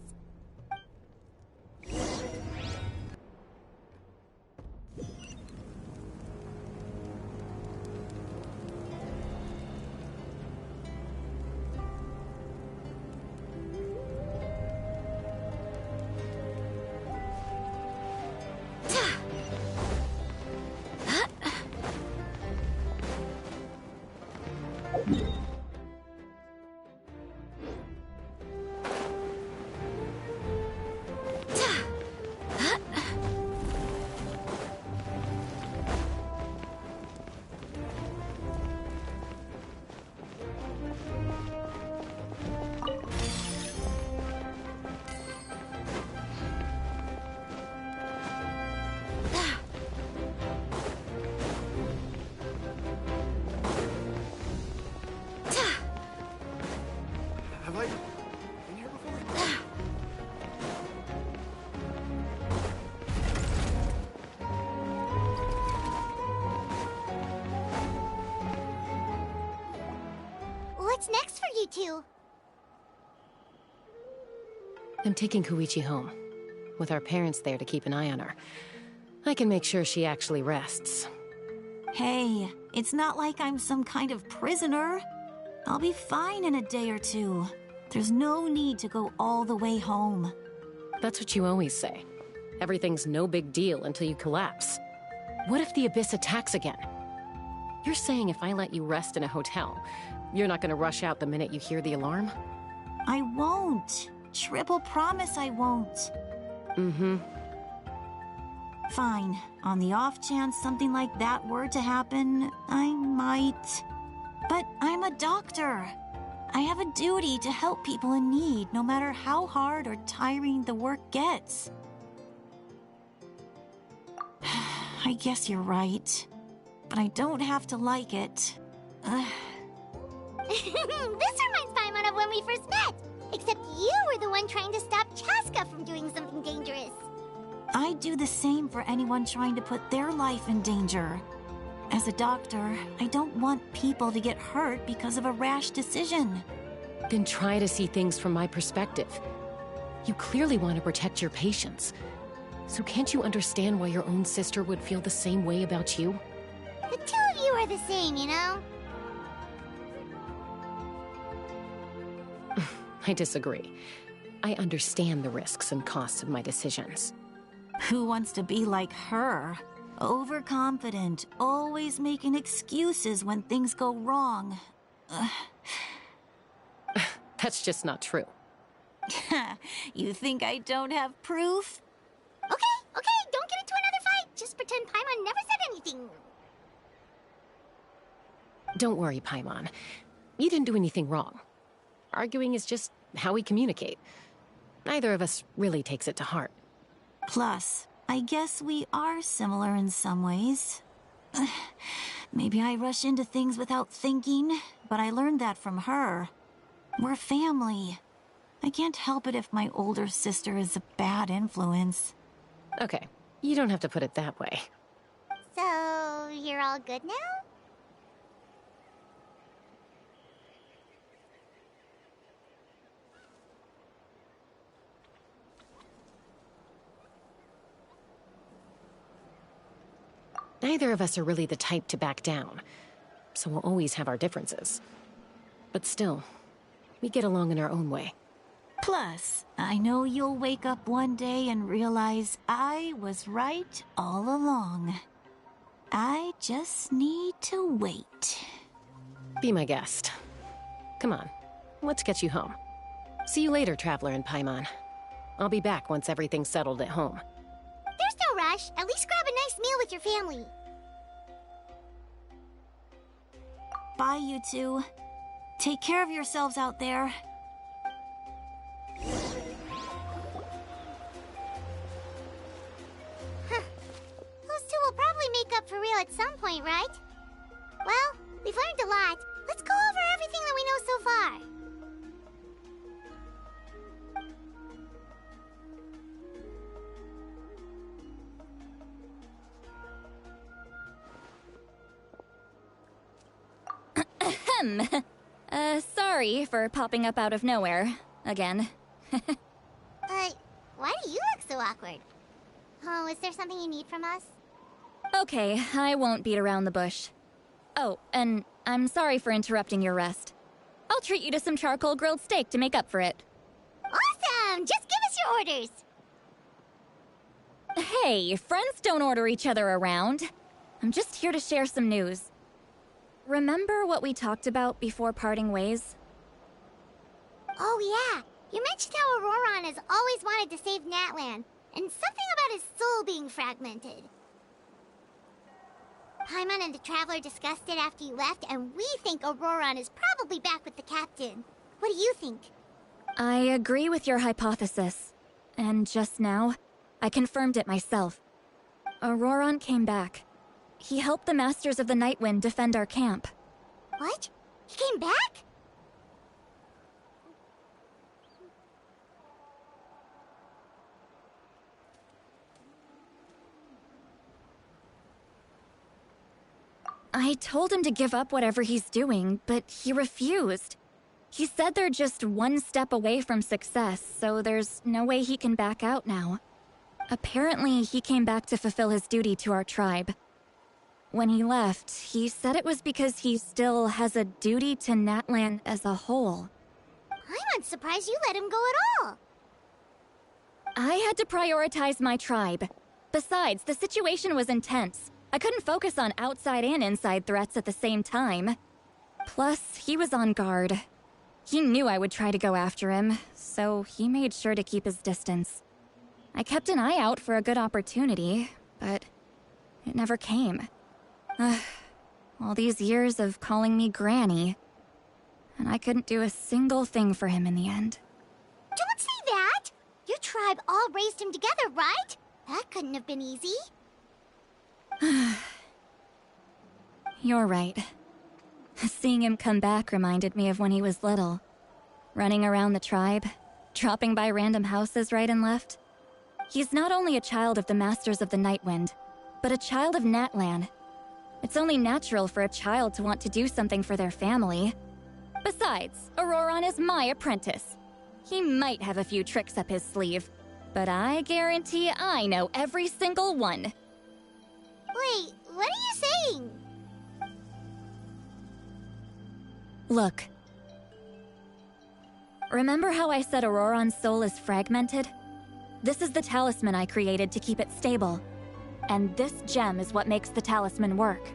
what's next for you two? I'm taking Koichi home, with our parents there to keep an eye on her. I can make sure she actually rests. Hey, it's not like I'm some kind of prisoner. I'll be fine in a day or two. There's no need to go all the way home. That's what you always say. Everything's no big deal until you collapse. What if the Abyss attacks again? You're saying if I let you rest in a hotel, you're not gonna rush out the minute you hear the alarm? I won't. Triple promise I won't. Mm-hmm. Fine. On the off chance something like that were to happen, I might. But I'm a doctor. I have a duty to help people in need, no matter how hard or tiring the work gets. I guess you're right. But I don't have to like it. This reminds Paimon of when we first met. Except you were the one trying to stop Chaska from doing something dangerous. I'd do the same for anyone trying to put their life in danger. As a doctor, I don't want people to get hurt because of a rash decision. Then try to see things from my perspective. You clearly want to protect your patients. So can't you understand why your own sister would feel the same way about you? The two of you are the same, you know? I disagree. I understand the risks and costs of my decisions. Who wants to be like her? Overconfident, always making excuses when things go wrong. That's just not true. You think I don't have proof? Okay, don't get into another fight. Just pretend Paimon never said anything. Don't worry, Paimon. You didn't do anything wrong. Arguing is just how we communicate. Neither of us really takes it to heart. Plus, I guess we are similar in some ways. Maybe I rush into things without thinking, but I learned that from her. We're family. I can't help it if my older sister is a bad influence. Okay, you don't have to put it that way. So, you're all good now? Neither of us are really the type to back down, so we'll always have our differences. But still, we get along in our own way. Plus, I know you'll wake up one day and realize I was right all along. I just need to wait. Be my guest. Come on, let's get you home. See you later, Traveler and Paimon. I'll be back once everything's settled at home. There's no rush. At least grab a nice meal with your family. Bye, you two. Take care of yourselves out there. Those two will probably make up for real at some point, right? Well, we've learned a lot. Let's go over everything that we know so far. Sorry for popping up out of nowhere. Again. Why do you look so awkward? Oh, is there something you need from us? Okay, I won't beat around the bush. Oh, and I'm sorry for interrupting your rest. I'll treat you to some charcoal grilled steak to make up for it. Awesome! Just give us your orders! Hey, friends don't order each other around. I'm just here to share some news. Remember what we talked about before parting ways? Oh yeah, you mentioned how Auroron has always wanted to save Natlan, and something about his soul being fragmented. Paimon and the Traveler discussed it after you left, and we think Auroron is probably back with the Captain. What do you think? I agree with your hypothesis. And just now, I confirmed it myself. Auroron came back. He helped the Masters of the Nightwind defend our camp. What? He came back? I told him to give up whatever he's doing, but he refused. He said they're just one step away from success, so there's no way he can back out now. Apparently, he came back to fulfill his duty to our tribe. When he left, he said it was because he still has a duty to Natlan as a whole. I'm not surprised you let him go at all. I had to prioritize my tribe. Besides, the situation was intense. I couldn't focus on outside and inside threats at the same time. Plus, he was on guard. He knew I would try to go after him, so he made sure to keep his distance. I kept an eye out for a good opportunity, but it never came. All these years of calling me Granny, and I couldn't do a single thing for him in the end. Don't say that! Your tribe all raised him together, right? That couldn't have been easy. You're right. Seeing him come back reminded me of when he was little. Running around the tribe, dropping by random houses right and left. He's not only a child of the Masters of the Nightwind, but a child of Natlan. It's only natural for a child to want to do something for their family. Besides, Auroron is my apprentice. He might have a few tricks up his sleeve, but I guarantee I know every single one. Wait, what are you saying? Look. Remember how I said Auroron's soul is fragmented? This is the talisman I created to keep it stable. And this gem is what makes the talisman work.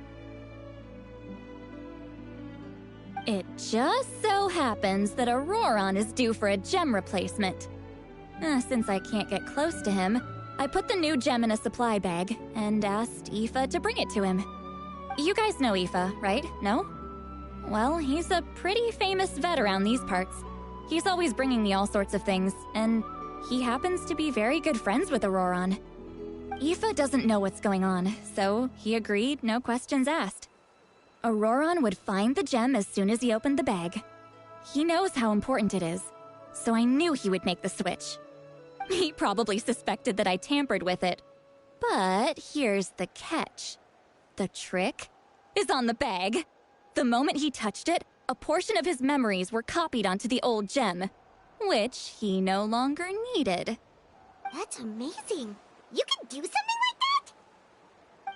It just so happens that Auroron is due for a gem replacement. Since I can't get close to him, I put the new gem in a supply bag and asked Aoife to bring it to him. You guys know Aoife, right? No? Well, he's a pretty famous vet around these parts. He's always bringing me all sorts of things, and he happens to be very good friends with Auroron. Aoife doesn't know what's going on, so he agreed, no questions asked. Auroron would find the gem as soon as he opened the bag. He knows how important it is, so I knew he would make the switch. He probably suspected that I tampered with it. But here's the catch. The trick is on the bag. The moment he touched it, a portion of his memories were copied onto the old gem, which he no longer needed. That's amazing. You can do something like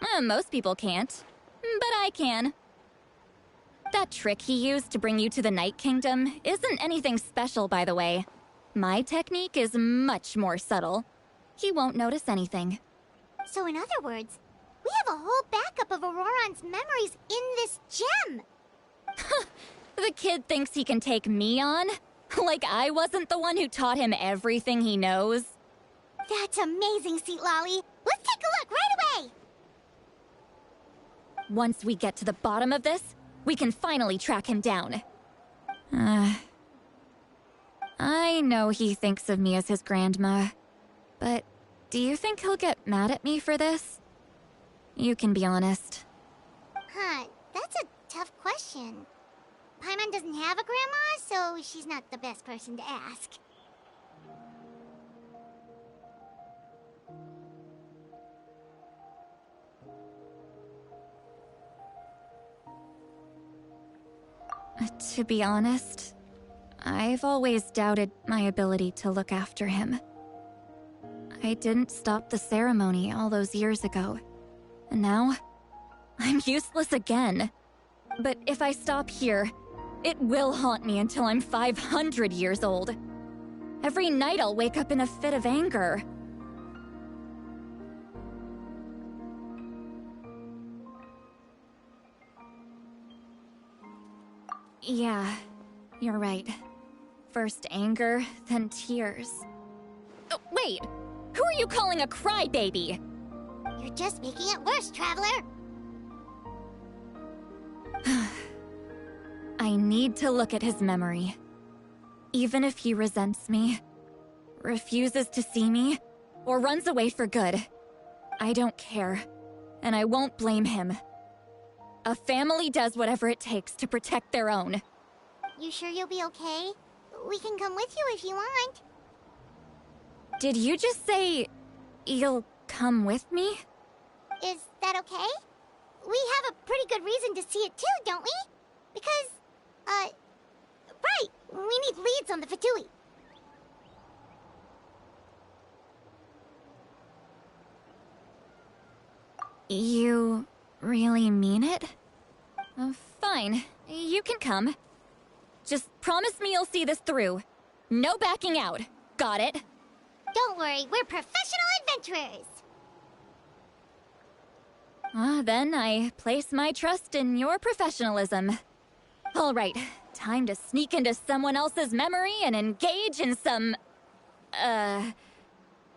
that? Most people can't, but I can. That trick he used to bring you to the Night Kingdom isn't anything special, by the way. My technique is much more subtle. He won't notice anything. So in other words, we have a whole backup of Auroron's memories in this gem. The kid thinks he can take me on? Like I wasn't the one who taught him everything he knows? That's amazing, Sweet Lolly. Let's take a look right away. Once we get to the bottom of this, we can finally track him down. I know he thinks of me as his grandma, but do you think he'll get mad at me for this? You can be honest. Huh, that's a tough question. Paimon doesn't have a grandma, so she's not the best person to ask. To be honest, I've always doubted my ability to look after him. I didn't stop the ceremony all those years ago, and now I'm useless again. But if I stop here, it will haunt me until I'm 500 years old. Every night I'll wake up in a fit of anger. Yeah, you're right. First anger, then tears. Oh, wait! Who are you calling a crybaby? You're just making it worse, Traveler. I need to look at his memory. Even if he resents me, refuses to see me, or runs away for good, I don't care, and I won't blame him. A family does whatever it takes to protect their own. You sure you'll be okay? We can come with you if you want. Did you just say you'll come with me? Is that okay? We have a pretty good reason to see it too, don't we? Because, right, take leads on the Fatui. You really mean it? Fine. You can come. Just promise me you'll see this through. No backing out. Got it? Don't worry, we're professional adventurers. Then I place my trust in your professionalism. All right, time to sneak into someone else's memory and engage in some...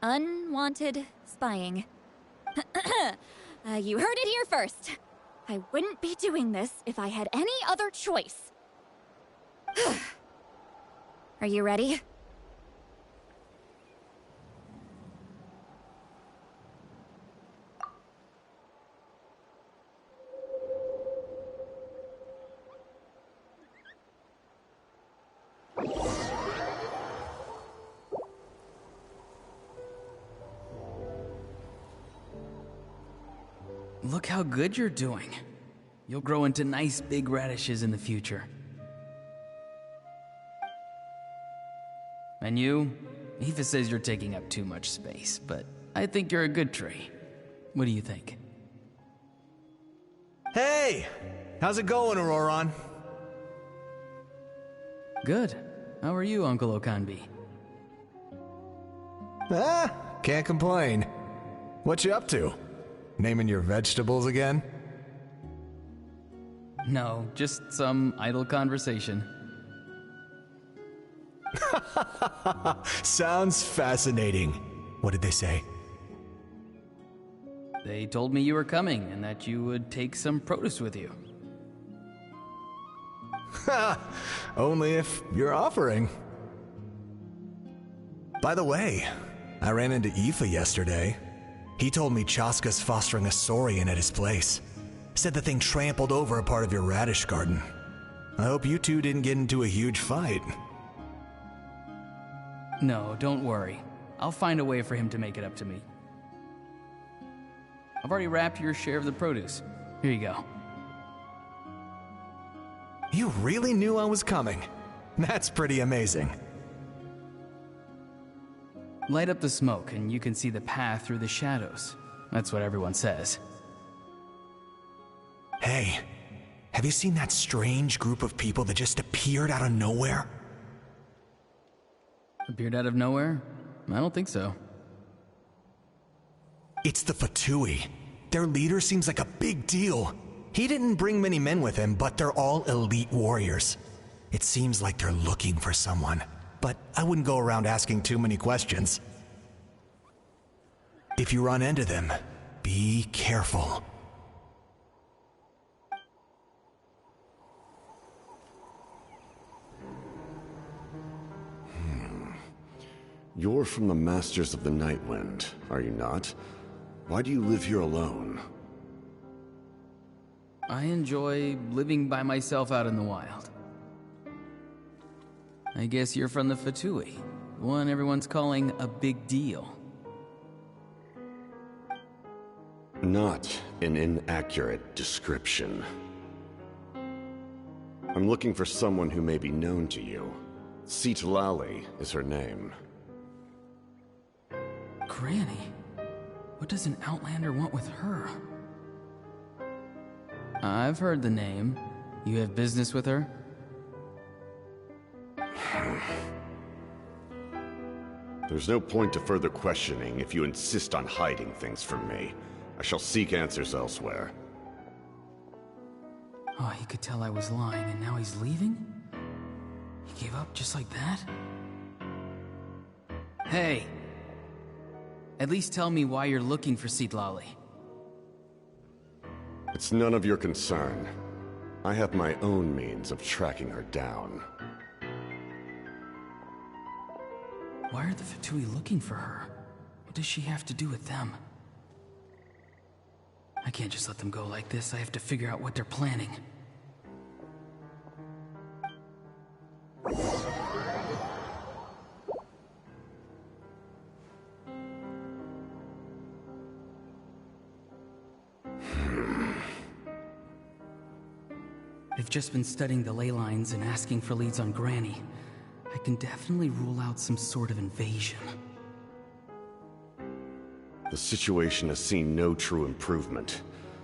unwanted spying. You heard it here first. I wouldn't be doing this if I had any other choice. Are you ready? Look how good you're doing. You'll grow into nice big radishes in the future. And you? Aoife says you're taking up too much space, but I think you're a good tree. What do you think? Hey! How's it going, Auroron? Good. How are you, Uncle Okanbi? Can't complain. What you up to? Naming your vegetables again? No, just some idle conversation. Sounds fascinating. What did they say? They told me you were coming and that you would take some produce with you. Only if you're offering. By the way, I ran into Aoife yesterday. He told me Chaska's fostering a saurian at his place. Said the thing trampled over a part of your radish garden. I hope you two didn't get into a huge fight. No, don't worry. I'll find a way for him to make it up to me. I've already wrapped your share of the produce. Here you go. You really knew I was coming. That's pretty amazing. Light up the smoke and you can see the path through the shadows. That's what everyone says. Hey, have you seen that strange group of people that just appeared out of nowhere? Appeared out of nowhere? I don't think so. It's the Fatui. Their leader seems like a big deal. He didn't bring many men with him, but they're all elite warriors. It seems like they're looking for someone, but I wouldn't go around asking too many questions. If you run into them, be careful. You're from the Masters of the Nightwind, are you not? Why do you live here alone? I enjoy living by myself out in the wild. I guess you're from the Fatui, the one everyone's calling a big deal. Not an inaccurate description. I'm looking for someone who may be known to you. Citlali is her name. Granny? What does an Outlander want with her? I've heard the name. You have business with her? There's no point to further questioning if you insist on hiding things from me. I shall seek answers elsewhere. Oh, he could tell I was lying and now he's leaving? He gave up just like that? Hey! At least tell me why you're looking for Citlali. It's none of your concern. I have my own means of tracking her down. Why are the Fatui looking for her? What does she have to do with them? I can't just let them go like this. I have to figure out what they're planning. They've just been studying the ley lines and asking for leads on Granny. I can definitely rule out some sort of invasion. The situation has seen no true improvement.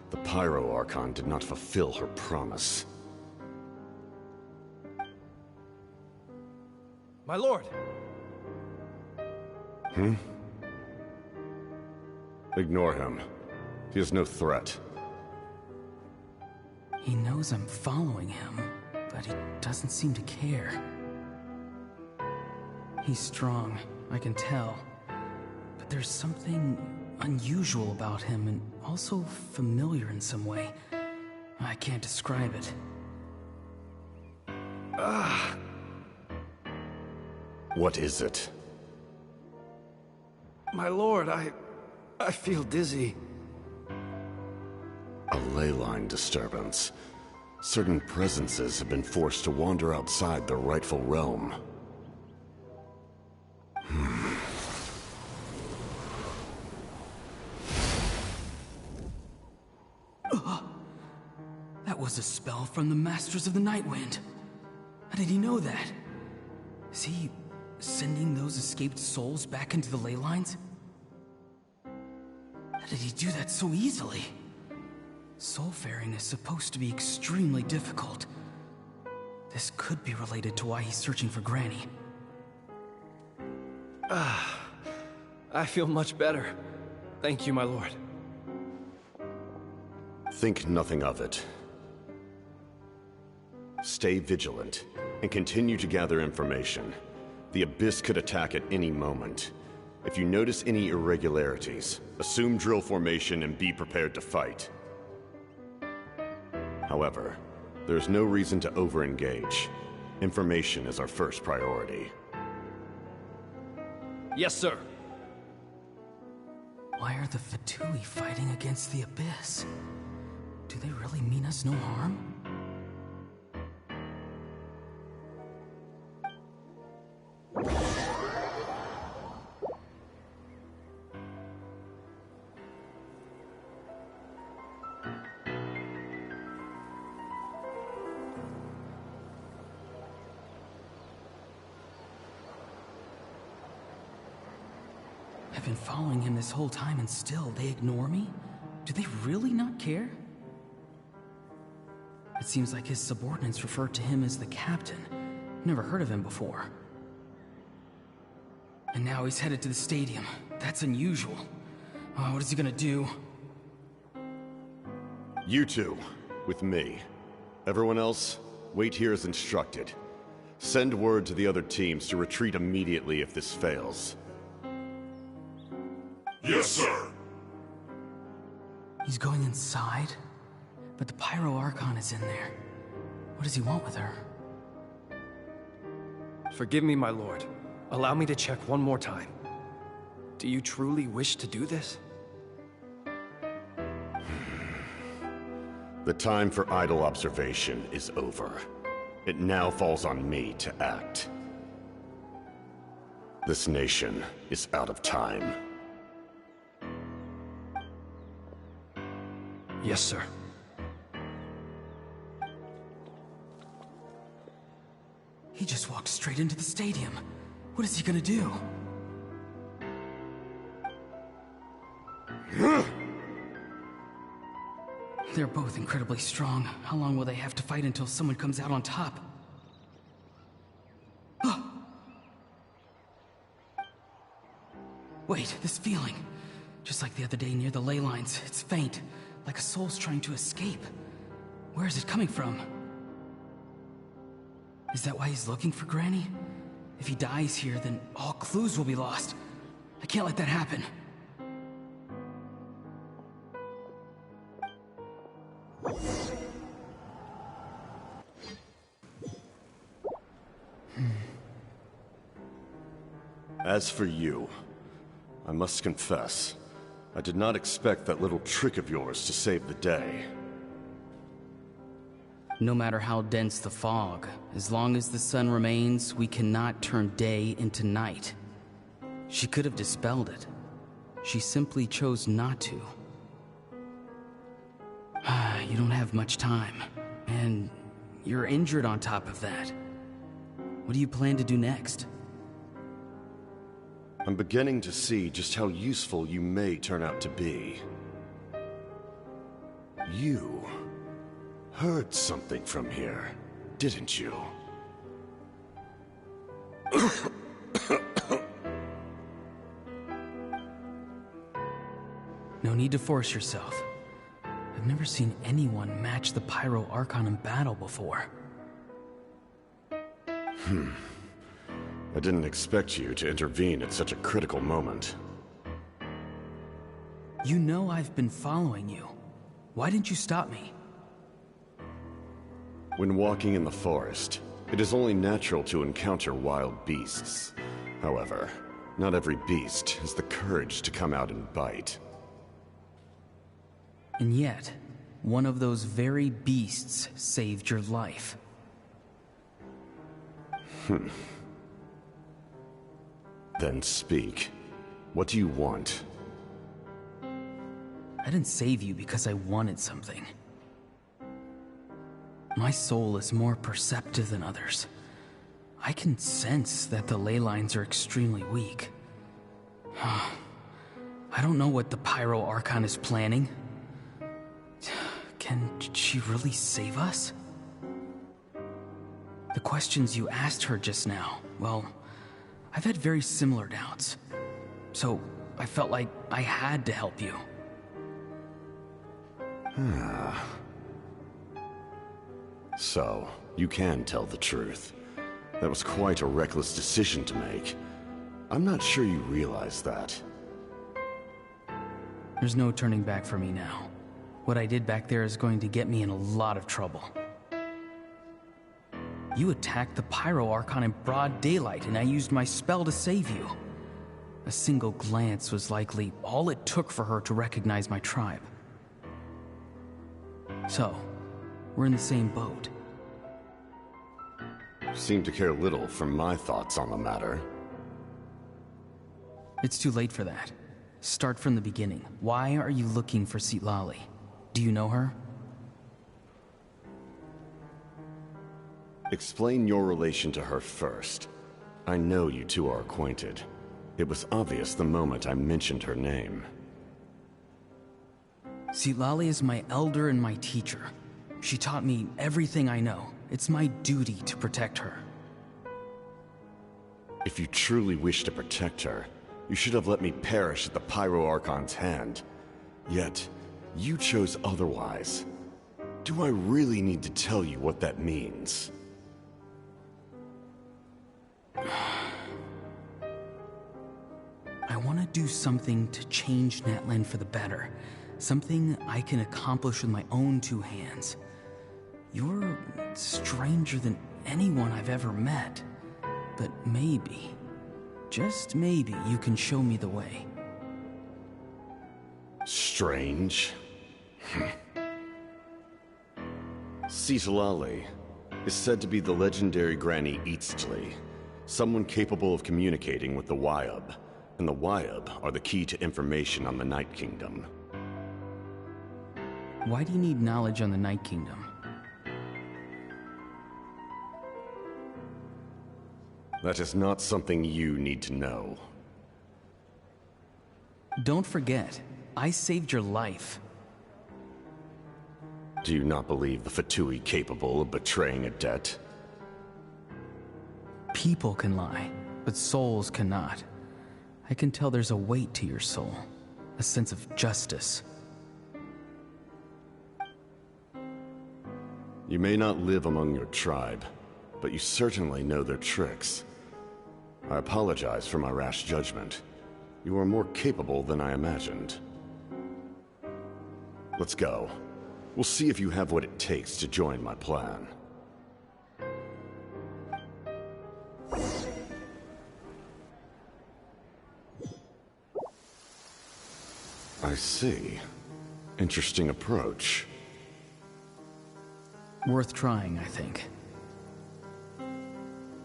The Pyro Archon did not fulfill her promise. My lord! Ignore him. He is no threat. He knows I'm following him, but he doesn't seem to care. He's strong, I can tell. But there's something unusual about him and also familiar in some way. I can't describe it. What is it? My lord, I feel dizzy. A ley line disturbance. Certain presences have been forced to wander outside their rightful realm. That was a spell from the Masters of the Nightwind. How did he know that? Is he sending those escaped souls back into the ley lines? How did he do that so easily? Soulfaring is supposed to be extremely difficult. This could be related to why he's searching for Granny. I feel much better. Thank you, my lord. Think nothing of it. Stay vigilant, and continue to gather information. The Abyss could attack at any moment. If you notice any irregularities, assume drill formation and be prepared to fight. However, there's no reason to over-engage. Information is our first priority. Yes, sir. Why are the Fatui fighting against the Abyss? Do they really mean us no harm? I've been following him this whole time and still they ignore me? Do they really not care? It seems like his subordinates refer to him as the captain. Never heard of him before. And now he's headed to the stadium. That's unusual. Oh, what is he gonna do? You two, with me. Everyone else, wait here as instructed. Send word to the other teams to retreat immediately if this fails. Yes, sir. He's going inside? But the Pyro Archon is in there. What does he want with her? Forgive me, my lord. Allow me to check one more time. Do you truly wish to do this? The time for idle observation is over. It now falls on me to act. This nation is out of time. Yes, sir. He just walked straight into the stadium. What is he gonna do? They're both incredibly strong. How long will they have to fight until someone comes out on top? Wait, this feeling. Just like the other day near the ley lines, it's faint. Like a soul's trying to escape. Where is it coming from? Is that why he's looking for Granny? If he dies here, then all clues will be lost. I can't let that happen. As for you, I must confess, I did not expect that little trick of yours to save the day. No matter how dense the fog, as long as the sun remains, we cannot turn day into night. She could have dispelled it. She simply chose not to. You don't have much time, and you're injured on top of that. What do you plan to do next? I'm beginning to see just how useful you may turn out to be. You heard something from here, didn't you? No need to force yourself. I've never seen anyone match the Pyro Archon in battle before. I didn't expect you to intervene at such a critical moment. You know I've been following you. Why didn't you stop me? When walking in the forest, it is only natural to encounter wild beasts. However, not every beast has the courage to come out and bite. And yet, one of those very beasts saved your life. Then speak. What do you want? I didn't save you because I wanted something. My soul is more perceptive than others. I can sense that the ley lines are extremely weak. I don't know what the Pyro Archon is planning. Can she really save us? The questions you asked her just now, well, I've had very similar doubts. So I felt like I had to help you. So, you can tell the truth. That was quite a reckless decision to make. I'm not sure you realize that. There's no turning back for me now. What I did back there is going to get me in a lot of trouble. You attacked the Pyro Archon in broad daylight, and I used my spell to save you. A single glance was likely all it took for her to recognize my tribe. So, we're in the same boat. You seem to care little for my thoughts on the matter. It's too late for that. Start from the beginning. Why are you looking for Citlali? Do you know her? Explain your relation to her first. I know you two are acquainted. It was obvious the moment I mentioned her name. Citlali is my elder and my teacher. She taught me everything I know. It's my duty to protect her. If you truly wish to protect her, you should have let me perish at the Pyro Archon's hand. Yet, you chose otherwise. Do I really need to tell you what that means? I want to do something to change Natlan for the better. Something I can accomplish with my own two hands. You're stranger than anyone I've ever met. But maybe, just maybe, you can show me the way. Strange? Citlali is said to be the legendary Granny Eastly, someone capable of communicating with the Wyab, and the Wyab are the key to information on the Night Kingdom. Why do you need knowledge on the Night Kingdom? That is not something you need to know. Don't forget, I saved your life. Do you not believe the Fatui capable of betraying a debt? People can lie, but souls cannot. I can tell there's a weight to your soul, a sense of justice. You may not live among your tribe, but you certainly know their tricks. I apologize for my rash judgment. You are more capable than I imagined. Let's go. We'll see if you have what it takes to join my plan. I see. Interesting approach. Worth trying, I think.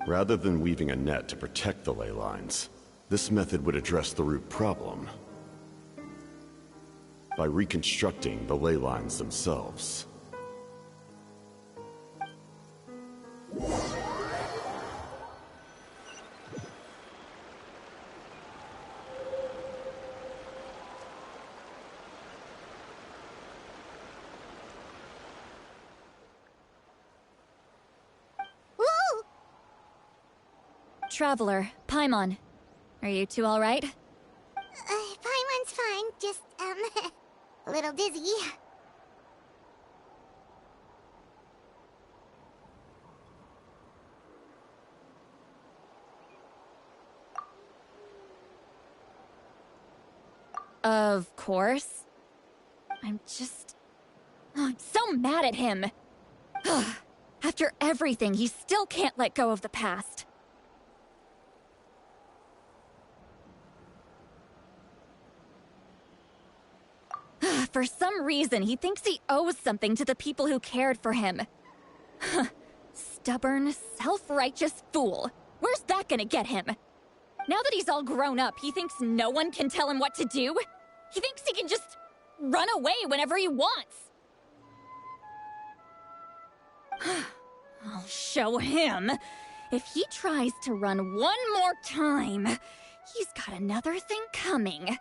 Rather than weaving a net to protect the ley lines, this method would address the root problem by reconstructing the ley lines themselves. traveler, Paimon. Are you two alright? Paimon's fine, just, a little dizzy. Of course. I'm so mad at him. After everything, he still can't let go of the past. For some reason, he thinks he owes something to the people who cared for him. Stubborn, self-righteous fool. Where's that gonna get him? Now that he's all grown up, he thinks no one can tell him what to do? He thinks he can just run away whenever he wants. I'll show him. If he tries to run one more time, he's got another thing coming.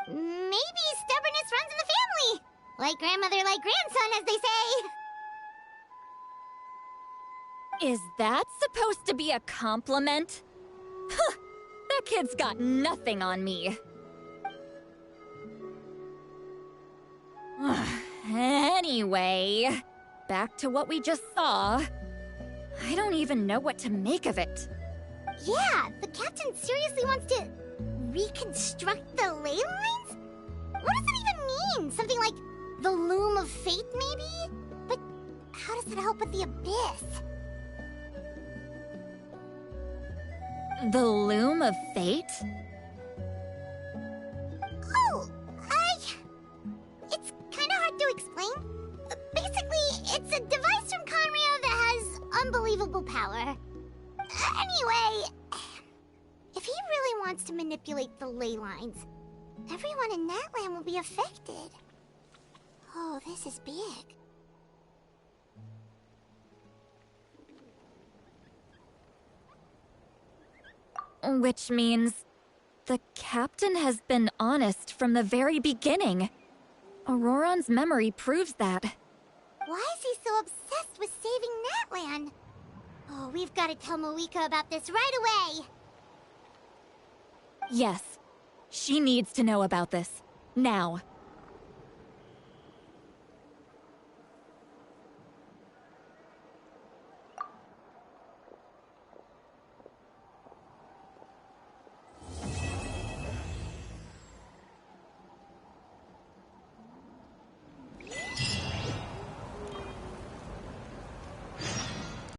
Maybe stubbornness runs in the family. Like grandmother, like grandson, as they say. Is that supposed to be a compliment? Huh, that kid's got nothing on me. Anyway, back to what we just saw. I don't even know what to make of it. Yeah, the captain seriously wants to reconstruct the ley lines? What does it even mean? Something like the loom of fate, maybe? But how does that help with the abyss? The loom of fate? Oh, it's kind of hard to explain. Basically, it's a device from Conrio that has unbelievable power. Anyway, if he really wants to manipulate the ley lines, everyone in Natlan will be affected. Oh, this is big. Which means the captain has been honest from the very beginning. Auroron's memory proves that. Why is he so obsessed with saving Natlan? Oh, we've got to tell Moeka about this right away. Yes, she needs to know about this. Now.